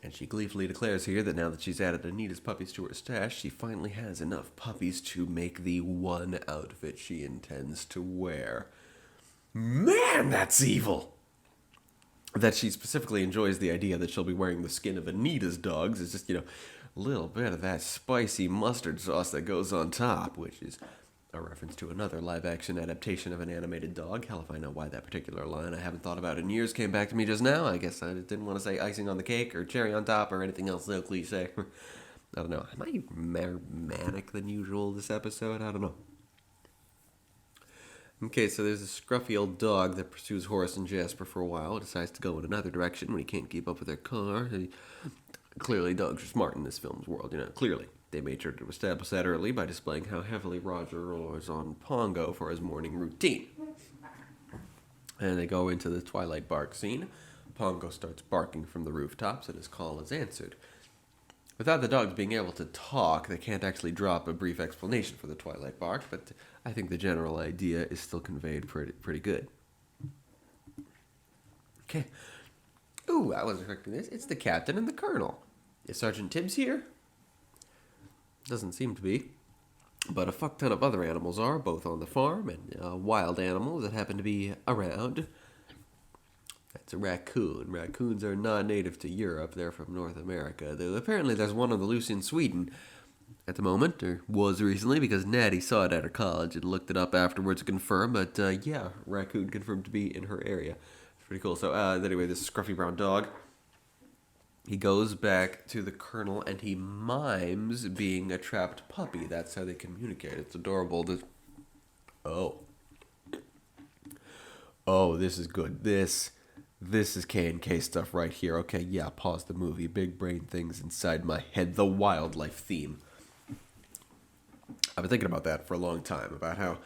And she gleefully declares here that now that she's added Anita's puppies to her stash, she finally has enough puppies to make the one outfit she intends to wear. Man, that's evil! That she specifically enjoys the idea that she'll be wearing the skin of Anita's dogs is just, a little bit of that spicy mustard sauce that goes on top, which is a reference to another live-action adaptation of an animated dog. Hell if I know why that particular line I haven't thought about in years came back to me just now. I guess I didn't want to say icing on the cake or cherry on top or anything else so cliche. I don't know. Am I more manic than usual this episode? I don't know. Okay, so there's a scruffy old dog that pursues Horace and Jasper for a while. Decides to go in another direction when he can't keep up with their car. Clearly, dogs are smart in this film's world, clearly. They made sure to establish that early by displaying how heavily Roger relies on Pongo for his morning routine. And they go into the Twilight bark scene. Pongo starts barking from the rooftops, and his call is answered. Without the dogs being able to talk, they can't actually drop a brief explanation for the Twilight bark, but I think the general idea is still conveyed pretty good. Okay. Ooh, I wasn't expecting this. It's the captain and the colonel. Is Sergeant Tibbs here? Doesn't seem to be. But a fuck ton of other animals are, both on the farm and wild animals that happen to be around. That's a raccoon. Raccoons are not native to Europe. They're from North America. Though apparently there's one on the loose in Sweden at the moment, or was recently, because Natty saw it at her college and looked it up afterwards to confirm. But yeah, raccoon confirmed to be in her area. It's pretty cool. So anyway, this scruffy brown dog, he goes back to the colonel and he mimes being a trapped puppy. That's how they communicate. It's adorable. Oh, this is good. This is K&K stuff right here. Okay, yeah, pause the movie. Big brain things inside my head. The wildlife theme. I've been thinking about that for a long time, about how,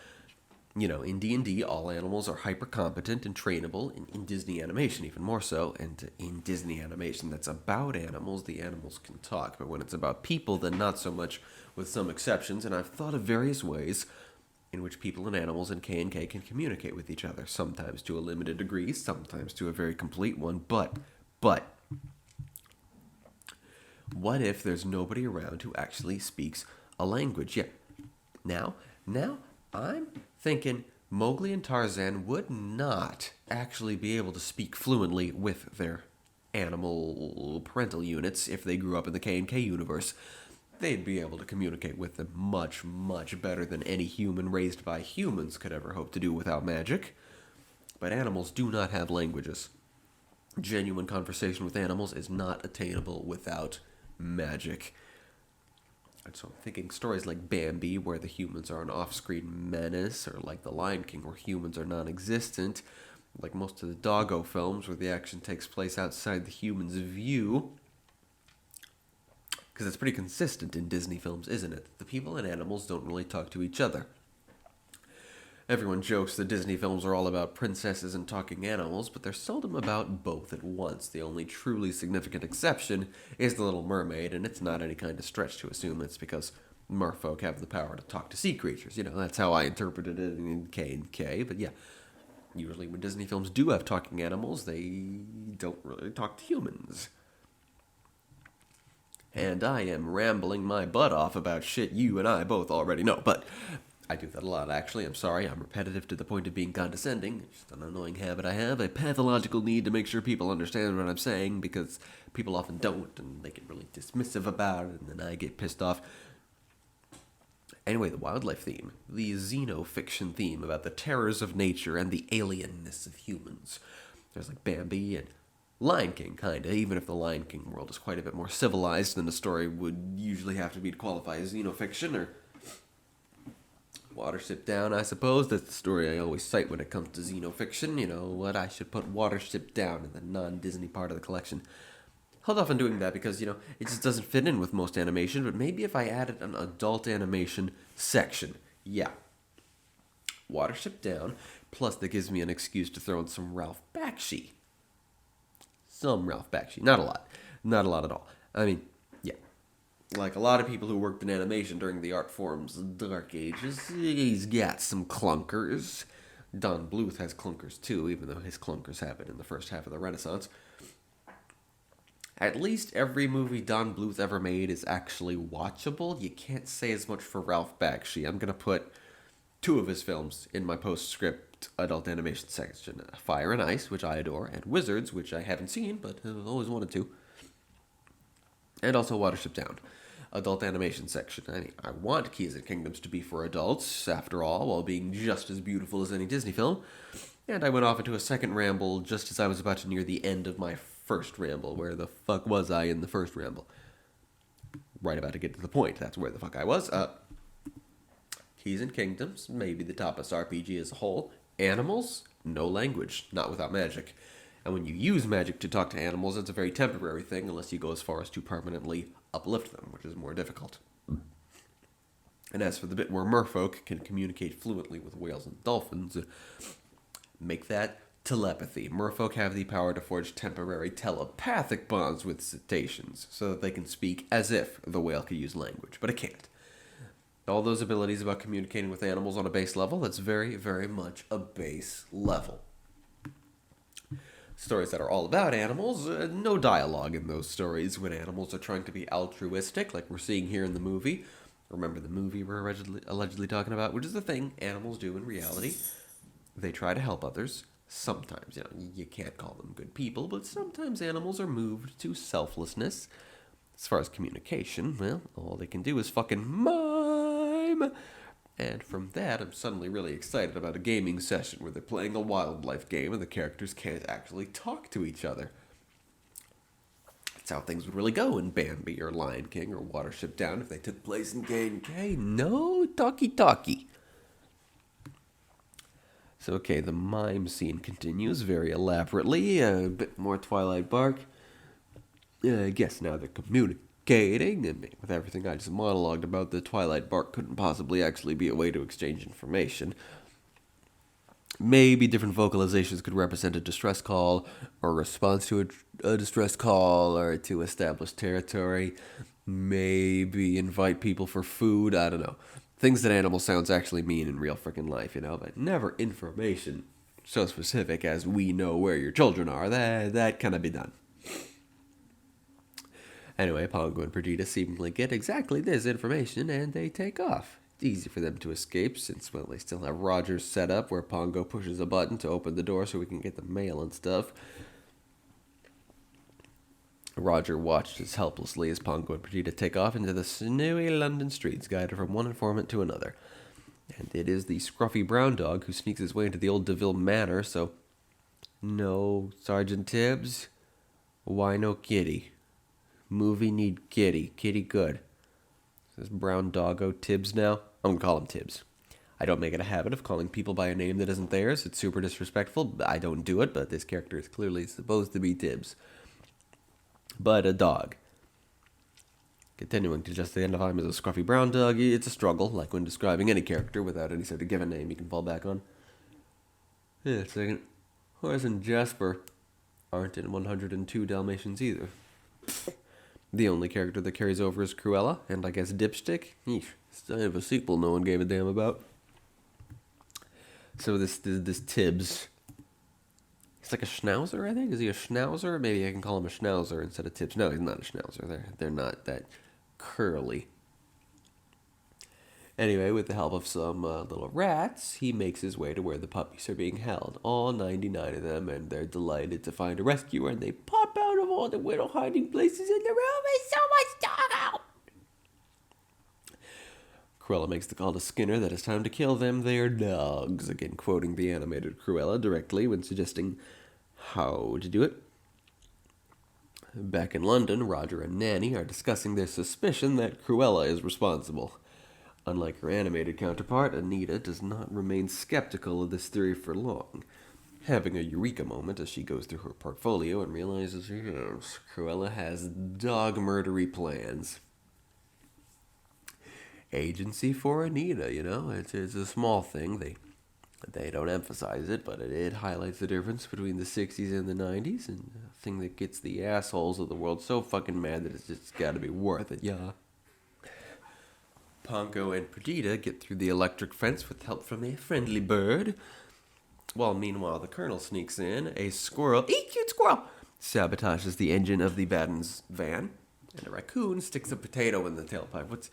in D&D, all animals are hyper-competent and trainable, in Disney animation even more so, and in Disney animation that's about animals, the animals can talk, but when it's about people, then not so much, with some exceptions, and I've thought of various ways in which people and animals in K&K can communicate with each other, sometimes to a limited degree, sometimes to a very complete one, but, what if there's nobody around who actually speaks a language? Yeah, now, I'm thinking Mowgli and Tarzan would not actually be able to speak fluently with their animal parental units if they grew up in the K&K universe. They'd be able to communicate with them much, much better than any human raised by humans could ever hope to do without magic. But animals do not have languages. Genuine conversation with animals is not attainable without magic. And so I'm thinking stories like Bambi, where the humans are an off-screen menace, or like The Lion King, where humans are non-existent, like most of the Doggo films, where the action takes place outside the human's view. Because it's pretty consistent in Disney films, isn't it? The people and animals don't really talk to each other. Everyone jokes that Disney films are all about princesses and talking animals, but they're seldom about both at once. The only truly significant exception is The Little Mermaid, and it's not any kind of stretch to assume it's because merfolk have the power to talk to sea creatures. That's how I interpreted it in K&K, but yeah. Usually when Disney films do have talking animals, they don't really talk to humans. And I am rambling my butt off about shit you and I both already know, but I do that a lot, actually. I'm sorry, I'm repetitive to the point of being condescending. It's just an annoying habit I have, a pathological need to make sure people understand what I'm saying, because people often don't, and they get really dismissive about it, and then I get pissed off. Anyway, the wildlife theme, the xenofiction theme about the terrors of nature and the alienness of humans. There's like Bambi and Lion King, kinda, even if the Lion King world is quite a bit more civilized than a story would usually have to be to qualify as xenofiction, or Watership Down, I suppose. That's the story I always cite when it comes to xenofiction. You know what? I should put Watership Down in the non-Disney part of the collection. Held off on doing that because, it just doesn't fit in with most animation, but maybe if I added an adult animation section. Yeah. Watership Down, plus that gives me an excuse to throw in some Ralph Bakshi. Some Ralph Bakshi. Not a lot. Not a lot at all. I mean, yeah. Like a lot of people who worked in animation during the art form's dark ages, he's got some clunkers. Don Bluth has clunkers too, even though his clunkers happened in the first half of the Renaissance. At least every movie Don Bluth ever made is actually watchable. You can't say as much for Ralph Bakshi. I'm going to put 2 of his films in my postscript adult animation section. Fire and Ice, which I adore, and Wizards, which I haven't seen, but have always wanted to. And also Watership Down. Adult animation section. I want Keys and Kingdoms to be for adults, after all, while being just as beautiful as any Disney film. And I went off into a second ramble just as I was about to near the end of my first ramble. Where the fuck was I in the first ramble? Right about to get to the point. That's where the fuck I was. Keys and Kingdoms, maybe the TAPAS RPG as a whole. Animals, no language, not without magic. And when you use magic to talk to animals, it's a very temporary thing, unless you go as far as to permanently uplift them, which is more difficult. And as for the bit where merfolk can communicate fluently with whales and dolphins, make that telepathy. Merfolk have the power to forge temporary telepathic bonds with cetaceans, so that they can speak as if the whale could use language, but it can't. All those abilities about communicating with animals on a base level, that's very, very much a base level. Stories that are all about animals, no dialogue in those stories when animals are trying to be altruistic, like we're seeing here in the movie. Remember the movie we're allegedly talking about, which is the thing animals do in reality. They try to help others. Sometimes, you can't call them good people, but sometimes animals are moved to selflessness. As far as communication, well, all they can do is fucking mime. And from that, I'm suddenly really excited about a gaming session where they're playing a wildlife game and the characters can't actually talk to each other. That's how things would really go in Bambi or Lion King or Watership Down if they took place in K&K. No talkie-talkie. So, okay, the mime scene continues very elaborately. A bit more Twilight Bark. I guess now they're communicating, and with everything I just monologued about, the Twilight Bark couldn't possibly actually be a way to exchange information. Maybe different vocalizations could represent a distress call, or a response to a distress call, or to establish territory. Maybe invite people for food, I don't know. Things that animal sounds actually mean in real freaking life, but never information so specific as we know where your children are. That cannot be done. Anyway, Pongo and Perdita seemingly get exactly this information, and they take off. It's easy for them to escape, since, well, they still have Roger's set up, where Pongo pushes a button to open the door so we can get the mail and stuff. Roger watches helplessly as Pongo and Perdita take off into the snowy London streets, guided from one informant to another. And it is the scruffy brown dog who sneaks his way into the old DeVille Manor, so... No, Sergeant Tibbs? Why no kitty? Movie need kitty. Kitty good. Is this brown doggo Tibbs now? I'm gonna call him Tibbs. I don't make it a habit of calling people by a name that isn't theirs. It's super disrespectful. I don't do it, but this character is clearly supposed to be Tibbs. But a dog. Continuing to just identify him as a scruffy brown dog, it's a struggle, like when describing any character without any sort of given name you can fall back on. Yeah, second. Horace and Jasper aren't in 102 Dalmatians either. The only character that carries over is Cruella, and I guess Dipstick. Eesh, still have a sequel no one gave a damn about. So this Tibbs, he's like a schnauzer, I think. Is he a schnauzer? Maybe I can call him a schnauzer instead of Tibbs. No, he's not a schnauzer. They're not that curly. Anyway, with the help of some little rats, he makes his way to where the puppies are being held. All 99 of them, and they're delighted to find a rescuer, and they pop out of all the little hiding places in the room. There's so much dog out! Cruella makes the call to Skinner that it's time to kill them. They are dogs. Again, quoting the animated Cruella directly when suggesting how to do it. Back in London, Roger and Nanny are discussing their suspicion that Cruella is responsible. Unlike her animated counterpart, Anita does not remain skeptical of this theory for long, having a eureka moment as she goes through her portfolio and realizes, yes, Cruella has dog murdery plans. Agency for Anita, it's a small thing. They don't emphasize it, but it highlights the difference between the 60s and the 90s, and a thing that gets the assholes of the world so fucking mad that it's just gotta be worth it, yeah. Pongo and Perdita get through the electric fence with help from a friendly bird, while meanwhile the Colonel sneaks in. A squirrel, cute squirrel, sabotages the engine of the Baden's van, and a raccoon sticks a potato in the tailpipe.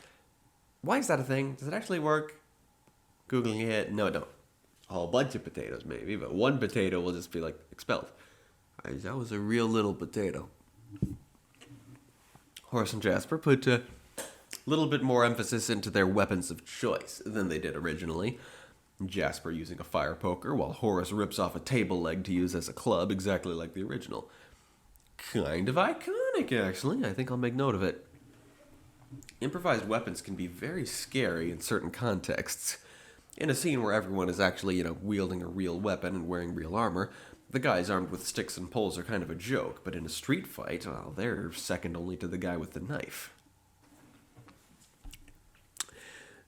Why is that a thing? Does it actually work? Googling it, no it don't. A whole bunch of potatoes maybe, but one potato will just be expelled. That was a real little potato. Horace and Jasper put a little bit more emphasis into their weapons of choice than they did originally. Jasper using a fire poker, while Horace rips off a table leg to use as a club, exactly like the original. Kind of iconic, actually. I think I'll make note of it. Improvised weapons can be very scary in certain contexts. In a scene where everyone is actually, wielding a real weapon and wearing real armor, the guys armed with sticks and poles are kind of a joke, but in a street fight, well, they're second only to the guy with the knife.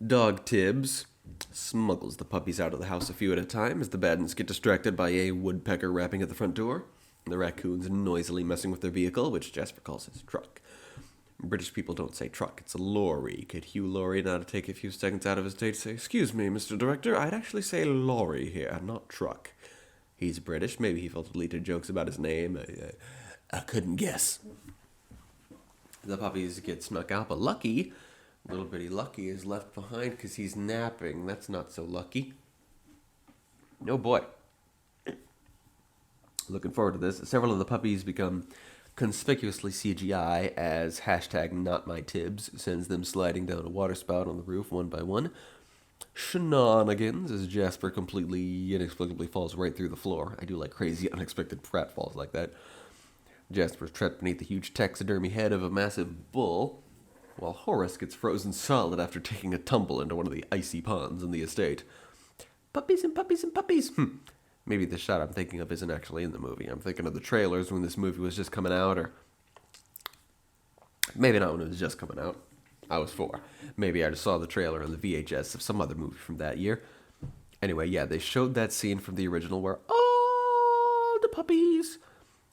Dog Tibbs smuggles the puppies out of the house a few at a time as the Badens get distracted by a woodpecker rapping at the front door, and the raccoons noisily messing with their vehicle, which Jasper calls his truck. British people don't say truck, it's a lorry. Could Hugh Laurie not take a few seconds out of his day to say, "Excuse me, Mr. Director, I'd actually say lorry here, not truck." He's British, maybe he felt deleted jokes about his name. I couldn't guess. The puppies get snuck out, but Lucky, little bitty Lucky, is left behind because he's napping. That's not so lucky. Oh boy. Looking forward to this. Several of the puppies become conspicuously CGI as #NotMyTibs sends them sliding down a waterspout on the roof one by one. Shenanigans as Jasper completely inexplicably falls right through the floor. I do like crazy unexpected pratfalls like that. Jasper's trapped beneath the huge taxidermy head of a massive bull, while Horace gets frozen solid after taking a tumble into one of the icy ponds in the estate. Puppies and puppies and puppies! Maybe the shot I'm thinking of isn't actually in the movie. I'm thinking of the trailers when this movie was just coming out, or maybe not when it was just coming out. I was 4. Maybe I just saw the trailer on the VHS of some other movie from that year. Anyway, yeah, they showed that scene from the original where all the puppies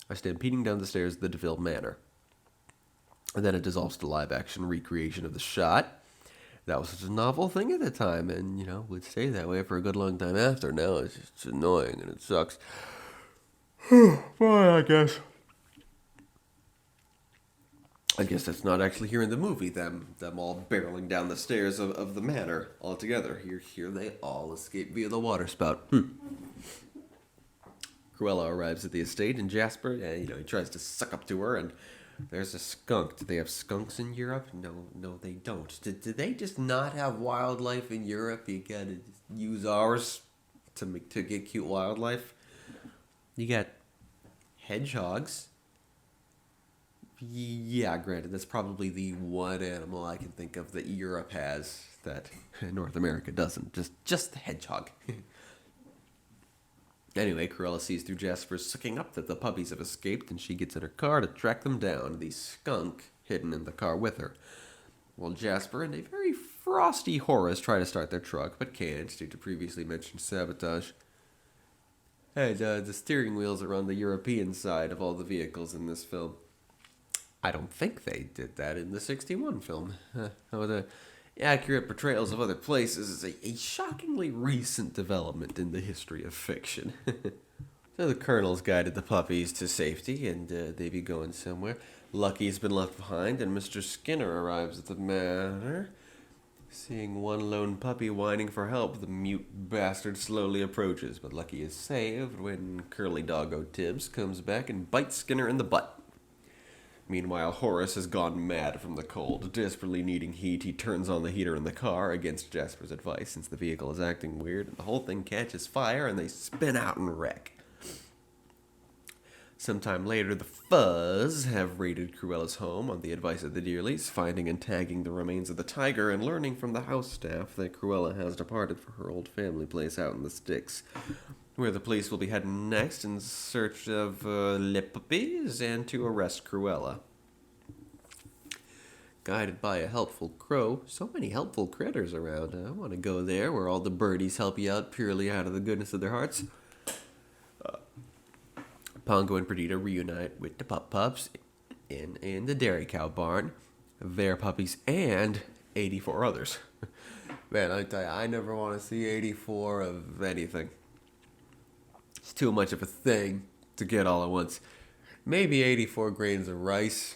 are stampeding down the stairs of the DeVille Manor. And then it dissolves to live-action recreation of the shot. That was such a novel thing at the time, and, would stay that way for a good long time after. Now it's just annoying, and it sucks. Well, I guess that's not actually here in the movie, them all barreling down the stairs of the manor all together. Here they all escape via the waterspout. Cruella arrives at the estate, and Jasper, he tries to suck up to her, and there's a skunk. Do they have skunks in Europe? No, they don't. Did they just not have wildlife in Europe? You gotta use ours to get cute wildlife. You got hedgehogs. Yeah, granted, that's probably the one animal I can think of that Europe has that North America doesn't. Just the hedgehog. Anyway, Cruella sees through Jasper's sucking up that the puppies have escaped, and she gets in her car to track them down, the skunk hidden in the car with her. While Jasper and a very frosty Horace try to start their truck, but can't due to previously mentioned sabotage. Hey, the steering wheels are on the European side of all the vehicles in this film. I don't think they did that in the 61 film. The accurate portrayals of other places is a shockingly recent development in the history of fiction. So the Colonel's guided the puppies to safety, and they be going somewhere. Lucky's been left behind, and Mr. Skinner arrives at the manor. Seeing one lone puppy whining for help, the mute bastard slowly approaches, but Lucky is saved when Curly Doggo Tibbs comes back and bites Skinner in the butt. Meanwhile, Horace has gone mad from the cold. Desperately needing heat, he turns on the heater in the car against Jasper's advice since the vehicle is acting weird, and the whole thing catches fire and they spin out and wreck. Sometime later, the Fuzz have raided Cruella's home on the advice of the Dearlys, finding and tagging the remains of the tiger and learning from the house staff that Cruella has departed for her old family place out in the sticks, where the police will be heading next in search of le puppies and to arrest Cruella. Guided by a helpful crow, so many helpful critters around. I want to go there where all the birdies help you out purely out of the goodness of their hearts. Pongo and Perdita reunite with the pups in the dairy cow barn, their puppies, and 84 others. Man, I tell you, I never want to see 84 of anything. It's too much of a thing to get all at once. Maybe 84 grains of rice.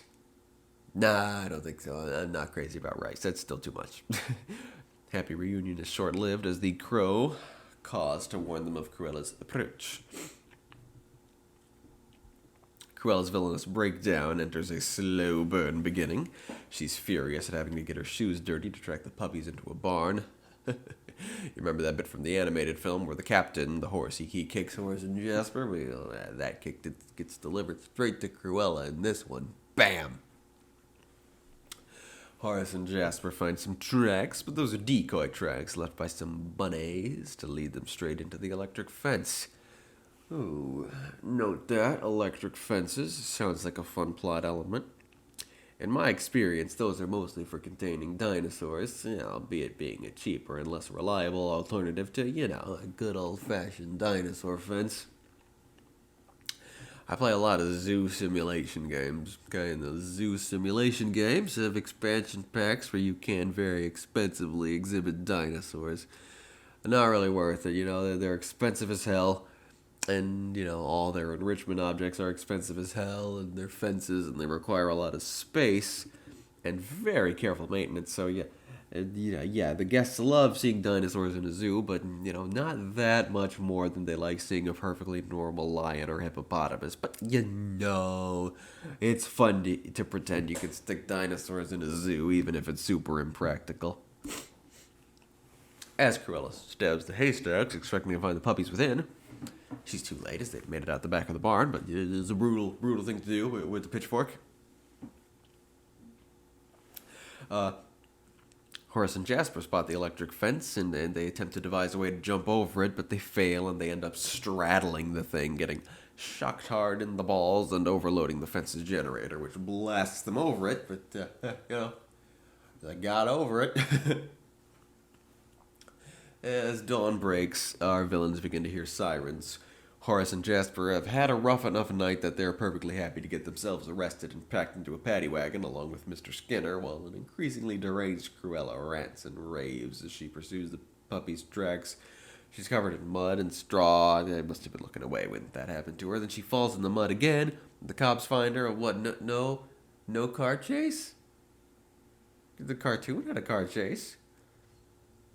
Nah, I don't think so. I'm not crazy about rice. That's still too much. Happy reunion is short-lived as the crow caused to warn them of Cruella's approach. Cruella's villainous breakdown enters a slow burn beginning. She's furious at having to get her shoes dirty to track the puppies into a barn. You remember that bit from the animated film where the captain, the horse, he kicks Horace and Jasper? Well, that kick gets delivered straight to Cruella in this one. Bam! Horace and Jasper find some tracks, but those are decoy tracks left by some bunnies to lead them straight into the electric fence. Ooh, note that, electric fences. Sounds like a fun plot element. In my experience, those are mostly for containing dinosaurs, albeit being a cheaper and less reliable alternative to, a good old-fashioned dinosaur fence. I play a lot of zoo simulation games, okay, and the zoo simulation games have expansion packs where you can very expensively exhibit dinosaurs. Not really worth it, they're expensive as hell. And, all their enrichment objects are expensive as hell, and their fences, and they require a lot of space and very careful maintenance. So, the guests love seeing dinosaurs in a zoo, but, not that much more than they like seeing a perfectly normal lion or hippopotamus. But, it's fun to pretend you can stick dinosaurs in a zoo, even if it's super impractical. As Cruella stabs the haystacks, expecting to find the puppies within, she's too late as they've made it out the back of the barn, but it is a brutal thing to do with the pitchfork. Horace and Jasper spot the electric fence, and they attempt to devise a way to jump over it, but they fail, and they end up straddling the thing, getting shocked hard in the balls and overloading the fence's generator, which blasts them over it, but, they got over it. As dawn breaks, our villains begin to hear sirens. Horace and Jasper have had a rough enough night that they're perfectly happy to get themselves arrested and packed into a paddy wagon along with Mr. Skinner, while an increasingly deranged Cruella rants and raves as she pursues the puppy's tracks. She's covered in mud and straw. They must have been looking away when that happened to her. Then she falls in the mud again. The cops find her. What? No car chase? The cartoon had a car chase.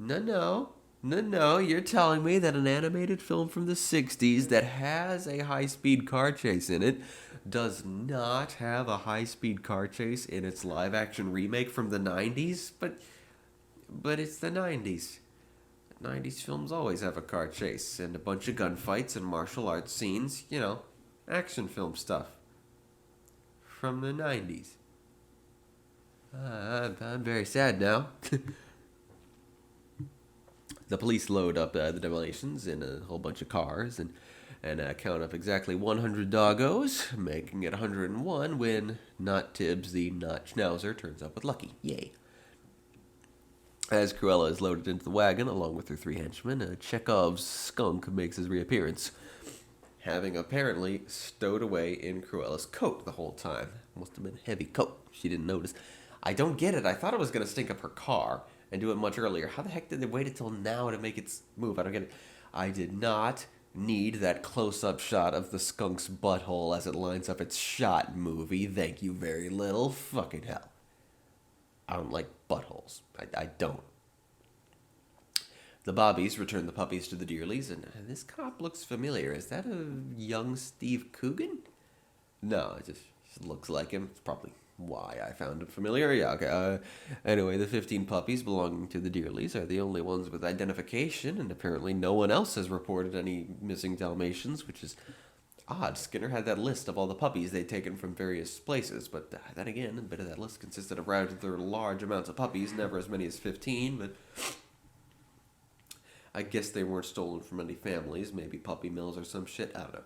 No, you're telling me that an animated film from the 60s that has a high-speed car chase in it does not have a high-speed car chase in its live-action remake from the 90s? But it's the 90s. 90s films always have a car chase and a bunch of gunfights and martial arts scenes, action film stuff from the 90s. I'm very sad now. The police load up the Dalmatians in a whole bunch of cars and count up exactly 100 doggos, making it 101 when Not Tibbs, the Not Schnauzer, turns up with Lucky. Yay. As Cruella is loaded into the wagon along with her 3 henchmen, Chekhov's skunk makes his reappearance, having apparently stowed away in Cruella's coat the whole time. Must have been a heavy coat. She didn't notice. I don't get it. I thought it was going to stink up her car and do it much earlier. How the heck did they wait until now to make it move? I don't get it. I did not need that close-up shot of the skunk's butthole as it lines up its shot movie. Thank you very little. Fucking hell. I don't like buttholes. I don't. The Bobbies return the puppies to the Dearlys, and this cop looks familiar. Is that a young Steve Coogan? No, it just looks like him. It's probably why I found him familiar. Yeah, okay. Anyway, the 15 puppies belonging to the Dearlys are the only ones with identification, and apparently no one else has reported any missing Dalmatians, which is odd. Skinner had that list of all the puppies they'd taken from various places, but then again, a bit of that list consisted of rather large amounts of puppies, never as many as 15, but I guess they weren't stolen from any families, maybe puppy mills or some shit, I don't know.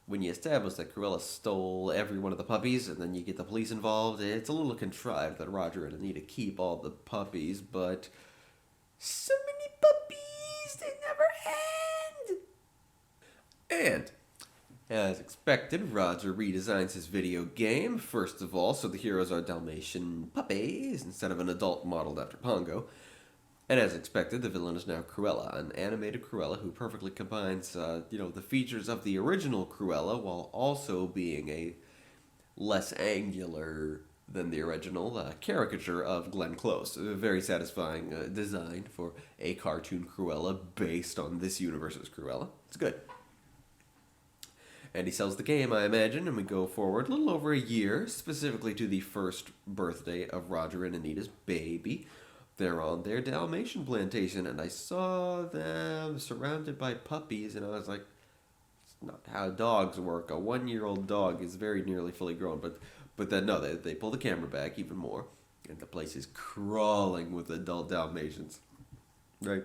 When you establish that Cruella stole every one of the puppies and then you get the police involved, it's a little contrived that Roger and Anita keep all the puppies, but so many puppies, they never end! And, as expected, Roger redesigns his video game, first of all, so the heroes are Dalmatian puppies instead of an adult modeled after Pongo. And as expected, the villain is now Cruella, an animated Cruella who perfectly combines, the features of the original Cruella while also being a less angular than the original caricature of Glenn Close. A very satisfying design for a cartoon Cruella based on this universe's Cruella. It's good. And he sells the game, I imagine, and we go forward a little over a year, specifically to the first birthday of Roger and Anita's baby. They're on their Dalmatian plantation, and I saw them surrounded by puppies, and I was like, it's not how dogs work. A 1-year-old dog is very nearly fully grown, but then, no, they pull the camera back even more, and the place is crawling with adult Dalmatians. Right?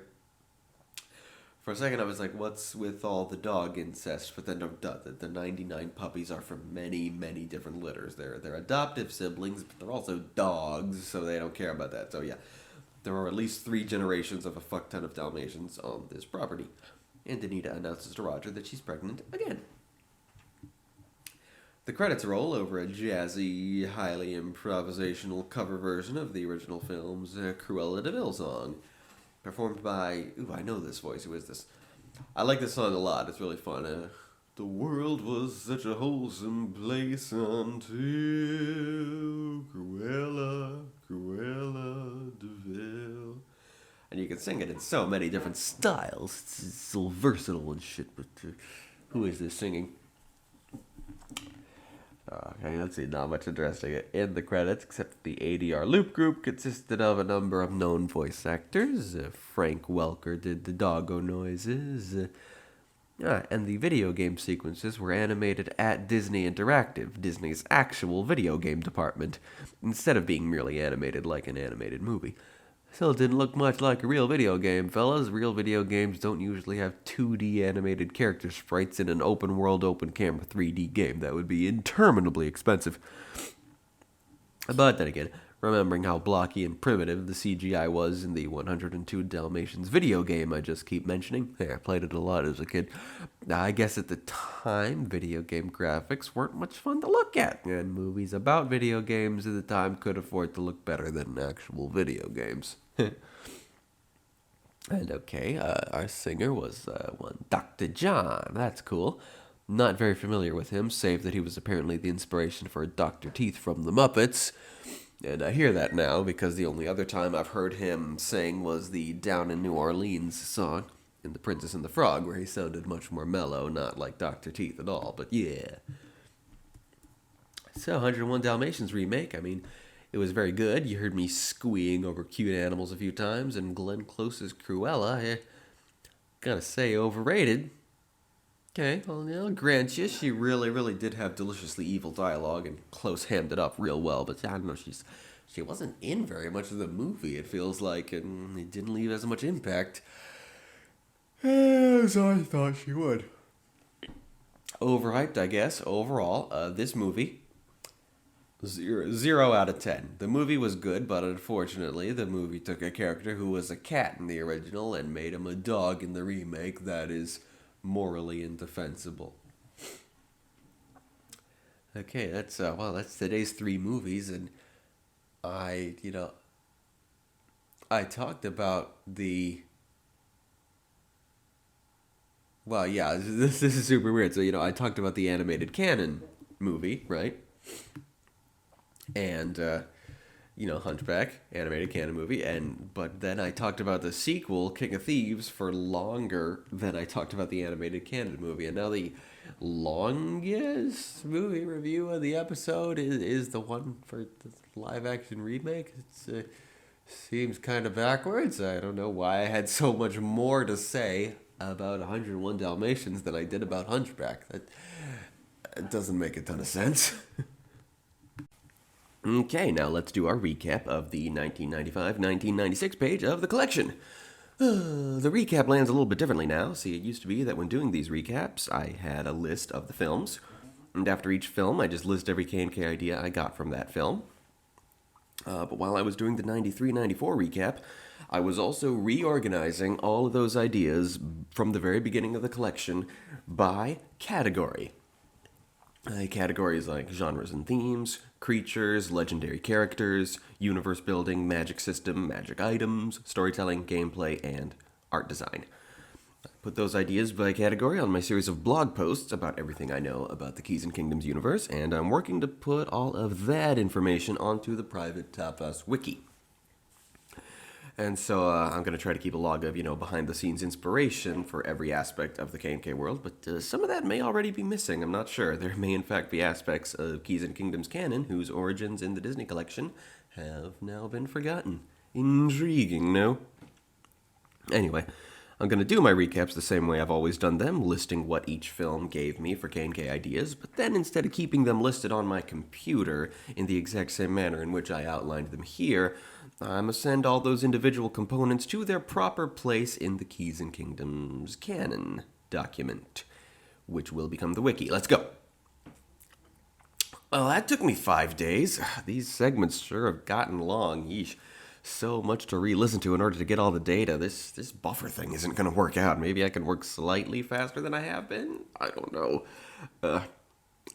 For a second, I was like, what's with all the dog incest? But then, no, the 99 puppies are from many, many different litters. They're adoptive siblings, but they're also dogs, so they don't care about that. So, yeah. There are at least 3 generations of a fuck ton of Dalmatians on this property. And Anita announces to Roger that she's pregnant again. The credits roll over a jazzy, highly improvisational cover version of the original film's Cruella de Vil song. Performed by... Ooh, I know this voice. Who is this? I like this song a lot. It's really fun. The world was such a wholesome place until Cruella de Vil. And you can sing it in so many different styles. It's so versatile and shit, but who is this singing? Okay, let's see, not much interesting in the credits, except the ADR loop group consisted of a number of known voice actors. Frank Welker did the doggo noises. And the video game sequences were animated at Disney Interactive, Disney's actual video game department, instead of being merely animated like an animated movie. Still, it didn't look much like a real video game, fellas. Real video games don't usually have 2D animated character sprites in an open-world, open-camera 3D game. That would be interminably expensive. But then again, remembering how blocky and primitive the CGI was in the 102 Dalmatians video game I just keep mentioning. I played it a lot as a kid. I guess at the time, video game graphics weren't much fun to look at, and movies about video games at the time could afford to look better than actual video games. And okay, our singer was one Dr. John. That's cool. Not very familiar with him, save that he was apparently the inspiration for Dr. Teeth from the Muppets. And I hear that now because the only other time I've heard him sing was the Down in New Orleans song in The Princess and the Frog, where he sounded much more mellow, not like Dr. Teeth at all, but yeah. So, 101 Dalmatians remake, I mean, it was very good. You heard me squeeing over cute animals a few times, and Glenn Close's Cruella, gotta say, overrated. Okay, well, I'll grant you, she really, really did have deliciously evil dialogue, and Close hammed it up real well, but I don't know, she wasn't in very much of the movie, it feels like, and it didn't leave as much impact as I thought she would. Overhyped, I guess, overall. This movie, 0 out of 10. The movie was good, but unfortunately, the movie took a character who was a cat in the original and made him a dog in the remake. That is morally indefensible. Okay, that's today's 3 movies, and I talked about the... Well, yeah, this is super weird. So, I talked about the animated canon movie, right? And, Hunchback, animated canon movie, but then I talked about the sequel, King of Thieves, for longer than I talked about the animated canon movie. And now the longest movie review of the episode is the one for the live-action remake. It seems kind of backwards. I don't know why I had so much more to say about 101 Dalmatians than I did about Hunchback. That doesn't make a ton of sense. Okay, now let's do our recap of the 1995-1996 page of the collection. The recap lands a little bit differently now. See, it used to be that when doing these recaps, I had a list of the films, and after each film, I just list every K&K idea I got from that film. But while I was doing the 93-94 recap, I was also reorganizing all of those ideas from the very beginning of the collection by category. Categories like genres and themes, creatures, legendary characters, universe building, magic system, magic items, storytelling, gameplay, and art design. I put those ideas by category on my series of blog posts about everything I know about the Keys and Kingdoms universe, and I'm working to put all of that information onto the private TAPAS wiki. And so I'm going to try to keep a log of, behind-the-scenes inspiration for every aspect of the K&K world, but some of that may already be missing. I'm not sure. There may, in fact, be aspects of Keys and Kingdoms canon whose origins in the Disney collection have now been forgotten. Intriguing, no? Anyway, I'm going to do my recaps the same way I've always done them, listing what each film gave me for K&K ideas, but then instead of keeping them listed on my computer in the exact same manner in which I outlined them here, I'm going to send all those individual components to their proper place in the Keys and Kingdoms canon document, which will become the wiki. Let's go. Well, that took me 5 days. These segments sure have gotten long. Yeesh. So much to re-listen to in order to get all the data. This buffer thing isn't going to work out. Maybe I can work slightly faster than I have been? I don't know.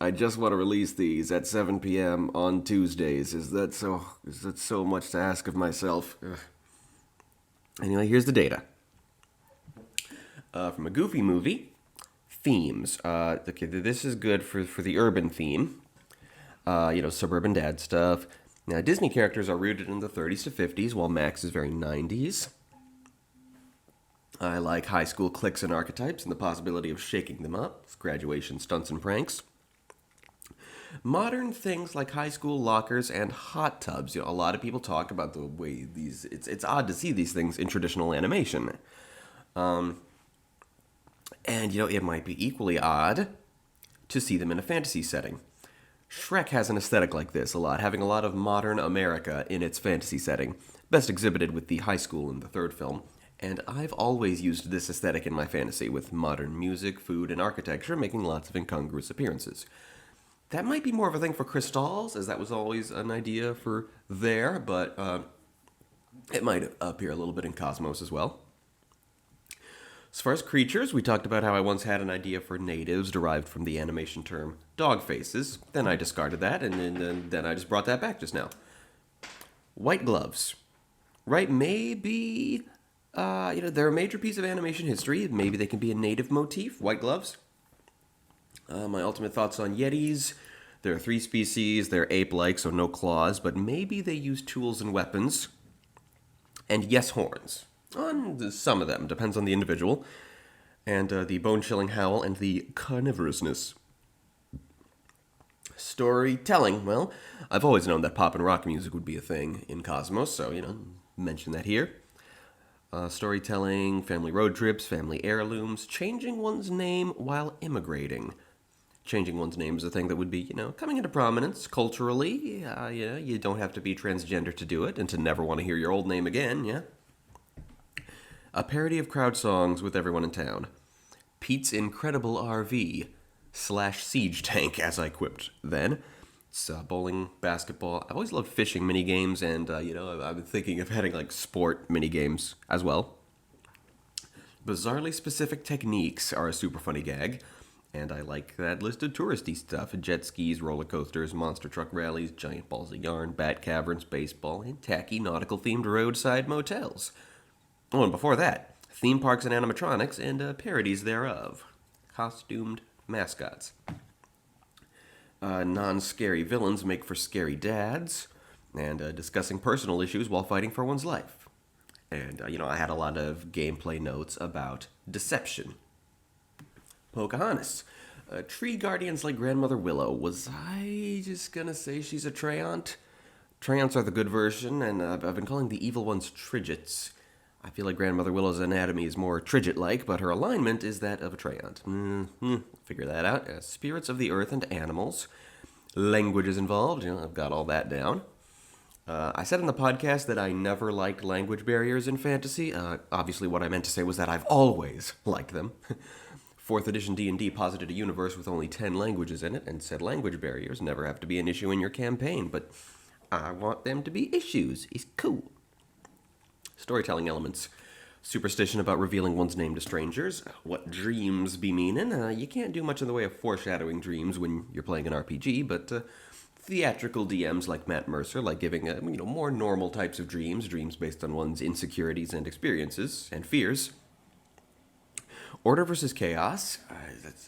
I just want to release these at 7 p.m. on Tuesdays. Is that so much to ask of myself? Ugh. Anyway, here's the data. From a Goofy movie, themes. Okay, this is good for the urban theme. Suburban dad stuff. Now, Disney characters are rooted in the 30s to 50s, while Max is very 90s. I like high school cliques and archetypes and the possibility of shaking them up. It's graduation stunts and pranks. Modern things like high school lockers and hot tubs. A lot of people talk about the way these... It's odd to see these things in traditional animation. And, it might be equally odd to see them in a fantasy setting. Shrek has an aesthetic like this a lot, having a lot of modern America in its fantasy setting, best exhibited with the high school in the third film. And I've always used this aesthetic in my fantasy, with modern music, food, and architecture making lots of incongruous appearances. That might be more of a thing for Crystals, as that was always an idea for there, but it might appear a little bit in Cosmos as well. As far as creatures, we talked about how I once had an idea for natives derived from the animation term dog faces. Then I discarded that, and then I just brought that back just now. White gloves. Right, maybe, they're a major piece of animation history. Maybe they can be a native motif, white gloves. My ultimate thoughts on Yetis. There are 3 species. They're ape-like, so no claws, but maybe they use tools and weapons. And yes, horns. On some of them, depends on the individual. And the bone-chilling howl and the carnivorousness. Storytelling. Well, I've always known that pop and rock music would be a thing in Cosmos, so, mention that here. Storytelling, family road trips, family heirlooms, changing one's name while immigrating. Changing one's name is a thing that would be, coming into prominence culturally. You don't have to be transgender to do it and to never want to hear your old name again, yeah? A parody of crowd songs with everyone in town. Pete's Incredible RV / Siege Tank, as I quipped then. It's bowling, basketball. I've always loved fishing minigames, and, I've been thinking of adding, sport minigames as well. Bizarrely specific techniques are a super funny gag, and I like that list of touristy stuff. Jet skis, roller coasters, monster truck rallies, giant balls of yarn, bat caverns, baseball, and tacky nautical-themed roadside motels. Oh, and before that, theme parks and animatronics and parodies thereof. Costumed mascots. Non-scary villains make for scary dads, and discussing personal issues while fighting for one's life. And, I had a lot of gameplay notes about deception. Pocahontas. Tree guardians like Grandmother Willow. Was I just gonna say she's a Treant? Treants are the good version, and I've been calling the evil ones Tridgets. I feel like Grandmother Willow's anatomy is more Trigit-like, but her alignment is that of a Treant. Figure that out. Spirits of the earth and animals. Language is involved. I've got all that down. I said in the podcast that I never liked language barriers in fantasy. Obviously, what I meant to say was that I've always liked them. 4th edition D&D posited a universe with only 10 languages in it and said language barriers never have to be an issue in your campaign, but I want them to be issues. It's cool. Storytelling elements. Superstition about revealing one's name to strangers. What dreams be meanin'. You can't do much in the way of foreshadowing dreams when you're playing an RPG, but theatrical DMs like Matt Mercer like giving more normal types of dreams based on one's insecurities and experiences and fears. Order versus chaos.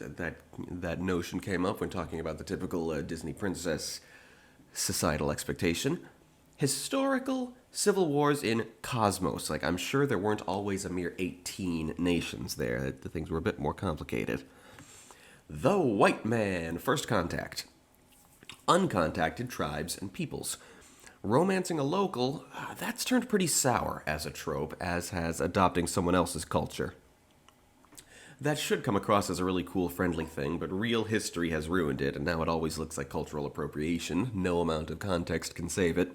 That notion came up when talking about the typical Disney princess societal expectation. Historical civil wars in cosmos. Like, I'm sure there weren't always a mere 18 nations there. The things were a bit more complicated. The white man. First contact. Uncontacted tribes and peoples. Romancing a local, that's turned pretty sour as a trope, as has adopting someone else's culture. That should come across as a really cool, friendly thing, but real history has ruined it, and now it always looks like cultural appropriation. No amount of context can save it.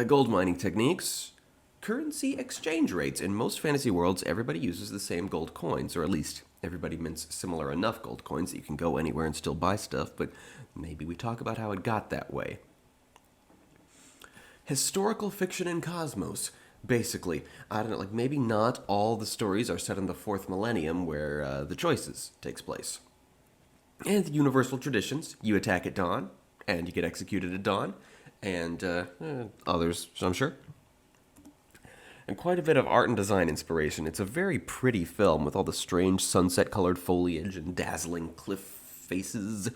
Gold mining techniques. Currency exchange rates. In most fantasy worlds, everybody uses the same gold coins, or at least everybody mints similar enough gold coins that you can go anywhere and still buy stuff, but maybe we talk about how it got that way. Historical fiction in cosmos. Basically, I don't know, like maybe not all the stories are set in the 4th millennium where the choices takes place. And universal traditions. You attack at dawn, and you get executed at dawn, and others, I'm sure. And quite a bit of art and design inspiration. It's a very pretty film with all the strange sunset-colored foliage and dazzling cliff faces.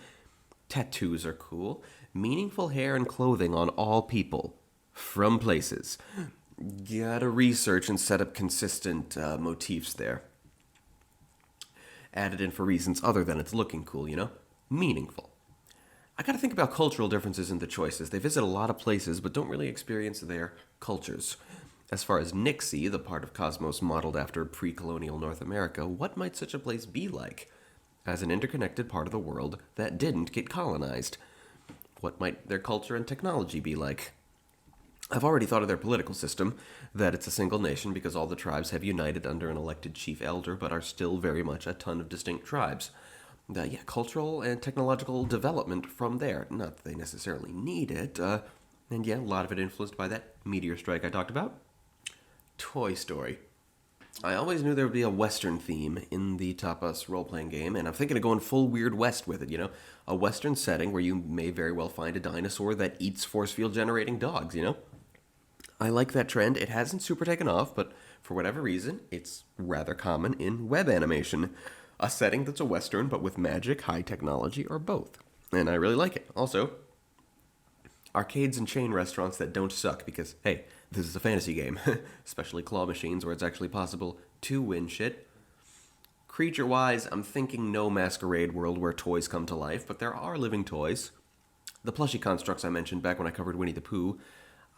Tattoos are cool. Meaningful hair and clothing on all people. From places. Gotta research and set up consistent motifs there. Added in for reasons other than it's looking cool, Meaningful. I gotta think about cultural differences in the choices. They visit a lot of places, but don't really experience their cultures. As far as Nixie, the part of Cosmos modeled after pre-colonial North America, what might such a place be like? As an interconnected part of the world that didn't get colonized. What might their culture and technology be like? I've already thought of their political system, that it's a single nation because all the tribes have united under an elected chief elder, but are still very much a ton of distinct tribes. Cultural and technological development from there. Not that they necessarily need it, a lot of it influenced by that meteor strike I talked about. Toy Story. I always knew there would be a Western theme in the TAPAS role-playing game, and I'm thinking of going full Weird West with it, A Western setting where you may very well find a dinosaur that eats force field-generating dogs, I like that trend. It hasn't super taken off, but for whatever reason, it's rather common in web animation. A setting that's a Western, but with magic, high technology, or both. And I really like it. Also, arcades and chain restaurants that don't suck because, hey, this is a fantasy game. Especially claw machines where it's actually possible to win shit. Creature-wise, I'm thinking no masquerade world where toys come to life, but there are living toys. The plushie constructs I mentioned back when I covered Winnie the Pooh,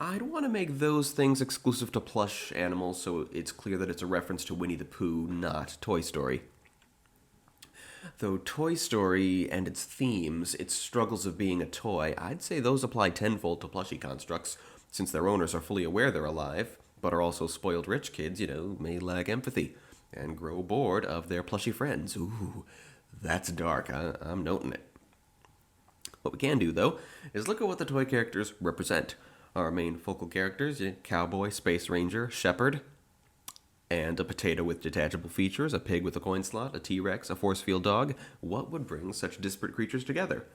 I'd want to make those things exclusive to plush animals so it's clear that it's a reference to Winnie the Pooh, not Toy Story. Though Toy Story and its themes, its struggles of being a toy, I'd say those apply tenfold to plushie constructs, since their owners are fully aware they're alive, but are also spoiled rich kids, may lack empathy, and grow bored of their plushy friends. Ooh, that's dark. I'm noting it. What we can do, though, is look at what the toy characters represent. Our main focal characters, cowboy, space ranger, shepherd, and a potato with detachable features, a pig with a coin slot, a T-Rex, a force field dog. What would bring such disparate creatures together?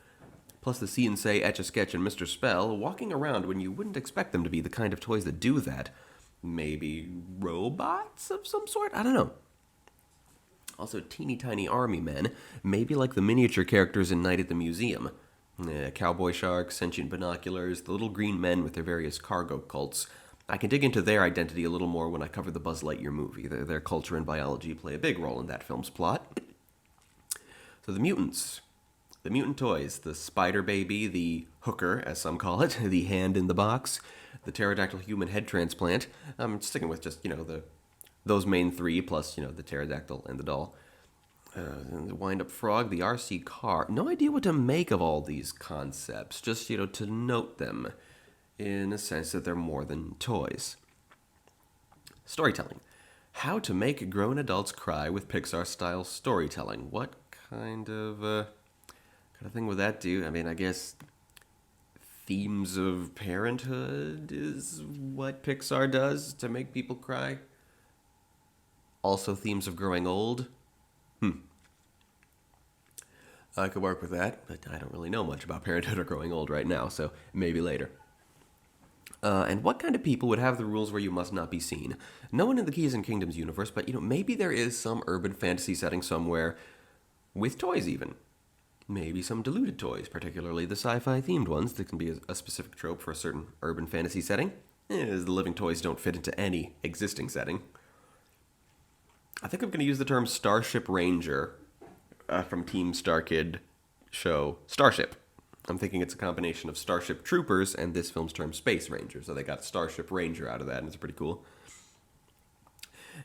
Plus the See and Say, Etch-a-Sketch, and Mr. Spell walking around when you wouldn't expect them to be the kind of toys that do that. Maybe robots of some sort? I don't know. Also teeny tiny army men, maybe like the miniature characters in Night at the Museum. Cowboy sharks, sentient binoculars, the little green men with their various cargo cults. I can dig into their identity a little more when I cover the Buzz Lightyear movie. Their culture and biology play a big role in that film's plot. So the mutants. The mutant toys, the spider baby, the hooker, as some call it, the hand in the box, the pterodactyl human head transplant. I'm sticking with just, those main three, plus, the pterodactyl and the doll. The wind-up frog, the RC car. No idea what to make of all these concepts, just, to note them in a sense that they're more than toys. Storytelling. How to make grown adults cry with Pixar-style storytelling. What kind of thing would that do? I mean, I guess themes of parenthood is what Pixar does to make people cry. Also themes of growing old. I could work with that, but I don't really know much about parenthood or growing old right now, so maybe later. And what kind of people would have the rules where you must not be seen? No one in the Keys and Kingdoms universe, but, maybe there is some urban fantasy setting somewhere with toys even. Maybe some diluted toys, particularly the sci-fi themed ones that can be a specific trope for a certain urban fantasy setting, as the living toys don't fit into any existing setting. I think I'm going to use the term Starship Ranger from Team Starkid show Starship. I'm thinking it's a combination of Starship Troopers and this film's term Space Ranger, so they got Starship Ranger out of that, and it's pretty cool.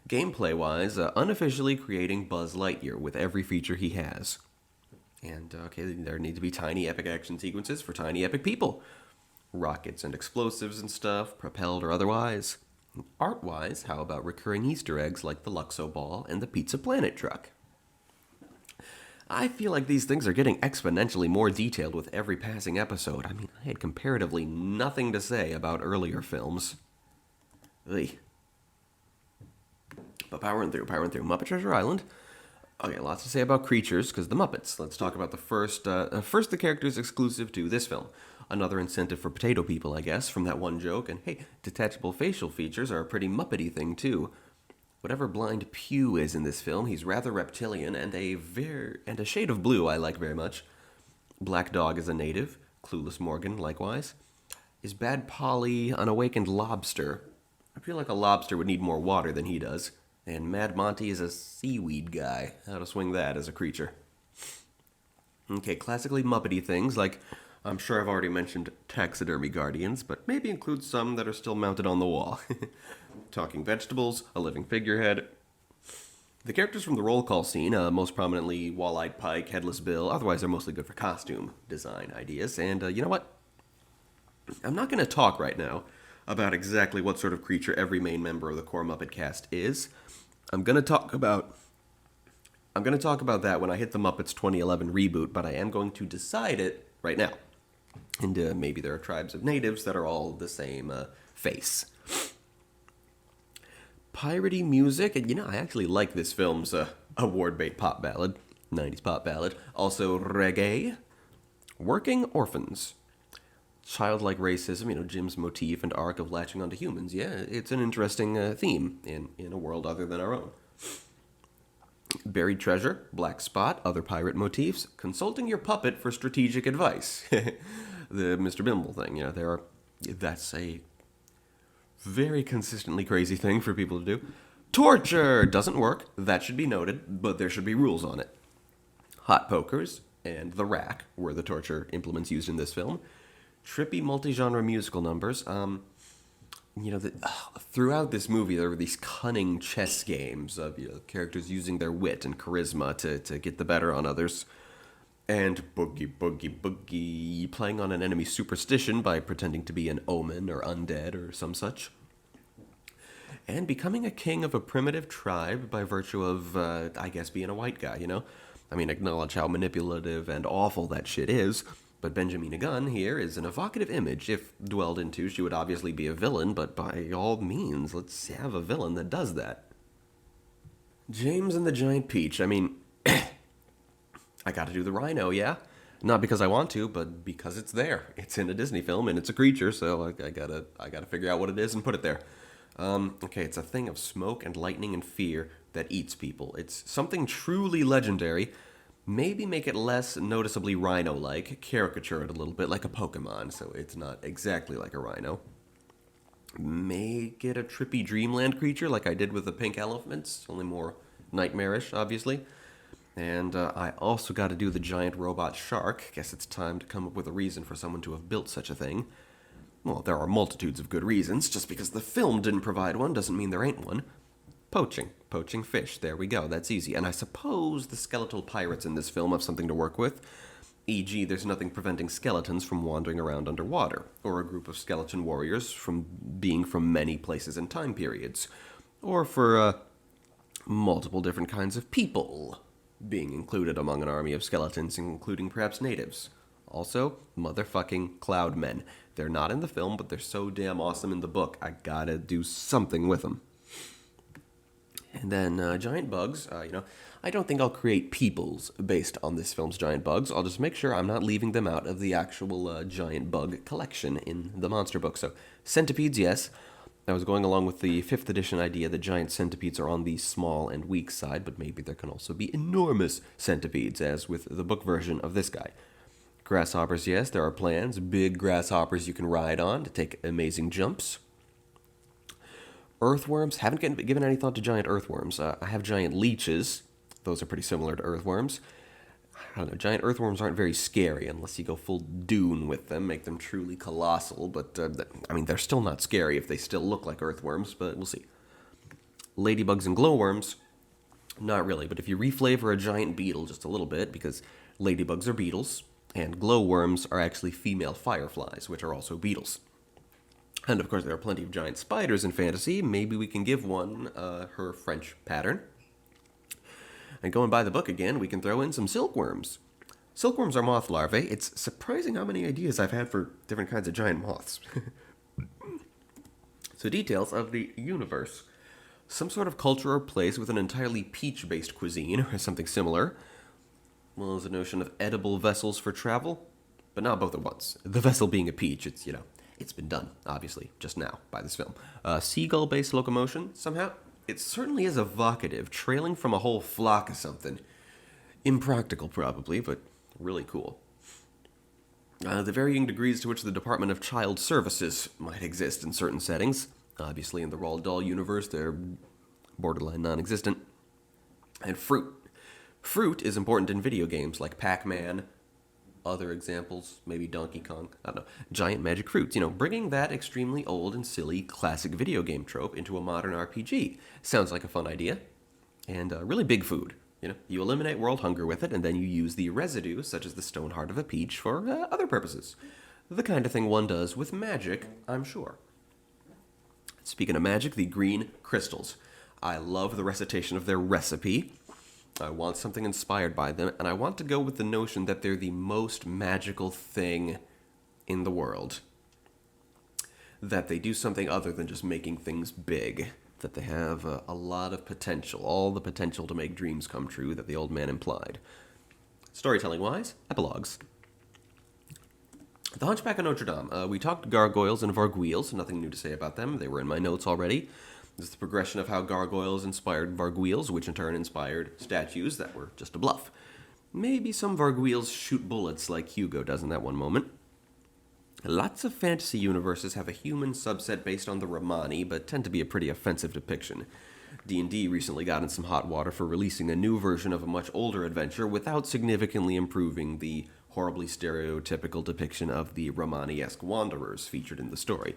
Gameplay-wise, unofficially creating Buzz Lightyear with every feature he has. And, there need to be tiny epic action sequences for tiny epic people. Rockets and explosives and stuff, propelled or otherwise. Art-wise, how about recurring Easter eggs like the Luxo Ball and the Pizza Planet truck? I feel like these things are getting exponentially more detailed with every passing episode. I mean, I had comparatively nothing to say about earlier films. Ugh. But powering through. Muppet Treasure Island. Okay, lots to say about creatures, because the Muppets. Let's talk about the first the characters exclusive to this film. Another incentive for potato people, I guess, from that one joke. And hey, detachable facial features are a pretty Muppety thing, too. Whatever Blind Pew is in this film, he's rather reptilian and a shade of blue I like very much. Black Dog is a native. Clueless Morgan, likewise. Is Bad Polly an awakened lobster? I feel like a lobster would need more water than he does. And Mad Monty is a seaweed guy. How to swing that as a creature. Okay, classically Muppety things, like I'm sure I've already mentioned taxidermy guardians, but maybe include some that are still mounted on the wall. Talking vegetables, a living figurehead. The characters from the roll call scene, most prominently Wall-Eyed Pike, Headless Bill, otherwise they're mostly good for costume design ideas. And you know what? I'm not going to talk right now about exactly what sort of creature every main member of the core Muppet cast is. I'm going to talk about that when I hit the Muppets 2011 reboot, but I am going to decide it right now. And maybe there are tribes of natives that are all the same face. Piratey music, and I actually like this film's award bait pop ballad, 90s pop ballad. Also reggae, working orphans, childlike racism, Jim's motif and arc of latching onto humans. Yeah, it's an interesting theme in a world other than our own. Buried treasure, black spot, other pirate motifs, consulting your puppet for strategic advice. The Mr. Bimble thing, that's a very consistently crazy thing for people to do. Torture doesn't work, that should be noted, but there should be rules on it. Hot pokers and the rack were the torture implements used in this film. Trippy multi-genre musical numbers. Throughout this movie, there were these cunning chess games of characters using their wit and charisma to get the better on others. And boogie, boogie, boogie, playing on an enemy's superstition by pretending to be an omen or undead or some such. And becoming a king of a primitive tribe by virtue of, being a white guy, acknowledge how manipulative and awful that shit is. But Benjamina Gunn here is an evocative image. If dwelled into, she would obviously be a villain, but by all means, let's have a villain that does that. James and the Giant Peach, I gotta do the rhino, yeah? Not because I want to, but because it's there. It's in a Disney film, and it's a creature, so I gotta figure out what it is and put it there. It's a thing of smoke and lightning and fear that eats people. It's something truly legendary. Maybe make it less noticeably rhino-like, caricature it a little bit like a Pokemon, so it's not exactly like a rhino. Make it a trippy dreamland creature like I did with the pink elephants, only more nightmarish, obviously. And I also got to do the giant robot shark. Guess it's time to come up with a reason for someone to have built such a thing. Well, there are multitudes of good reasons. Just because the film didn't provide one doesn't mean there ain't one. Poaching. Poaching fish. There we go. That's easy. And I suppose the skeletal pirates in this film have something to work with. E.g., there's nothing preventing skeletons from wandering around underwater, or a group of skeleton warriors from being from many places and time periods, or for multiple different kinds of people being included among an army of skeletons, including perhaps natives. Also, motherfucking cloud men. They're not in the film, but they're so damn awesome in the book, I gotta do something with them. And then giant bugs, I don't think I'll create peoples based on this film's giant bugs. I'll just make sure I'm not leaving them out of the actual giant bug collection in the monster book. So centipedes, yes. I was going along with the 5th edition idea that giant centipedes are on the small and weak side, but maybe there can also be enormous centipedes, as with the book version of this guy. Grasshoppers, yes, there are plans. Big grasshoppers you can ride on to take amazing jumps. Earthworms, haven't given any thought to giant earthworms. I have giant leeches. Those are pretty similar to earthworms. I don't know, giant earthworms aren't very scary unless you go full Dune with them, make them truly colossal, but, they're still not scary if they still look like earthworms, but we'll see. Ladybugs and glowworms, not really, but if you reflavor a giant beetle just a little bit, because ladybugs are beetles, and glowworms are actually female fireflies, which are also beetles. And of course there are plenty of giant spiders in fantasy, maybe we can give one her French pattern. And going by the book again, we can throw in some silkworms. Silkworms are moth larvae. It's surprising how many ideas I've had for different kinds of giant moths. So details of the universe. Some sort of culture or place with an entirely peach-based cuisine, or something similar. Well, there's a notion of edible vessels for travel, but not both at once. The vessel being a peach, it's been done, obviously, just now, by this film. Seagull-based locomotion, somehow. It certainly is evocative, trailing from a whole flock of something. Impractical, probably, but really cool. The varying degrees to which the Department of Child Services might exist in certain settings. Obviously, in the Roald Dahl universe, they're borderline non-existent. And fruit. Fruit is important in video games like Pac-Man. Other examples, maybe Donkey Kong, I don't know, giant magic fruits. Bringing that extremely old and silly classic video game trope into a modern RPG. Sounds like a fun idea. And really big food. You eliminate world hunger with it, and then you use the residue, such as the stone heart of a peach, for other purposes. The kind of thing one does with magic, I'm sure. Speaking of magic, the green crystals. I love the recitation of their recipe. I want something inspired by them, and I want to go with the notion that they're the most magical thing in the world. That they do something other than just making things big. That they have a lot of potential, all the potential to make dreams come true that the old man implied. Storytelling-wise, epilogues. The Hunchback of Notre Dame. We talked gargoyles and varguiles, nothing new to say about them. They were in my notes already. This is the progression of how gargoyles inspired varguiles, which in turn inspired statues that were just a bluff. Maybe some varguiles shoot bullets like Hugo does in that one moment. Lots of fantasy universes have a human subset based on the Romani, but tend to be a pretty offensive depiction. D&D recently got in some hot water for releasing a new version of a much older adventure without significantly improving the horribly stereotypical depiction of the Romani-esque wanderers featured in the story.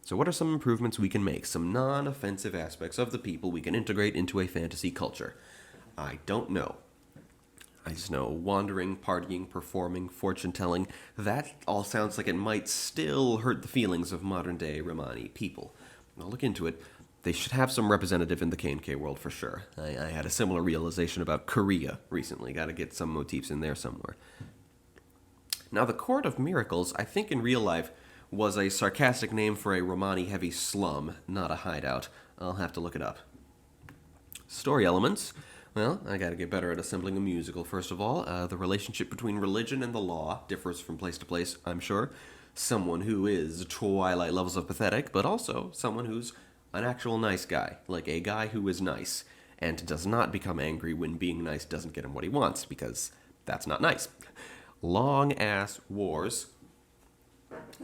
So what are some improvements we can make? Some non-offensive aspects of the people we can integrate into a fantasy culture? I don't know. I just know wandering, partying, performing, fortune-telling, that all sounds like it might still hurt the feelings of modern-day Romani people. I'll look into it. They should have some representative in the K&K world for sure. I had a similar realization about Korea recently. Got to get some motifs in there somewhere. Now, the Court of Miracles, I think in real life, was a sarcastic name for a Romani-heavy slum, not a hideout. I'll have to look it up. Story elements. Well, I gotta get better at assembling a musical, first of all. The relationship between religion and the law differs from place to place, I'm sure. Someone who is Twilight levels of pathetic, but also someone who's an actual nice guy. Like a guy who is nice, and does not become angry when being nice doesn't get him what he wants, because that's not nice. Long-ass wars.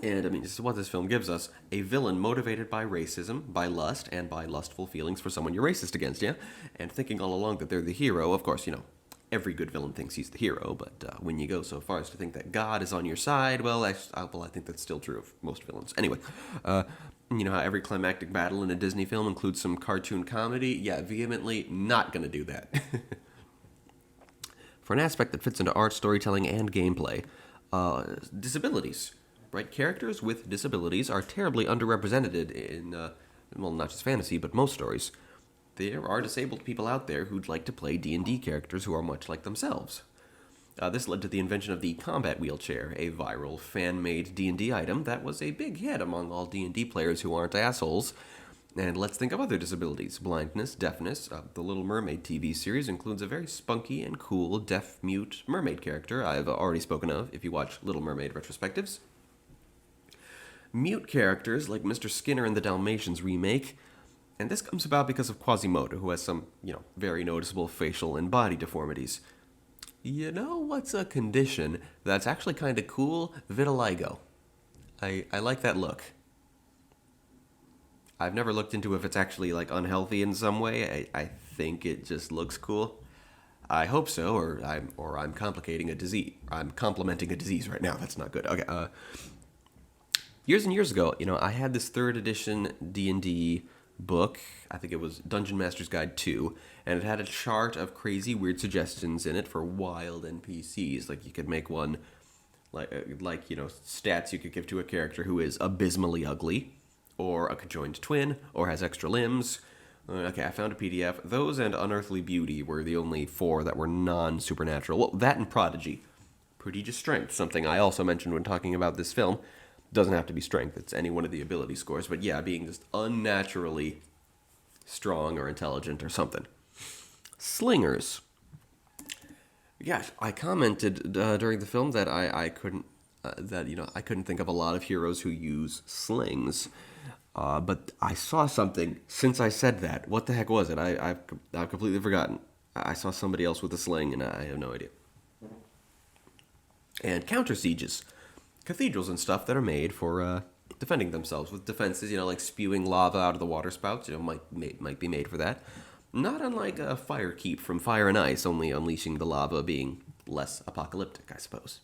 And, this is what this film gives us. A villain motivated by racism, by lust, and by lustful feelings for someone you're racist against, yeah? And thinking all along that they're the hero, of course, every good villain thinks he's the hero, but when you go so far as to think that God is on your side, well, I think that's still true of most villains. Anyway, you know how every climactic battle in a Disney film includes some cartoon comedy? Yeah, vehemently not going to do that. For an aspect that fits into art, storytelling, and gameplay, disabilities. Right? Characters with disabilities are terribly underrepresented in, well, not just fantasy, but most stories. There are disabled people out there who'd like to play D&D characters who are much like themselves. This led to the invention of the combat wheelchair, a viral fan-made D&D item that was a big hit among all D&D players who aren't assholes. And let's think of other disabilities. Blindness, deafness. The Little Mermaid TV series includes a very spunky and cool deaf-mute mermaid character I've already spoken of if you watch Little Mermaid retrospectives. Mute characters like Mr. Skinner in the Dalmatians remake. And this comes about because of Quasimodo, who has some, very noticeable facial and body deformities. You know what's a condition that's actually kind of cool? Vitiligo. I like that look. I've never looked into if it's actually, unhealthy in some way. I think it just looks cool. I hope so, or I'm complicating a disease. I'm complementing a disease right now. That's not good. Okay, years and years ago, I had this 3rd edition D&D book. I think it was Dungeon Master's Guide 2, and it had a chart of crazy weird suggestions in it for wild NPCs. Like you could make one stats you could give to a character who is abysmally ugly, or a conjoined twin, or has extra limbs. Okay, I found a PDF. Those and Unearthly Beauty were the only 4 that were non-supernatural. Well, that and Prodigy. Prodigious Strength, something I also mentioned when talking about this film. Doesn't have to be strength, it's any one of the ability scores, but yeah, being just unnaturally strong or intelligent or something. Slingers. Gosh, I commented during the film that I couldn't think of a lot of heroes who use slings. But I saw something since I said that. What the heck was it? I've completely forgotten. I saw somebody else with a sling, and I have no idea. And counter sieges. Cathedrals and stuff that are made for defending themselves with defenses, like spewing lava out of the water spouts, might be made for that. Not unlike a fire keep from Fire and Ice, only unleashing the lava being less apocalyptic, I suppose.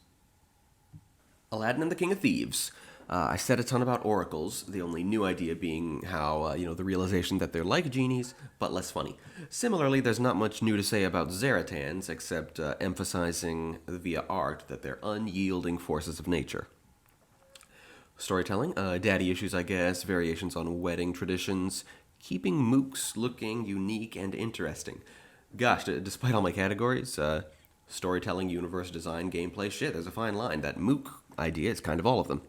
Aladdin and the King of Thieves. I said a ton about oracles, the only new idea being how, the realization that they're like genies, but less funny. Similarly, there's not much new to say about Zeratans, except emphasizing via art that they're unyielding forces of nature. Storytelling, daddy issues, I guess, variations on wedding traditions, keeping mooks looking unique and interesting. Gosh, despite all my categories, storytelling, universe design, gameplay, shit, there's a fine line. That mook idea is kind of all of them.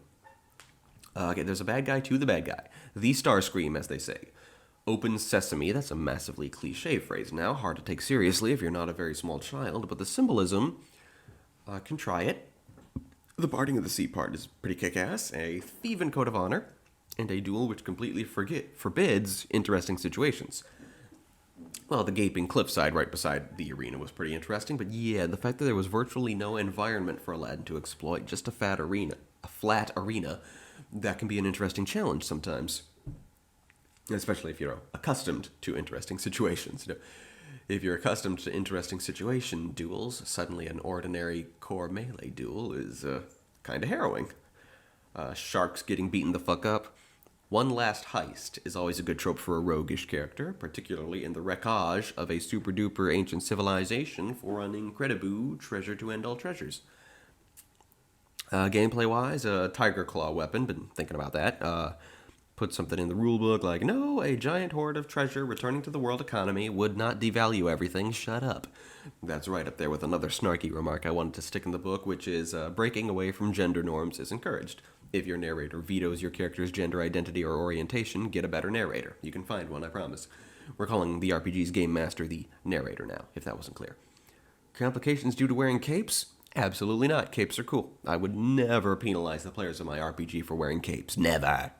Okay, there's a bad guy to the bad guy. The Starscream, as they say. Open sesame, that's a massively cliche phrase now, hard to take seriously if you're not a very small child, but the symbolism, can try it. The parting of the sea part is pretty kick-ass, a thieving code of honor, and a duel which completely forbids interesting situations. Well, the gaping cliffside right beside the arena was pretty interesting, but yeah, the fact that there was virtually no environment for Aladdin to exploit, just a flat arena, that can be an interesting challenge sometimes. Especially if you're accustomed to interesting situations. If you're accustomed to interesting situation duels, suddenly an ordinary core melee duel is kind of harrowing. Sharks getting beaten the fuck up. One last heist is always a good trope for a roguish character, particularly in the wreckage of a super-duper ancient civilization for an incredible treasure to end all treasures. Gameplay-wise, a tiger claw weapon, been thinking about that. Put something in the rulebook like, no, a giant hoard of treasure returning to the world economy would not devalue everything, shut up. That's right up there with another snarky remark I wanted to stick in the book, which is breaking away from gender norms is encouraged. If your narrator vetoes your character's gender identity or orientation, get a better narrator. You can find one, I promise. We're calling the RPG's game master the narrator now, if that wasn't clear. Complications due to wearing capes? Absolutely not. Capes are cool. I would never penalize the players of my RPG for wearing capes. Never.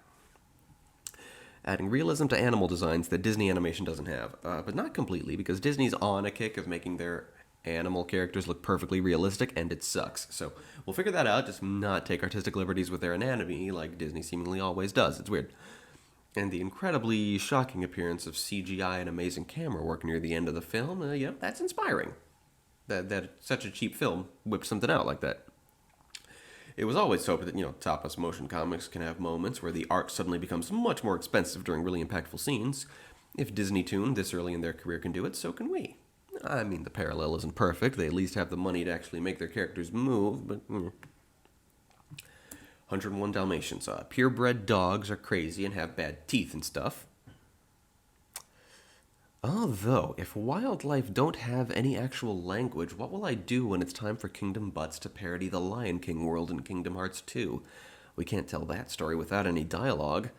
Adding realism to animal designs that Disney animation doesn't have. But not completely, because Disney's on a kick of making their animal characters look perfectly realistic, and it sucks. So we'll figure that out, just not take artistic liberties with their anatomy like Disney seemingly always does. It's weird. And the incredibly shocking appearance of CGI and amazing camera work near the end of the film, that's inspiring. that such a cheap film whipped something out like that. It was always hoped that, TAPAS motion comics can have moments where the art suddenly becomes much more expensive during really impactful scenes. If Disney Toon this early in their career can do it, so can we. I mean, the parallel isn't perfect. They at least have the money to actually make their characters move, but... 101 Dalmatians. Purebred dogs are crazy and have bad teeth and stuff. Although, if wildlife don't have any actual language, what will I do when it's time for Kingdom Butts to parody the Lion King world in Kingdom Hearts 2? We can't tell that story without any dialogue.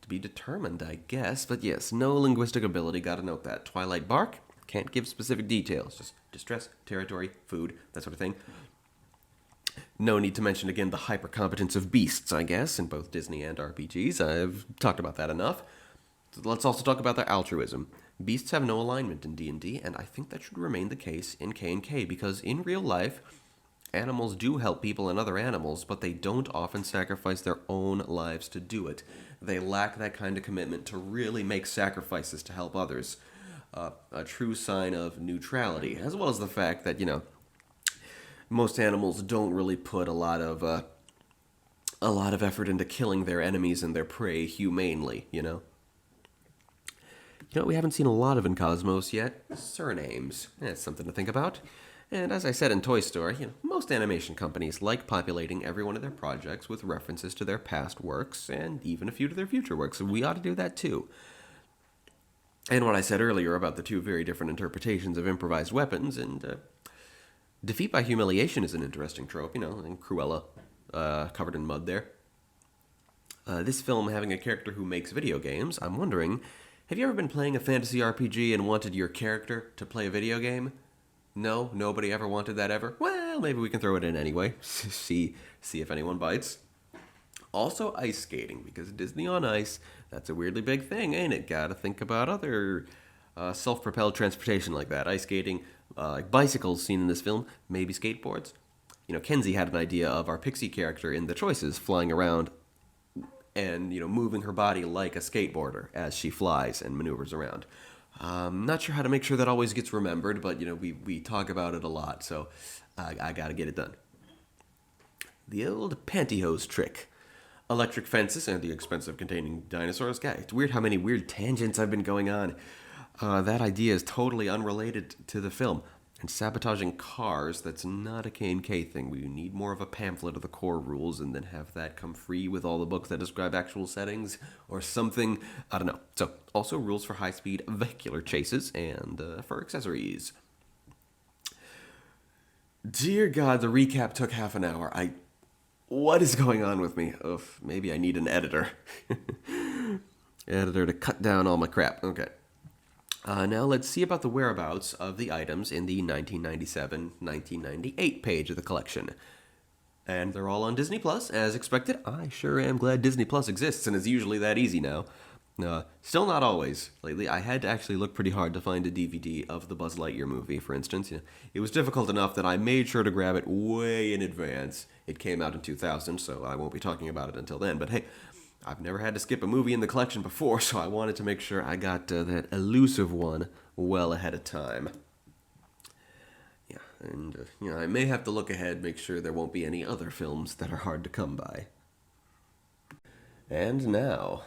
To be determined, I guess. But yes, no linguistic ability, gotta note that. Twilight Bark, can't give specific details. Just distress, territory, food, that sort of thing. No need to mention again the hyper-competence of beasts, I guess, in both Disney and RPGs. I've talked about that enough. Let's also talk about their altruism. Beasts have no alignment in D&D, and I think that should remain the case in K&K, because in real life, animals do help people and other animals, but they don't often sacrifice their own lives to do it. They lack that kind of commitment to really make sacrifices to help others. A true sign of neutrality, as well as the fact that, most animals don't really put a lot of effort into killing their enemies and their prey humanely, we haven't seen a lot of in Cosmos yet. Surnames. That's something to think about. And as I said in Toy Story, most animation companies like populating every one of their projects with references to their past works, and even a few to their future works. We ought to do that too. And what I said earlier about the two very different interpretations of improvised weapons, and defeat by humiliation is an interesting trope, and Cruella covered in mud there. This film having a character who makes video games, I'm wondering, have you ever been playing a fantasy RPG and wanted your character to play a video game? No? Nobody ever wanted that ever? Well, maybe we can throw it in anyway. see if anyone bites. Also, ice skating, because Disney on Ice, that's a weirdly big thing, ain't it? Gotta think about other self-propelled transportation like that. Ice skating, like bicycles seen in this film, maybe skateboards. Kenzie had an idea of our Pixie character in The Choices flying around and, moving her body like a skateboarder as she flies and maneuvers around. Not sure how to make sure that always gets remembered, but, we talk about it a lot, so I gotta get it done. The old pantyhose trick. Electric fences and the expense of containing dinosaurs. God, it's weird how many weird tangents I've been going on. That idea is totally unrelated to the film. And sabotaging cars, that's not a K&K thing. We need more of a pamphlet of the core rules and then have that come free with all the books that describe actual settings or something. I don't know. So, also rules for high-speed vehicular chases and for accessories. Dear God, the recap took half an hour. What is going on with me? Maybe I need an editor. Editor to cut down all my crap. Okay. Now let's see about the whereabouts of the items in the 1997-1998 page of the collection. And they're all on Disney Plus, as expected. I sure am glad Disney Plus exists and is usually that easy now. Still not always. Lately, I had to actually look pretty hard to find a DVD of the Buzz Lightyear movie, for instance. It was difficult enough that I made sure to grab it way in advance. It came out in 2000, so I won't be talking about it until then. But hey, I've never had to skip a movie in the collection before, so I wanted to make sure I got that elusive one well ahead of time. Yeah, and I may have to look ahead, make sure there won't be any other films that are hard to come by. And now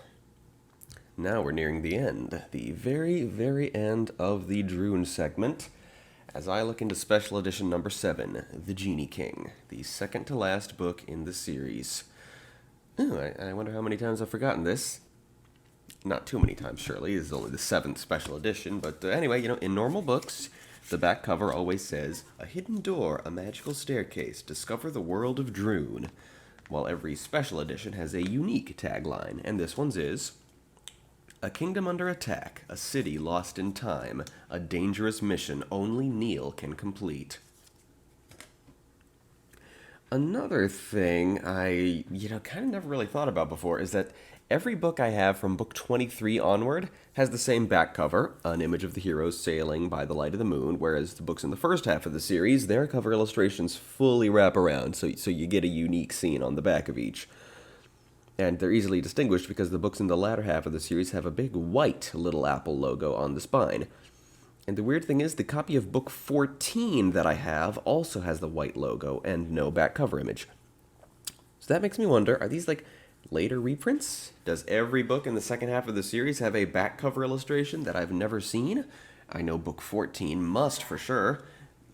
we're nearing the end, the very, very end of the Droon segment, as I look into Special Edition number 7, The Genie King, the second to last book in the series. I wonder how many times I've forgotten this. Not too many times, surely. This is only the 7th special edition. But anyway, in normal books, the back cover always says, "A hidden door, a magical staircase, discover the world of Droon." While every special edition has a unique tagline, and this one's is, "A kingdom under attack, a city lost in time, a dangerous mission only Neil can complete." Another thing I, kind of never really thought about before is that every book I have from book 23 onward has the same back cover, an image of the heroes sailing by the light of the moon, whereas the books in the first half of the series, their cover illustrations fully wrap around, so you get a unique scene on the back of each. And they're easily distinguished because the books in the latter half of the series have a big white little apple logo on the spine. And the weird thing is, the copy of book 14 that I have also has the white logo and no back cover image. So that makes me wonder, are these like later reprints? Does every book in the second half of the series have a back cover illustration that I've never seen? I know book 14 must for sure.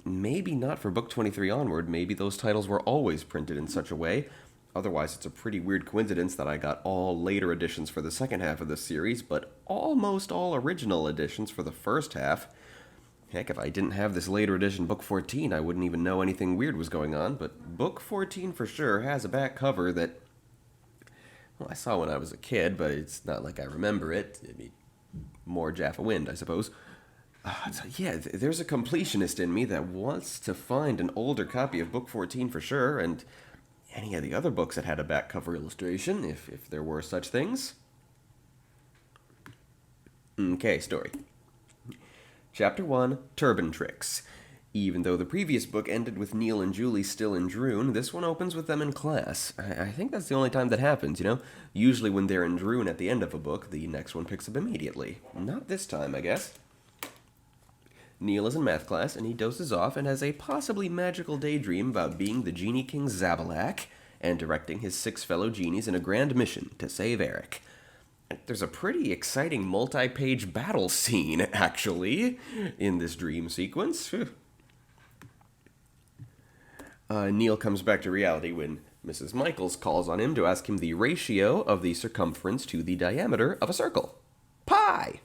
Maybe not for book 23 onward. Maybe those titles were always printed in such a way. Otherwise, it's a pretty weird coincidence that I got all later editions for the second half of the series, but almost all original editions for the first half. Heck, if I didn't have this later edition, book 14, I wouldn't even know anything weird was going on, but book 14 for sure has a back cover that, well, I saw when I was a kid, but it's not like I remember it. I mean, more Jaffa Wind, I suppose. So yeah, there's a completionist in me that wants to find an older copy of book 14 for sure, and any of the other books that had a back cover illustration, if there were such things. Okay, story. Chapter 1, Turban Tricks. Even though the previous book ended with Neil and Julie still in Droon, this one opens with them in class. I think that's the only time that happens, you know? Usually when they're in Droon at the end of a book, the next one picks up immediately. Not this time, I guess. Neil is in math class, and he dozes off and has a possibly magical daydream about being the Genie King Zabalak and directing his 6 fellow genies in a grand mission to save Eric. There's a pretty exciting multi-page battle scene, actually, in this dream sequence. Neil comes back to reality when Mrs. Michaels calls on him to ask him the ratio of the circumference to the diameter of a circle. Pi!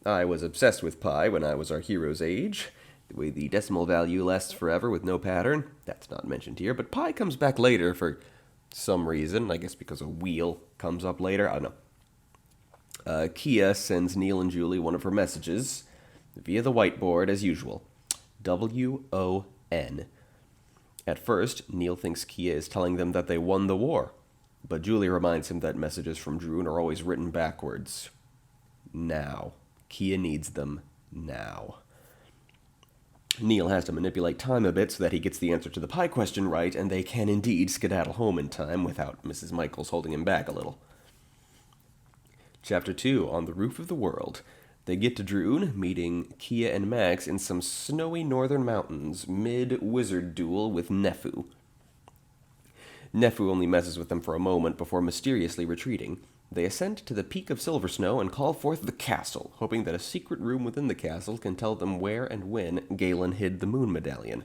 I was obsessed with pi when I was our hero's age. The way the decimal value lasts forever with no pattern, that's not mentioned here, but pi comes back later for some reason. I guess because a wheel comes up later. I don't know. Kia sends Neil and Julie one of her messages via the whiteboard as usual. W-O-N. At first, Neil thinks Kia is telling them that they won the war, but Julie reminds him that messages from Droon are always written backwards. Now. Kia needs them now. Neil has to manipulate time a bit so that he gets the answer to the pi question right, and they can indeed skedaddle home in time without Mrs. Michaels holding him back a little. Chapter 2, On the Roof of the World. They get to Droon, meeting Kia and Max in some snowy northern mountains, mid-wizard duel with Nefu. Nefu only messes with them for a moment before mysteriously retreating. They ascend to the peak of Silver Snow and call forth the castle, hoping that a secret room within the castle can tell them where and when Galen hid the moon medallion.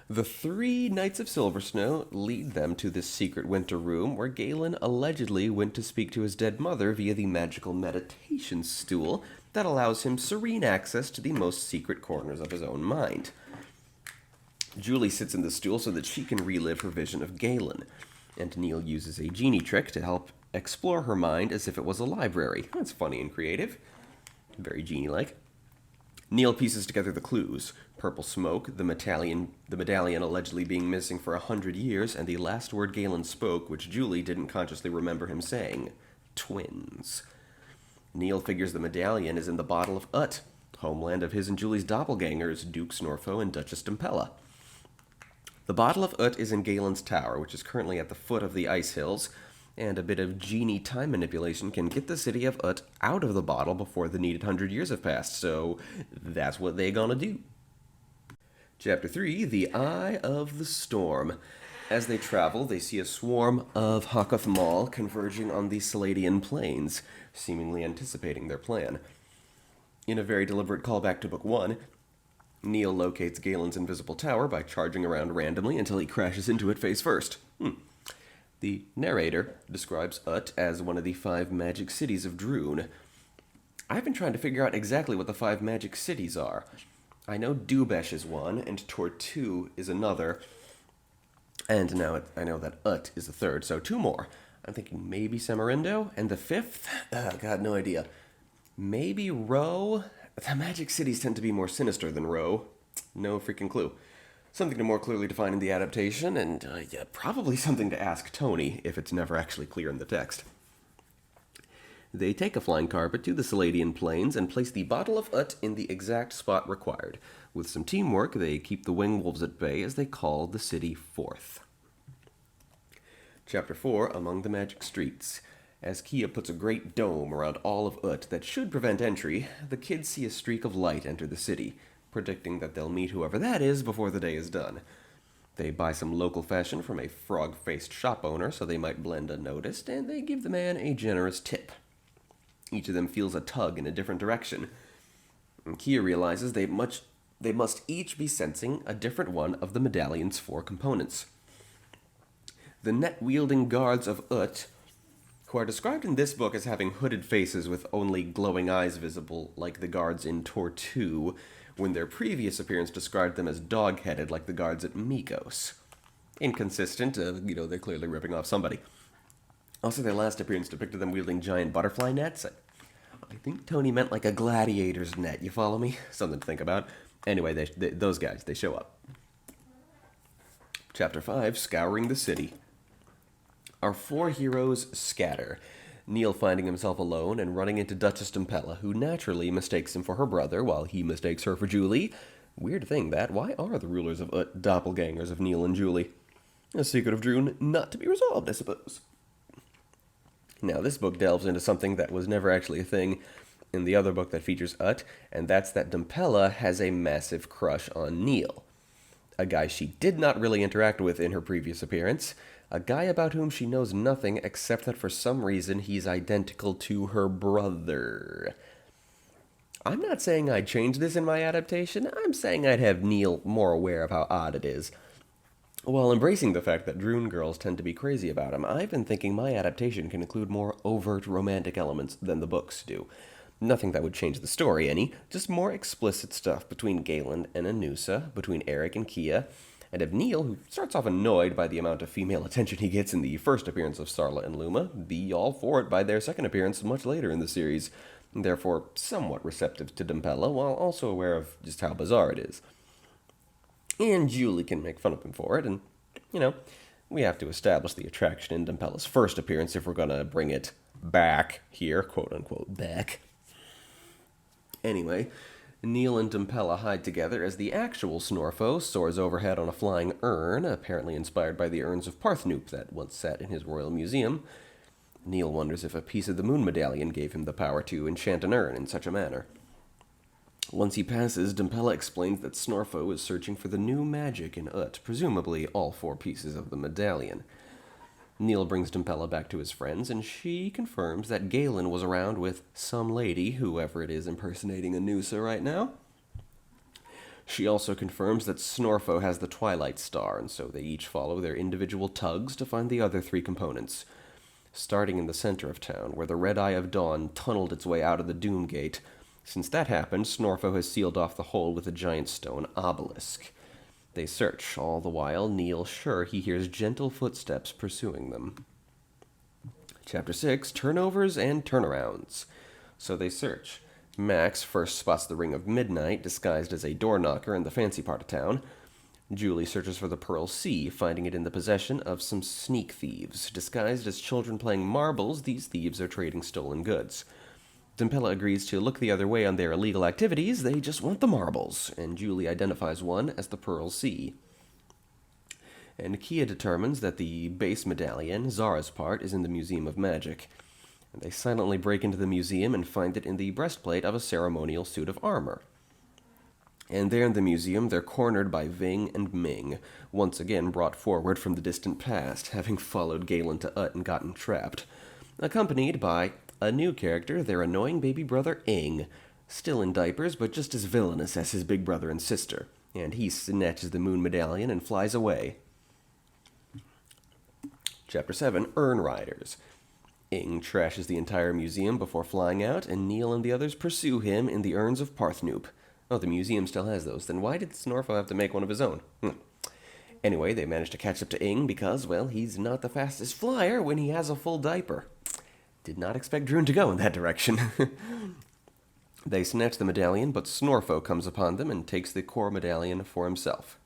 The 3 Knights of Silver Snow lead them to this secret winter room where Galen allegedly went to speak to his dead mother via the magical meditation stool that allows him serene access to the most secret corners of his own mind. Julie sits in the stool so that she can relive her vision of Galen, and Neil uses a genie trick to help explore her mind as if it was a library. That's funny and creative. Very genie-like. Neil pieces together the clues. Purple smoke, the medallion allegedly being missing for 100 years, and the last word Galen spoke, which Julie didn't consciously remember him saying. Twins. Neil figures the medallion is in the bottle of Ut, homeland of his and Julie's doppelgangers, Duke Snorfo and Duchess Dimpella. The bottle of Ut is in Galen's tower, which is currently at the foot of the ice hills, and a bit of genie time manipulation can get the city of Ut out of the bottle before the needed 100 years have passed, so that's what they gonna do. Chapter 3, The Eye of the Storm. As they travel, they see a swarm of Hakath Maul converging on the Saladian plains, seemingly anticipating their plan. In a very deliberate callback to Book 1, Neil locates Galen's invisible tower by charging around randomly until he crashes into it face first. The narrator describes Ut as one of the 5 magic cities of Droon. I've been trying to figure out exactly what the 5 magic cities are. I know Dubesh is one, and Tortu is another, and now I know that Ut is the 3rd, so 2 more. I'm thinking maybe Samarindo, and the 5th? God, no idea. Maybe Ro? The magic cities tend to be more sinister than Ro. No freaking clue. Something to more clearly define in the adaptation, and probably something to ask Tony, if it's never actually clear in the text. They take a flying carpet to the Saladian plains and place the bottle of Ut in the exact spot required. With some teamwork, they keep the wing wolves at bay as they call the city forth. Chapter 4, Among the Magic Streets. As Kia puts a great dome around all of Ut that should prevent entry, the kids see a streak of light enter the city, predicting that they'll meet whoever that is before the day is done. They buy some local fashion from a frog-faced shop owner so they might blend unnoticed, and they give the man a generous tip. Each of them feels a tug in a different direction. And Kia realizes they must each be sensing a different one of the medallion's 4 components. The net-wielding guards of Ut, who are described in this book as having hooded faces with only glowing eyes visible, like the guards in Tor 2, when their previous appearance described them as dog-headed like the guards at Migos. Inconsistent, they're clearly ripping off somebody. Also, their last appearance depicted them wielding giant butterfly nets. I think Tony meant like a gladiator's net, you follow me? Something to think about. Anyway, those guys, they show up. Chapter 5, Scouring the City. Our 4 heroes scatter, Neil finding himself alone and running into Duchess Dimpella, who naturally mistakes him for her brother, while he mistakes her for Julie. Weird thing that. Why are the rulers of Ut doppelgangers of Neil and Julie? A secret of Droon not to be resolved, I suppose. Now, this book delves into something that was never actually a thing in the other book that features Ut, and that's that Dimpella has a massive crush on Neil. A guy she did not really interact with in her previous appearance. A guy about whom she knows nothing except that for some reason he's identical to her brother. I'm not saying I'd change this in my adaptation. I'm saying I'd have Neil more aware of how odd it is. While embracing the fact that Droon girls tend to be crazy about him, I've been thinking my adaptation can include more overt romantic elements than the books do. Nothing that would change the story any, just more explicit stuff between Galen and Anusa, between Eric and Kia, and of Neil, who starts off annoyed by the amount of female attention he gets in the first appearance of Sarla and Luma, be all for it by their second appearance much later in the series, and therefore somewhat receptive to Dimpella, while also aware of just how bizarre it is. And Julie can make fun of him for it, and, we have to establish the attraction in Dimpella's first appearance if we're gonna bring it back here, quote-unquote back. Anyway, Neil and Dimpella hide together as the actual Snorfo soars overhead on a flying urn, apparently inspired by the urns of Parthnoop that once sat in his royal museum. Neil wonders if a piece of the moon medallion gave him the power to enchant an urn in such a manner. Once he passes, Dimpella explains that Snorfo is searching for the new magic in Ut, presumably all 4 pieces of the medallion. Neil brings Dimpella back to his friends, and she confirms that Galen was around with some lady, whoever it is impersonating Anusa right now. She also confirms that Snorfo has the Twilight Star, and so they each follow their individual tugs to find the other 3 components. Starting in the center of town, where the Red Eye of Dawn tunneled its way out of the Doom Gate. Since that happened, Snorfo has sealed off the hole with a giant stone obelisk. They search, all the while Neil sure he hears gentle footsteps pursuing them. Chapter 6, Turnovers and Turnarounds. So they search. Max first spots the Ring of Midnight, disguised as a door knocker in the fancy part of town. Julie searches for the Pearl Sea, finding it in the possession of some sneak thieves. Disguised as children playing marbles, these thieves are trading stolen goods. Dimpella agrees to look the other way on their illegal activities, they just want the marbles, and Julie identifies one as the Pearl Sea. And Kia determines that the base medallion, Zara's part, is in the Museum of Magic. And they silently break into the museum and find it in the breastplate of a ceremonial suit of armor. And there in the museum, they're cornered by Ving and Ming, once again brought forward from the distant past, having followed Galen to Ut and gotten trapped, accompanied by a new character, their annoying baby brother Ing, still in diapers but just as villainous as his big brother and sister, and he snatches the moon medallion and flies away. Chapter 7, Urn Riders. Ing trashes the entire museum before flying out, and Neil and the others pursue him in the urns of Parthnoop. Oh, the museum still has those. Then why did Snorfo have to make one of his own? Anyway, they manage to catch up to Ing because, well, he's not the fastest flyer when he has a full diaper. Did not expect Droon to go in that direction. They snatch the medallion, but Snorfo comes upon them and takes the core medallion for himself.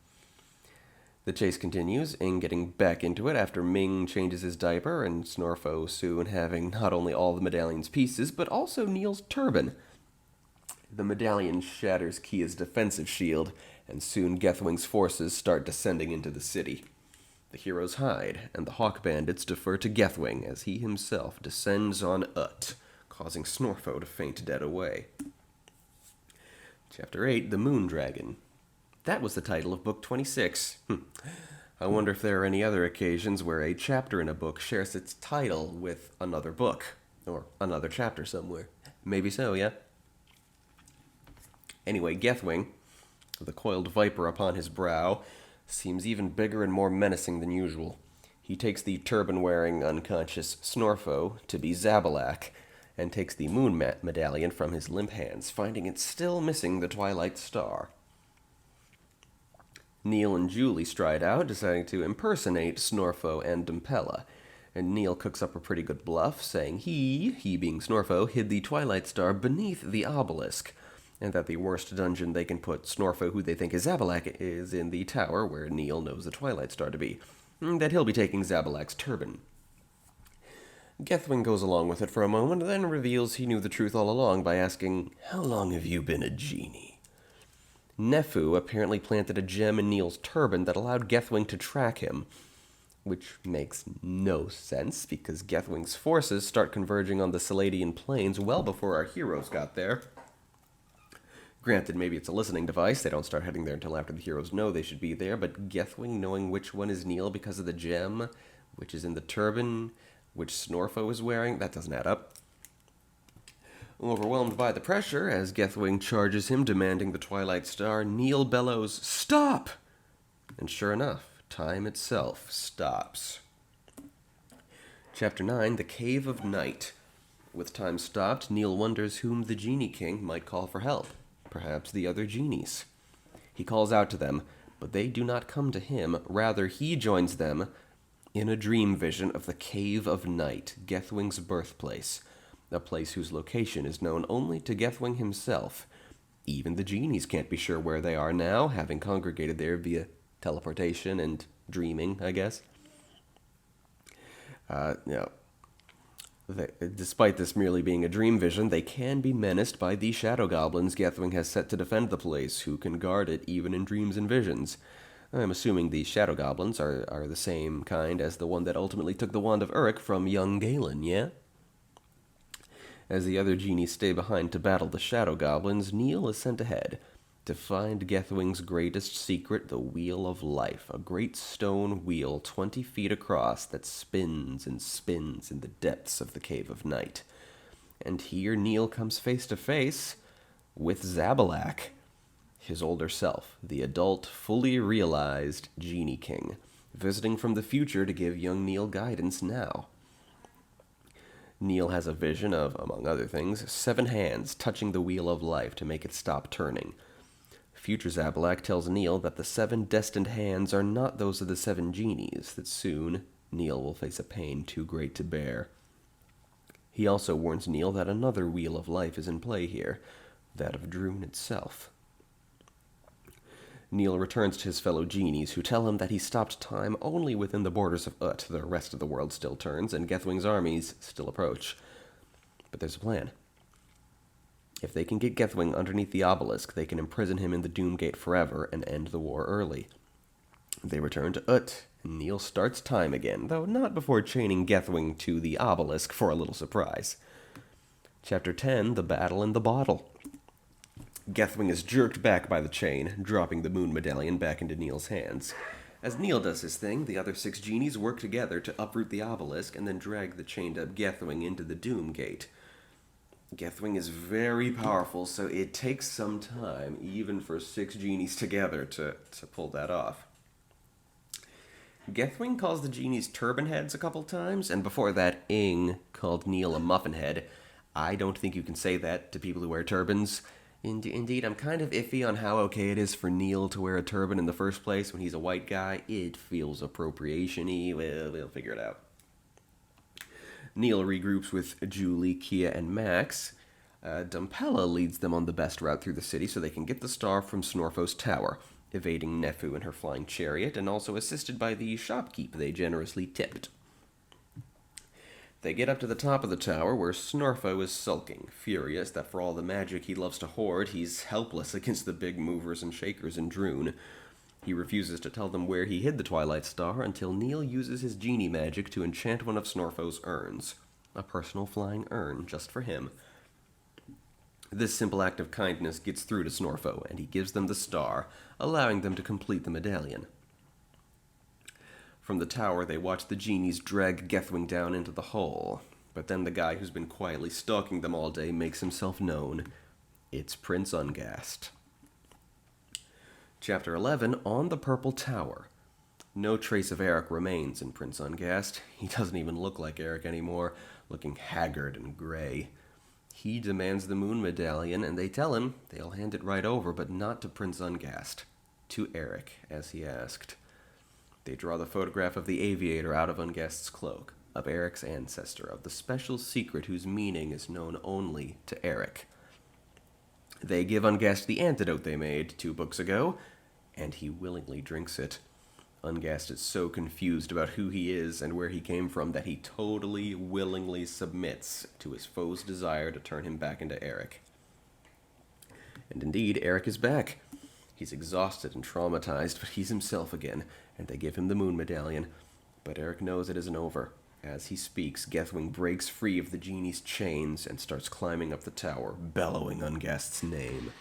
The chase continues, Ing getting back into it after Ming changes his diaper, and Snorfo soon having not only all the medallion's pieces, but also Neil's turban. The medallion shatters Kia's defensive shield, and soon Gethwing's forces start descending into the city. The heroes hide, and the hawk bandits defer to Gethwing as he himself descends on Ut, causing Snorfo to faint dead away. Chapter 8, The Moon Dragon. That was the title of Book 26. I wonder if there are any other occasions where a chapter in a book shares its title with another book, or another chapter somewhere. Maybe so, yeah? Anyway, Gethwing, the coiled viper upon his brow, seems even bigger and more menacing than usual. He takes the turban-wearing, unconscious Snorfo to be Zabalak, and takes the moon medallion from his limp hands, finding it still missing the twilight star. Neil and Julie stride out, deciding to impersonate Snorfo and Dumpella, and Neil cooks up a pretty good bluff, saying he being Snorfo, hid the twilight star beneath the obelisk, and that the worst dungeon they can put Snorfo, who they think is Zabalak, is in the tower where Neil knows the twilight star to be, that he'll be taking Zabalak's turban. Gethwing goes along with it for a moment, then reveals he knew the truth all along by asking, "How long have you been a genie?" Nefu apparently planted a gem in Neil's turban that allowed Gethwing to track him, which makes no sense because Gethwing's forces start converging on the Saladian plains well before our heroes got there. Granted, maybe it's a listening device. They don't start heading there until after the heroes know they should be there, but Gethwing knowing which one is Neil because of the gem, which is in the turban, which Snorfo is wearing, that doesn't add up. Overwhelmed by the pressure, as Gethwing charges him demanding the Twilight Star, Neil bellows, "Stop!" And sure enough, time itself stops. Chapter 9, The Cave of Night. With time stopped, Neil wonders whom the Genie King might call for help. Perhaps the other genies. He calls out to them, but they do not come to him. Rather, he joins them in a dream vision of the Cave of Night, Gethwing's birthplace, a place whose location is known only to Gethwing himself. Even the genies can't be sure where they are now, having congregated there via teleportation and dreaming, I guess. Despite this merely being a dream vision, they can be menaced by the shadow goblins Gethwing has set to defend the place, who can guard it even in dreams and visions. I'm assuming the shadow goblins are the same kind as the one that ultimately took the wand of Uruk from young Galen, yeah? As the other genies stay behind to battle the shadow goblins, Neil is sent ahead to find Gethwing's greatest secret, the Wheel of Life, a great stone wheel 20 feet across that spins and spins in the depths of the Cave of Night. And here Neil comes face to face with Zabalak, his older self, the adult, fully realized Genie King, visiting from the future to give young Neil guidance now. Neil has a vision of, among other things, 7 hands touching the Wheel of Life to make it stop turning. Future Zabalak tells Neil that the 7 destined hands are not those of the 7 genies, that soon Neil will face a pain too great to bear. He also warns Neil that another Wheel of Life is in play here, that of Droon itself. Neil returns to his fellow genies, who tell him that he stopped time only within the borders of Ut. The rest of the world still turns, and Gethwing's armies still approach. But there's a plan. If they can get Gethwing underneath the obelisk, they can imprison him in the Doomgate forever and end the war early. They return to Ut, and Neil starts time again, though not before chaining Gethwing to the obelisk for a little surprise. Chapter 10, The Battle in the Bottle. Gethwing is jerked back by the chain, dropping the moon medallion back into Neil's hands. As Neil does his thing, the other 6 genies work together to uproot the obelisk and then drag the chained-up Gethwing into the Doomgate. Gethwing is very powerful, so it takes some time, even for 6 genies together, to pull that off. Gethwing calls the genies turban heads a couple times, and before that, Ing called Neil a muffin head. I don't think you can say that to people who wear turbans. Indeed, I'm kind of iffy on how okay it is for Neil to wear a turban in the first place when he's a white guy. It feels appropriation-y. Well, we'll figure it out. Neil regroups with Julie, Kia, and Max. Dumpella leads them on the best route through the city so they can get the star from Snorfo's tower, evading Nefu in her flying chariot, and also assisted by the shopkeep they generously tipped. They get up to the top of the tower, where Snorfo is sulking, furious that for all the magic he loves to hoard, he's helpless against the big movers and shakers in Droon. He refuses to tell them where he hid the Twilight Star until Neil uses his genie magic to enchant one of Snorfo's urns. A personal flying urn just for him. This simple act of kindness gets through to Snorfo, and he gives them the star, allowing them to complete the medallion. From the tower, they watch the genies drag Gethwing down into the hole. But then the guy who's been quietly stalking them all day makes himself known. It's Prince Ungast. Chapter 11, On the Purple Tower. No trace of Eric remains in Prince Ungast. He doesn't even look like Eric anymore, looking haggard and gray. He demands the moon medallion, and they tell him they'll hand it right over, but not to Prince Ungast. To Eric, as he asked. They draw the photograph of the aviator out of Ungast's cloak, of Eric's ancestor, of the special secret whose meaning is known only to Eric. They give Ungast the antidote they made 2 books ago, and he willingly drinks it. Ungast is so confused about who he is and where he came from that he totally, willingly submits to his foe's desire to turn him back into Eric. And indeed, Eric is back. He's exhausted and traumatized, but he's himself again, and they give him the moon medallion. But Eric knows it isn't over. As he speaks, Gethwing breaks free of the genie's chains and starts climbing up the tower, bellowing Ungast's name.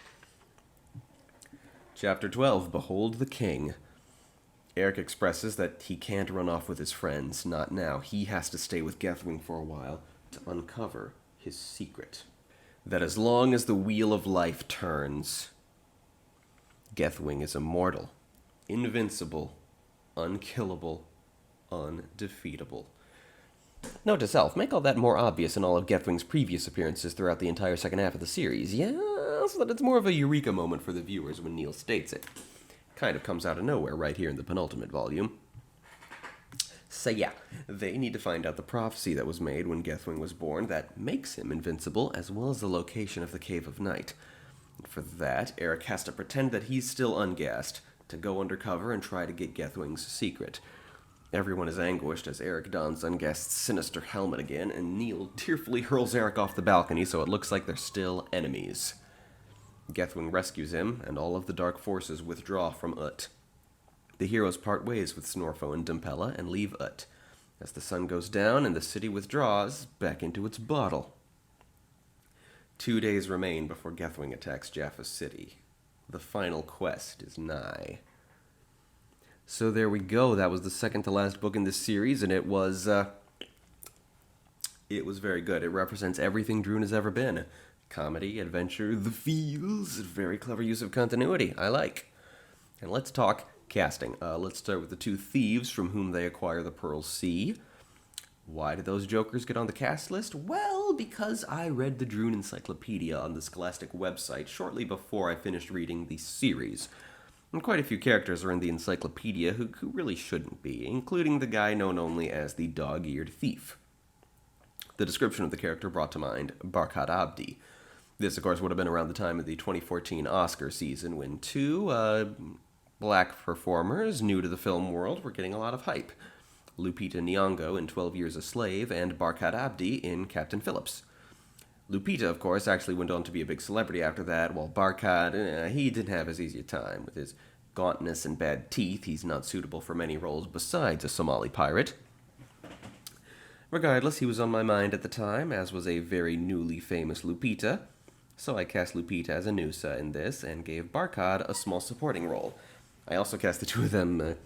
Chapter 12, Behold the King. Eric expresses that he can't run off with his friends, not now. He has to stay with Gethwing for a while to uncover his secret. That as long as the wheel of life turns, Gethwing is immortal, invincible, unkillable, undefeatable. Note to self, make all that more obvious in all of Gethwing's previous appearances throughout the entire second half of the series, yeah, so that it's more of a eureka moment for the viewers when Neil states it. Kind of comes out of nowhere right here in the penultimate volume. So yeah, they need to find out the prophecy that was made when Gethwing was born that makes him invincible, as well as the location of the Cave of Night. And for that, Eric has to pretend that he's still Ungast, to go undercover and try to get Gethwing's secret. Everyone is anguished as Eric dons Ungast's sinister helmet again, and Neil tearfully hurls Eric off the balcony so it looks like they're still enemies. Gethwing rescues him, and all of the dark forces withdraw from Ut. The heroes part ways with Snorfo and Dimpella and leave Ut, as the sun goes down and the city withdraws back into its bottle. 2 days remain before Gethwing attacks Jaffa's city. The final quest is nigh. So there we go. That was the second to last book in this series, and it was very good. It represents everything Droon has ever been. Comedy, adventure, the feels, very clever use of continuity. I like. And let's talk casting. Let's start with the 2 thieves from whom they acquire the Pearl Sea. Why did those jokers get on the cast list? Well, because I read the Droon Encyclopedia on the Scholastic website shortly before I finished reading the series. And quite a few characters are in the encyclopedia who really shouldn't be, including the guy known only as the Dog-Eared Thief. The description of the character brought to mind Barkhad Abdi. This, of course, would have been around the time of the 2014 Oscar season when 2 black performers new to the film world were getting a lot of hype. Lupita Nyong'o in 12 Years a Slave and Barkhad Abdi in Captain Phillips. Lupita, of course, actually went on to be a big celebrity after that, while Barkhad, he didn't have as easy a time. With his gauntness and bad teeth, he's not suitable for many roles besides a Somali pirate. Regardless, he was on my mind at the time, as was a very newly famous Lupita, so I cast Lupita as Anusa in this, and gave Barkhad a small supporting role. I also cast the 2 of them,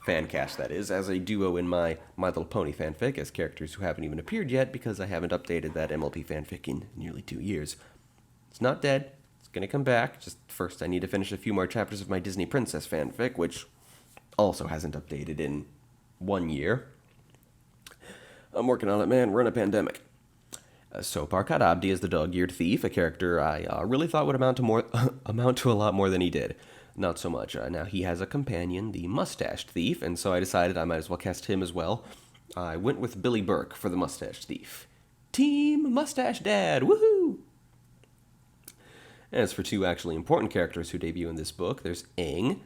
fan cast that is, as a duo in my My Little Pony fanfic, as characters who haven't even appeared yet, because I haven't updated that MLP fanfic in nearly 2 years. It's not dead, it's gonna come back, just first I need to finish a few more chapters of my Disney Princess fanfic, which also hasn't updated in 1 year. I'm working on it, man. We're in a pandemic. So Barkhad Abdi is the Dog-Eared Thief, a character I really thought would amount to a lot more than he did. Not so much. Now he has a companion, the Mustached Thief, and so I decided I might as well cast him as well. I went with Billy Burke for the Mustached Thief. Team Mustache Dad! Woohoo! As for 2 actually important characters who debut in this book, there's Aang,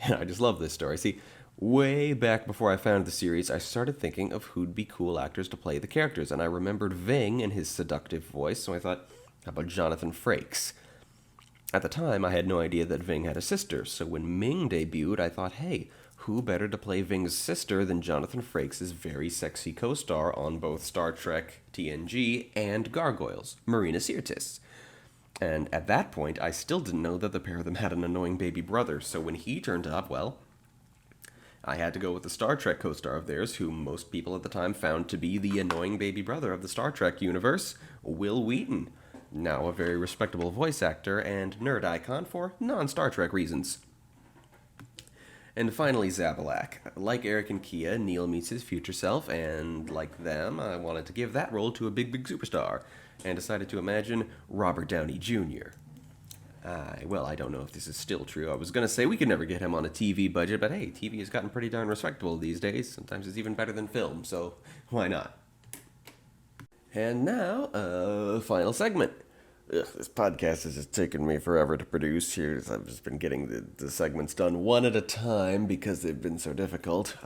and I just love this story. See, way back before I found the series, I started thinking of who'd be cool actors to play the characters, and I remembered Ving and his seductive voice, so I thought, how about Jonathan Frakes? At the time, I had no idea that Ving had a sister, so when Ming debuted, I thought, hey, who better to play Ving's sister than Jonathan Frakes' very sexy co-star on both Star Trek TNG and Gargoyles, Marina Sirtis. And at that point, I still didn't know that the pair of them had an annoying baby brother, so when he turned up, well, I had to go with the Star Trek co-star of theirs, whom most people at the time found to be the annoying baby brother of the Star Trek universe, Will Wheaton, now a very respectable voice actor and nerd icon for non-Star Trek reasons. And finally, Zabalak. Like Eric and Kia, Neil meets his future self, and like them, I wanted to give that role to a big superstar, and decided to imagine Robert Downey Jr. Well, I don't know if this is still true. I was going to say we could never get him on a TV budget, but hey, TV has gotten pretty darn respectable these days. Sometimes it's even better than film, so why not? And now, final segment. This podcast has just taken me forever to produce here. I've just been getting the segments done one at a time because they've been so difficult.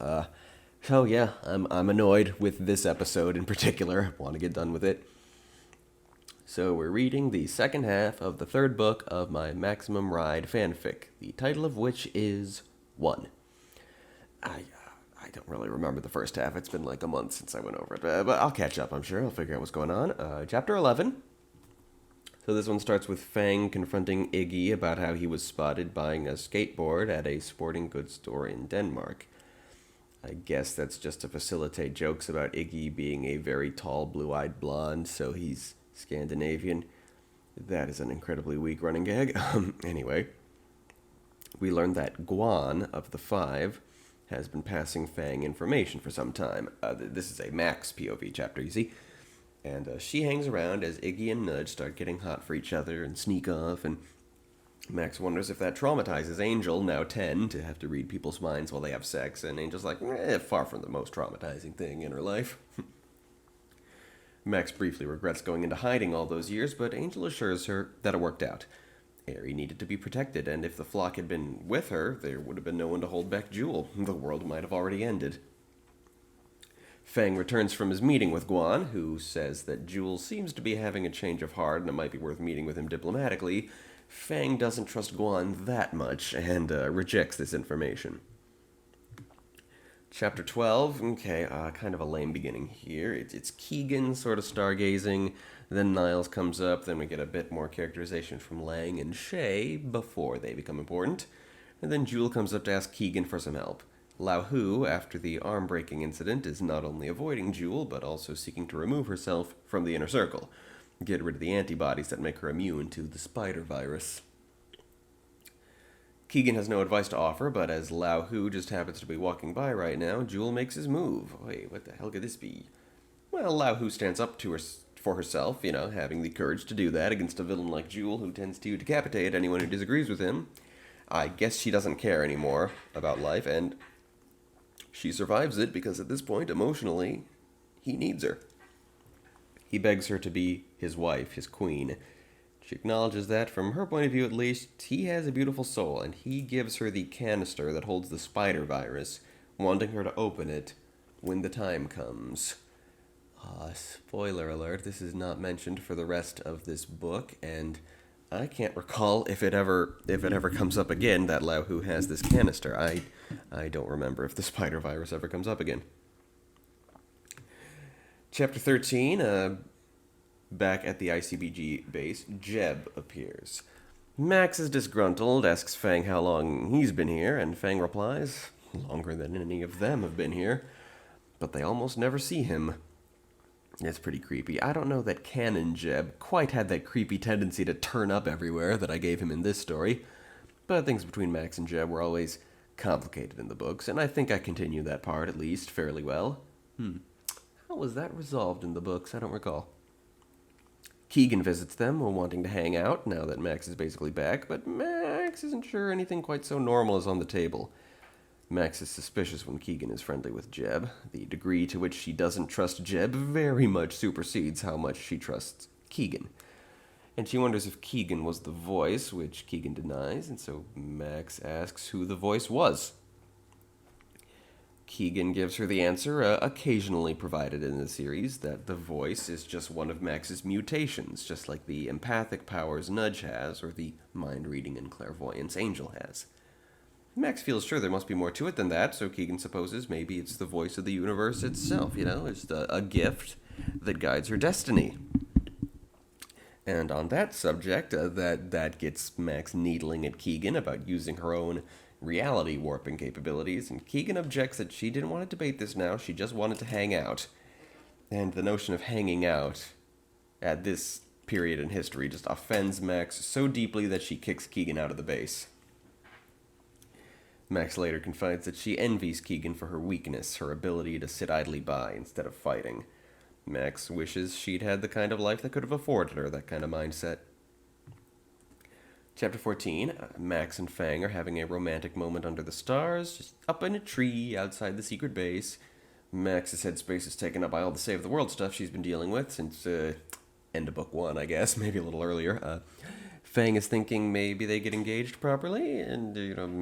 So yeah, I'm annoyed with this episode in particular. I want to get done with it. So we're reading the second half of the third book of my Maximum Ride fanfic, the title of which is 1. I don't really remember the first half. It's been like a month since I went over it, but I'll catch up, I'm sure. I'll figure out what's going on. Chapter 11. So this one starts with Fang confronting Iggy about how he was spotted buying a skateboard at a sporting goods store in Denmark. I guess that's just to facilitate jokes about Iggy being a very tall, blue-eyed blonde, so he's Scandinavian. That is an incredibly weak running gag. Anyway, we learned that Guan of the 5 has been passing Fang information for some time. This is a Max POV chapter, you see. And she hangs around as Iggy and Nudge start getting hot for each other and sneak off, and Max wonders if that traumatizes Angel, now 10, to have to read people's minds while they have sex, and Angel's like, far from the most traumatizing thing in her life. Max briefly regrets going into hiding all those years, but Angel assures her that it worked out. Aerie needed to be protected, and if the flock had been with her, there would have been no one to hold back Jewel. The world might have already ended. Fang returns from his meeting with Guan, who says that Jewel seems to be having a change of heart and it might be worth meeting with him diplomatically. Fang doesn't trust Guan that much and rejects this information. Chapter 12, kind of a lame beginning here. It's Keegan sort of stargazing, then Niles comes up, then we get a bit more characterization from Lang and Shay before they become important, and then Jewel comes up to ask Keegan for some help. Lao Hu, after the arm-breaking incident, is not only avoiding Jewel, but also seeking to remove herself from the inner circle, get rid of the antibodies that make her immune to the spider virus. Keegan has no advice to offer, but as Lao Hu just happens to be walking by right now, Jewel makes his move. Wait, what the hell could this be? Well, Lao Hu stands up for herself, having the courage to do that against a villain like Jewel, who tends to decapitate anyone who disagrees with him. I guess she doesn't care anymore about life, and she survives it because at this point, emotionally, he needs her. He begs her to be his wife, his queen. She acknowledges that, from her point of view at least, he has a beautiful soul, and he gives her the canister that holds the spider virus, wanting her to open it when the time comes. Spoiler alert, this is not mentioned for the rest of this book, and I can't recall if it ever comes up again that Lao Hu has this canister. I don't remember if the spider virus ever comes up again. Chapter 13, back at the ICBG base, Jeb appears. Max is disgruntled, asks Fang how long he's been here, and Fang replies, longer than any of them have been here, but they almost never see him. It's pretty creepy. I don't know that Canon Jeb quite had that creepy tendency to turn up everywhere that I gave him in this story, but things between Max and Jeb were always complicated in the books, and I think I continue that part, at least, fairly well. How was that resolved in the books? I don't recall. Keegan visits them while wanting to hang out, now that Max is basically back, but Max isn't sure anything quite so normal is on the table. Max is suspicious when Keegan is friendly with Jeb. The degree to which she doesn't trust Jeb very much supersedes how much she trusts Keegan. And she wonders if Keegan was the voice, which Keegan denies, and so Max asks who the voice was. Keegan gives her the answer, occasionally provided in the series, that the voice is just one of Max's mutations, just like the empathic powers Nudge has, or the mind-reading and clairvoyance Angel has. Max feels sure there must be more to it than that, so Keegan supposes maybe it's the voice of the universe itself, it's a gift that guides her destiny. And on that subject, that gets Max needling at Keegan about using her own reality warping capabilities, and Keegan objects that she didn't want to debate this now, she just wanted to hang out. And the notion of hanging out at this period in history just offends Max so deeply that she kicks Keegan out of the base. Max later confides that she envies Keegan for her weakness, her ability to sit idly by instead of fighting. Max wishes she'd had the kind of life that could have afforded her that kind of mindset. Chapter 14, Max and Fang are having a romantic moment under the stars, just up in a tree outside the secret base. Max's headspace is taken up by all the Save the World stuff she's been dealing with since end of book 1, I guess, maybe a little earlier. Fang is thinking maybe they get engaged properly, and,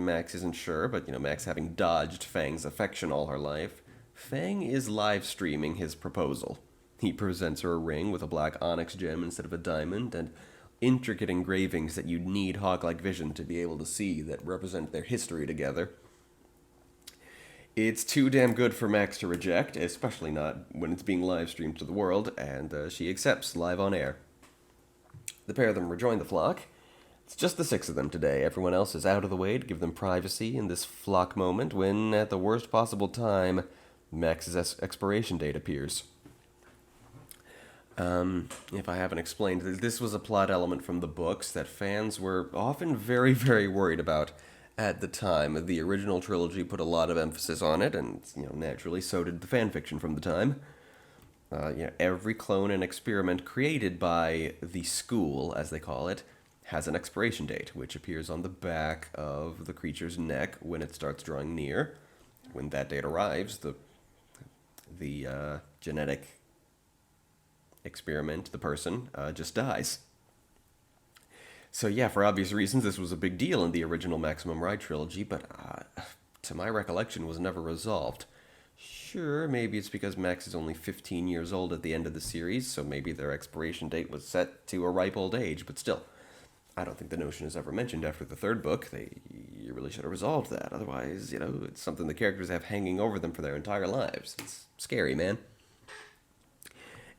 Max isn't sure, but, Max having dodged Fang's affection all her life, Fang is live streaming his proposal. He presents her a ring with a black onyx gem instead of a diamond, and intricate engravings that you'd need hawk-like vision to be able to see that represent their history together. It's too damn good for Max to reject, especially not when it's being live-streamed to the world, and she accepts live on air. The pair of them rejoin the flock. It's just the 6 of them today. Everyone else is out of the way to give them privacy in this flock moment when, at the worst possible time, Max's expiration date appears. If I haven't explained, this was a plot element from the books that fans were often very, very worried about at the time. The original trilogy put a lot of emphasis on it, and, naturally, so did the fanfiction from the time. Every clone and experiment created by the school, as they call it, has an expiration date, which appears on the back of the creature's neck when it starts drawing near. When that date arrives, the genetic experiment, the person, just dies. So yeah, for obvious reasons, this was a big deal in the original Maximum Ride trilogy, but to my recollection was never resolved. Sure, maybe it's because Max is only 15 years old at the end of the series, so maybe their expiration date was set to a ripe old age, but still, I don't think the notion is ever mentioned after the 3rd book. You really should have resolved that. Otherwise, it's something the characters have hanging over them for their entire lives. It's scary, man.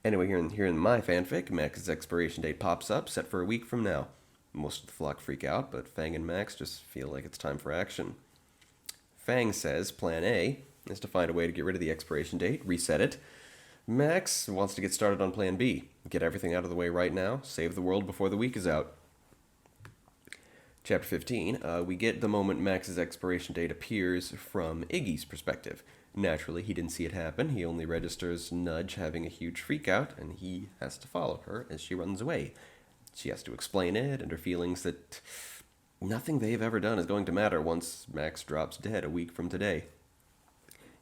Anyway, here in my fanfic, Max's expiration date pops up, set for a week from now. Most of the flock freak out, but Fang and Max just feel like it's time for action. Fang says Plan A is to find a way to get rid of the expiration date, reset it. Max wants to get started on Plan B, get everything out of the way right now, save the world before the week is out. Chapter 15, we get the moment Max's expiration date appears from Iggy's perspective. Naturally, he didn't see it happen. He only registers Nudge having a huge freakout, and he has to follow her as she runs away. She has to explain it and her feelings that nothing they've ever done is going to matter once Max drops dead a week from today.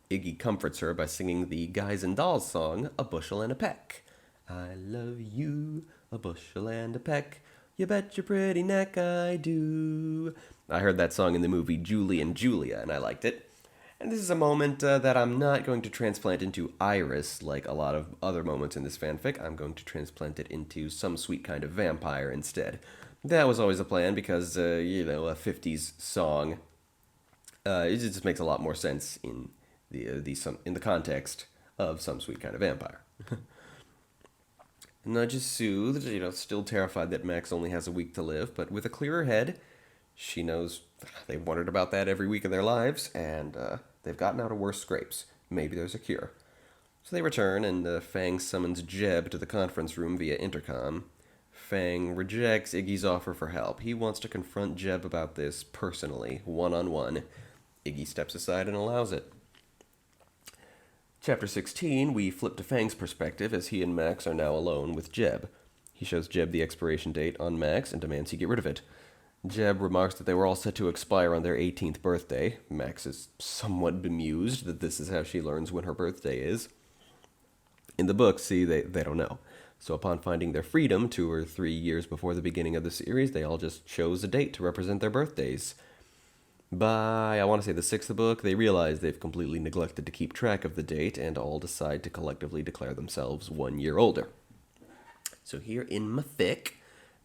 Iggy comforts her by singing the Guys and Dolls song, A Bushel and a Peck. I love you, a bushel and a peck. You bet your pretty neck I do. I heard that song in the movie Julie and Julia, and I liked it. And this is a moment that I'm not going to transplant into Iris like a lot of other moments in this fanfic. I'm going to transplant it into some sweet kind of vampire instead. That was always a plan because, a 50s song, it just makes a lot more sense in the context of some sweet kind of vampire. Nudge is soothed, still terrified that Max only has a week to live, but with a clearer head, she knows they've wondered about that every week of their lives, and they've gotten out of worse scrapes. Maybe there's a cure. So they return, and Fang summons Jeb to the conference room via intercom. Fang rejects Iggy's offer for help. He wants to confront Jeb about this personally, one-on-one. Iggy steps aside and allows it. Chapter 16, we flip to Fang's perspective as he and Max are now alone with Jeb. He shows Jeb the expiration date on Max and demands he get rid of it. Jeb remarks that they were all set to expire on their 18th birthday. Max is somewhat bemused that this is how she learns when her birthday is. In the book, they don't know. So upon finding their freedom 2 or 3 years before the beginning of the series, they all just chose a date to represent their birthdays. By, I want to say, the sixth book, they realize they've completely neglected to keep track of the date and all decide to collectively declare themselves 1 year older. So here in my fic,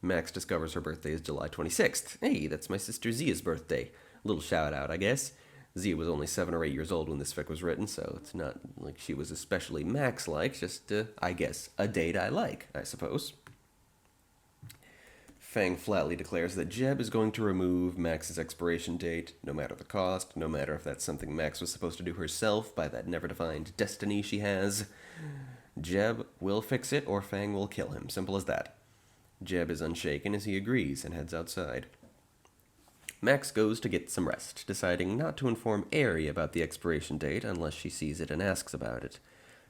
Max discovers her birthday is July 26th. Hey, that's my sister Zia's birthday. Little shout out, I guess. Zia was only 7 or 8 years old when this fic was written, so it's not like she was especially Max-like, just, I guess, a date I like, I suppose. Fang flatly declares that Jeb is going to remove Max's expiration date, no matter the cost, no matter if that's something Max was supposed to do herself by that never-defined destiny she has. Jeb will fix it, or Fang will kill him. Simple as that. Jeb is unshaken as he agrees and heads outside. Max goes to get some rest, deciding not to inform Aerie about the expiration date unless she sees it and asks about it.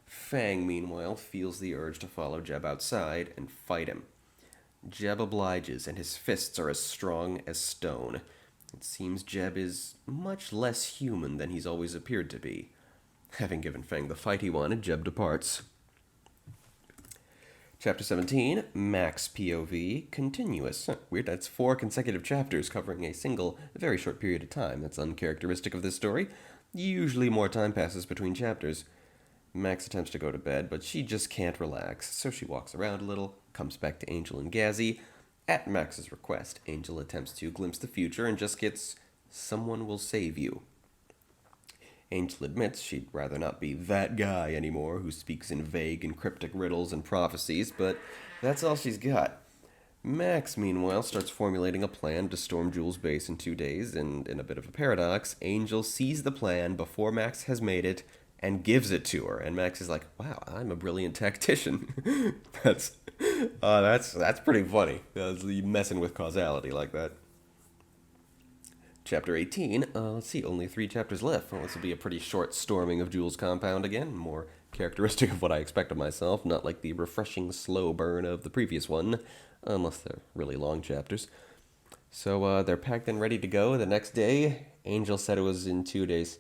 Fang, meanwhile, feels the urge to follow Jeb outside and fight him. Jeb obliges, and his fists are as strong as stone. It seems Jeb is much less human than he's always appeared to be. Having given Fang the fight he wanted, Jeb departs. Chapter 17, Max POV, continuous. Weird, that's 4 consecutive chapters covering a single, very short period of time. That's uncharacteristic of this story. Usually more time passes between chapters. Max attempts to go to bed, but she just can't relax, so she walks around a little, comes back to Angel and Gazzy. At Max's request, Angel attempts to glimpse the future and just gets, "Someone will save you." Angel admits she'd rather not be that guy anymore who speaks in vague and cryptic riddles and prophecies, but that's all she's got. Max, meanwhile, starts formulating a plan to storm Jewel's base in 2 days, and in a bit of a paradox, Angel sees the plan before Max has made it and gives it to her, and Max is like, "Wow, I'm a brilliant tactician." That's pretty funny. You messing with causality like that. Chapter 18, let's see, only 3 chapters left. Well, this will be a pretty short storming of Jewel's compound again, more characteristic of what I expect of myself, not like the refreshing slow burn of the previous one, unless they're really long chapters. So they're packed and ready to go the next day. Angel said it was in 2 days.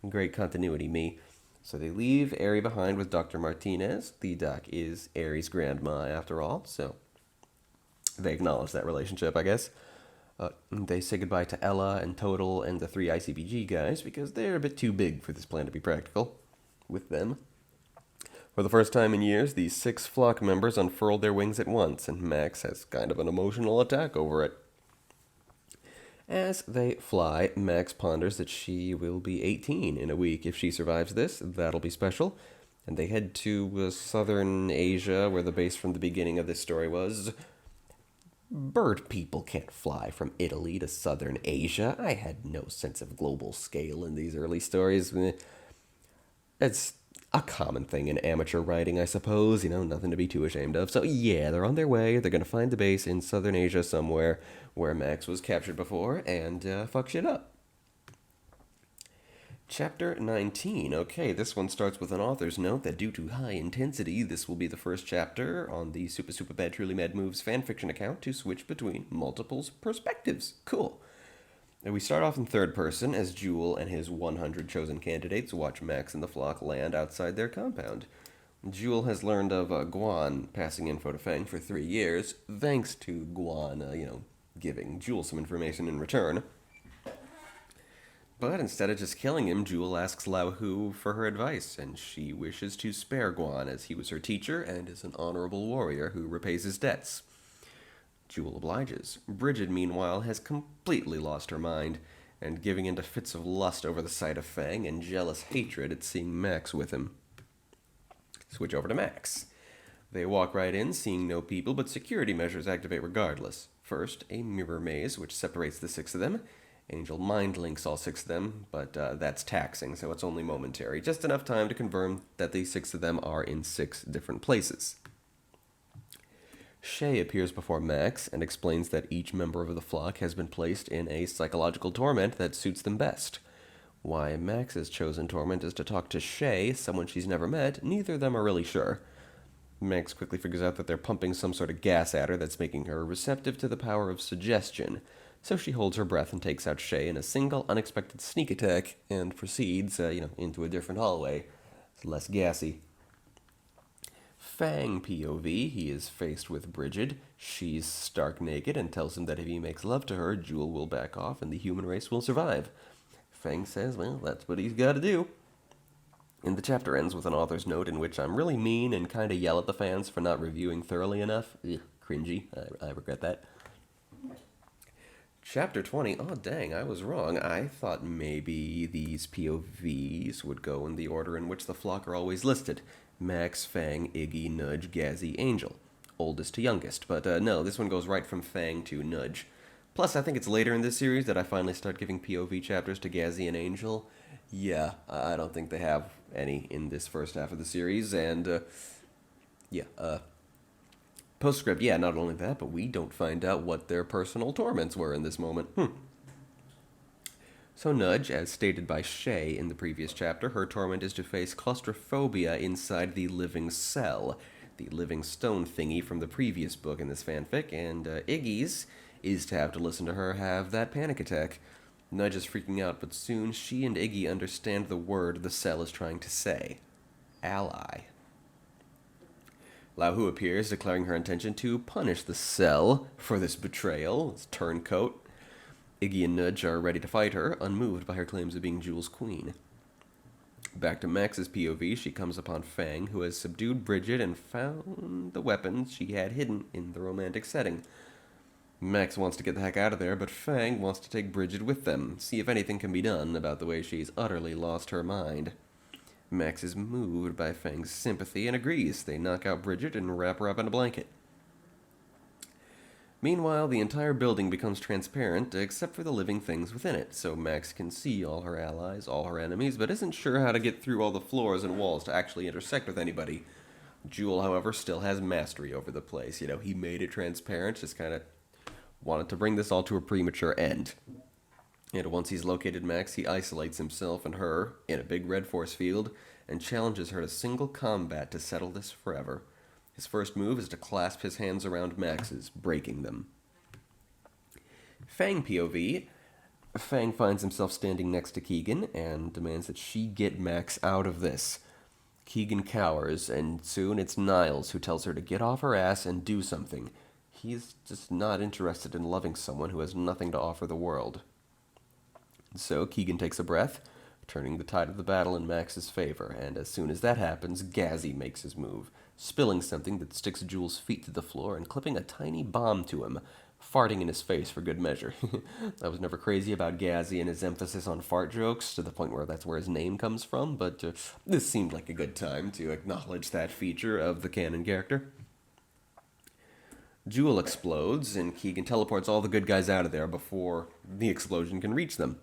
Great continuity, me. So they leave Aerie behind with Dr. Martinez. The doc is Aerie's grandma, after all, so they acknowledge that relationship, I guess. They say goodbye to Ella and Total and the 3 ICBG guys because they're a bit too big for this plan to be practical with them. For the first time in years, the 6 flock members unfurled their wings at once, and Max has kind of an emotional attack over it. As they fly, Max ponders that she will be 18 in a week. If she survives this, that'll be special. And they head to southern Asia, where the base from the beginning of this story was. Bird people can't fly from Italy to southern Asia. I had no sense of global scale in these early stories. It's a common thing in amateur writing, I suppose. Nothing to be too ashamed of. So yeah, they're on their way. They're going to find the base in southern Asia somewhere where Max was captured before and fuck shit up. Chapter 19. Okay, this one starts with an author's note that due to high intensity, this will be the first chapter on the Super Super Bad Truly Mad Moves fanfiction account to switch between multiple perspectives. Cool. And we start off in third person as Jewel and his 100 chosen candidates watch Max and the flock land outside their compound. Jewel has learned of Guan passing info to Fang for 3 years, thanks to Guan, giving Jewel some information in return. But instead of just killing him, Jewel asks Lao Hu for her advice, and she wishes to spare Guan as he was her teacher and is an honorable warrior who repays his debts. Jewel obliges. Bridget, meanwhile, has completely lost her mind, and giving into fits of lust over the sight of Fang and jealous hatred at seeing Max with him. Switch over to Max. They walk right in, seeing no people, but security measures activate regardless. First, a mirror maze, which separates the 6 of them. Angel mind links all 6 of them, but that's taxing, so it's only momentary. Just enough time to confirm that the 6 of them are in 6 different places. Shay appears before Max and explains that each member of the flock has been placed in a psychological torment that suits them best. Why Max's chosen torment is to talk to Shay, someone she's never met, neither of them are really sure. Max quickly figures out that they're pumping some sort of gas at her that's making her receptive to the power of suggestion. So she holds her breath and takes out Shay in a single, unexpected sneak attack and proceeds, into a different hallway. It's less gassy. Fang POV, he is faced with Bridget. She's stark naked and tells him that if he makes love to her, Jewel will back off and the human race will survive. Fang says, well, that's what he's got to do. And the chapter ends with an author's note in which I'm really mean and kind of yell at the fans for not reviewing thoroughly enough. Ugh, cringy. I regret that. Chapter 20. Oh, dang, I was wrong. I thought maybe these POVs would go in the order in which the flock are always listed. Max, Fang, Iggy, Nudge, Gazzy, Angel. Oldest to youngest. But no, this one goes right from Fang to Nudge. Plus, I think it's later in this series that I finally start giving POV chapters to Gazzy and Angel. Yeah, I don't think they have any in this first half of the series. And, postscript, yeah, not only that, but we don't find out what their personal torments were in this moment. So Nudge, as stated by Shay in the previous chapter, her torment is to face claustrophobia inside the living cell, the living stone thingy from the previous book in this fanfic, and Iggy's is to have to listen to her have that panic attack. Nudge is freaking out, but soon she and Iggy understand the word the cell is trying to say. Ally. Lao Hu appears, declaring her intention to punish the cell for this betrayal, this turncoat. Iggy and Nudge are ready to fight her, unmoved by her claims of being Jewel's queen. Back to Max's POV, she comes upon Fang, who has subdued Bridget and found the weapons she had hidden in the romantic setting. Max wants to get the heck out of there, but Fang wants to take Bridget with them, see if anything can be done about the way she's utterly lost her mind. Max is moved by Fang's sympathy and agrees. They knock out Bridget and wrap her up in a blanket. Meanwhile, the entire building becomes transparent, except for the living things within it, so Max can see all her allies, all her enemies, but isn't sure how to get through all the floors and walls to actually intersect with anybody. Jewel, however, still has mastery over the place. You know, he made it transparent, just kind of wanted to bring this all to a premature end. And once he's located Max, he isolates himself and her in a big red force field and challenges her to single combat to settle this forever. His first move is to clasp his hands around Max's, breaking them. Fang POV. Fang finds himself standing next to Keegan and demands that she get Max out of this. Keegan cowers, and soon it's Niles who tells her to get off her ass and do something. He's just not interested in loving someone who has nothing to offer the world. So Keegan takes a breath, turning the tide of the battle in Max's favor, and as soon as that happens, Gazzy makes his move, spilling something that sticks Jewel's feet to the floor and clipping a tiny bomb to him, farting in his face for good measure. I was never crazy about Gazzy and his emphasis on fart jokes, to the point where that's where his name comes from, but this seemed like a good time to acknowledge that feature of the canon character. Jewel explodes, and Keegan teleports all the good guys out of there before the explosion can reach them.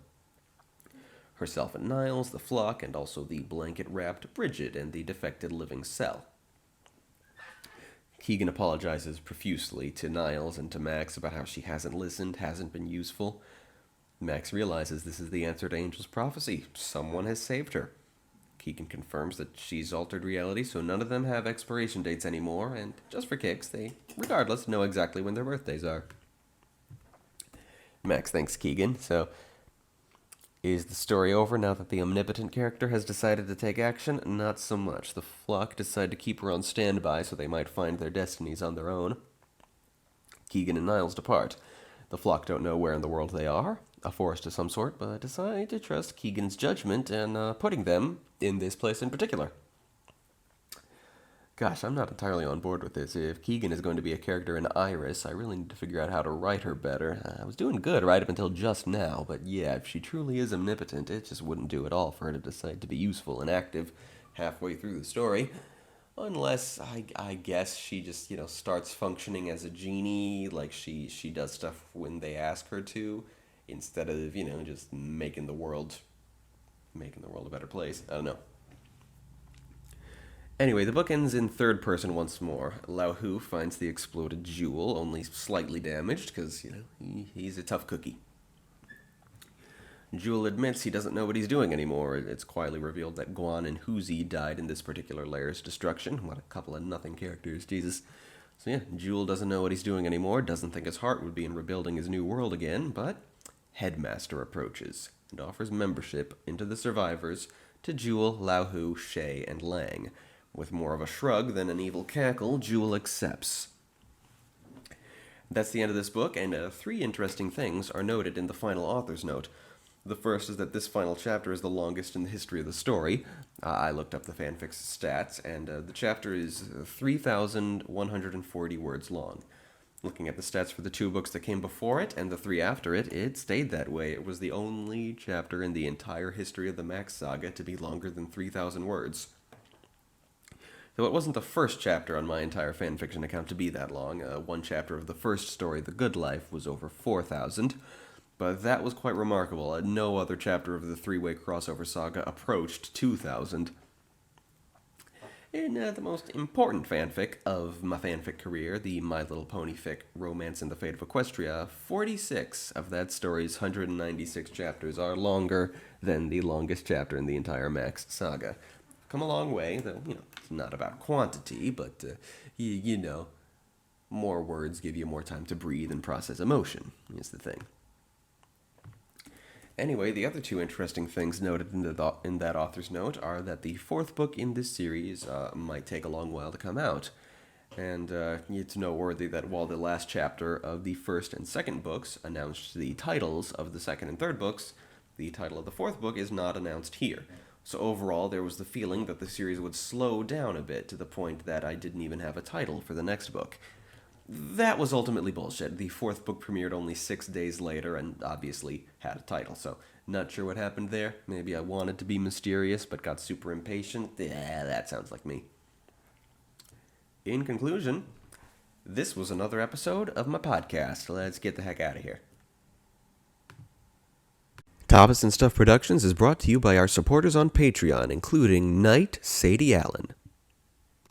Herself and Niles, the flock, and also the blanket-wrapped Bridget and the defected living cell. Keegan apologizes profusely to Niles and to Max about how she hasn't listened, hasn't been useful. Max realizes this is the answer to Angel's prophecy. Someone has saved her. Keegan confirms that she's altered reality, so none of them have expiration dates anymore, and just for kicks, they, regardless, know exactly when their birthdays are. Max thanks Keegan, so is the story over now that the omnipotent character has decided to take action? Not so much. The flock decide to keep her on standby so they might find their destinies on their own. Keegan and Niles depart. The flock don't know where in the world they are, a forest of some sort, but decide to trust Keegan's judgment and putting them in this place in particular. Gosh, I'm not entirely on board with this. If Keegan is going to be a character in Iris, I really need to figure out how to write her better. I was doing good right up until just now, but yeah, if she truly is omnipotent, it just wouldn't do at all for her to decide to be useful and active halfway through the story. Unless, I guess, she just, starts functioning as a genie, like she does stuff when they ask her to, instead of, just making the world a better place. I don't know. Anyway, the book ends in third person once more. Lao Hu finds the exploded Jewel, only slightly damaged, because, he's a tough cookie. Jewel admits he doesn't know what he's doing anymore. It's quietly revealed that Guan and Huzi died in this particular layer's destruction. What a couple of nothing characters, Jesus. So yeah, Jewel doesn't know what he's doing anymore, doesn't think his heart would be in rebuilding his new world again, but Headmaster approaches and offers membership into the survivors to Jewel, Lao Hu, Shay, and Lang. With more of a shrug than an evil cackle, Jewel accepts. That's the end of this book, and 3 interesting things are noted in the final author's note. The first is that this final chapter is the longest in the history of the story. I looked up the fanfic's stats, and the chapter is 3,140 words long. Looking at the stats for the 2 books that came before it and the 3 after it, it stayed that way. It was the only chapter in the entire history of the Max Saga to be longer than 3,000 words. Though it wasn't the first chapter on my entire fanfiction account to be that long. One chapter of the first story, The Good Life, was over 4,000, but that was quite remarkable. No other chapter of the 3-way crossover saga approached 2,000. In the most important fanfic of my fanfic career, the My Little Pony fic Romance and the Fate of Equestria, 46 of that story's 196 chapters are longer than the longest chapter in the entire Max Saga. Come a long way, though, it's not about quantity, but, more words give you more time to breathe and process emotion, is the thing. Anyway, the other 2 interesting things noted in that author's note are that the 4th book in this series might take a long while to come out. And it's noteworthy that while the last chapter of the 1st and 2nd books announced the titles of the 2nd and 3rd books, the title of the 4th book is not announced here. So overall, there was the feeling that the series would slow down a bit to the point that I didn't even have a title for the next book. That was ultimately bullshit. The 4th book premiered only 6 days later and obviously had a title, so not sure what happened there. Maybe I wanted to be mysterious but got super impatient. Yeah, that sounds like me. In conclusion, this was another episode of my podcast. Let's get the heck out of here. TAPAS and Stuff Productions is brought to you by our supporters on Patreon, including Knight Sadie Allen.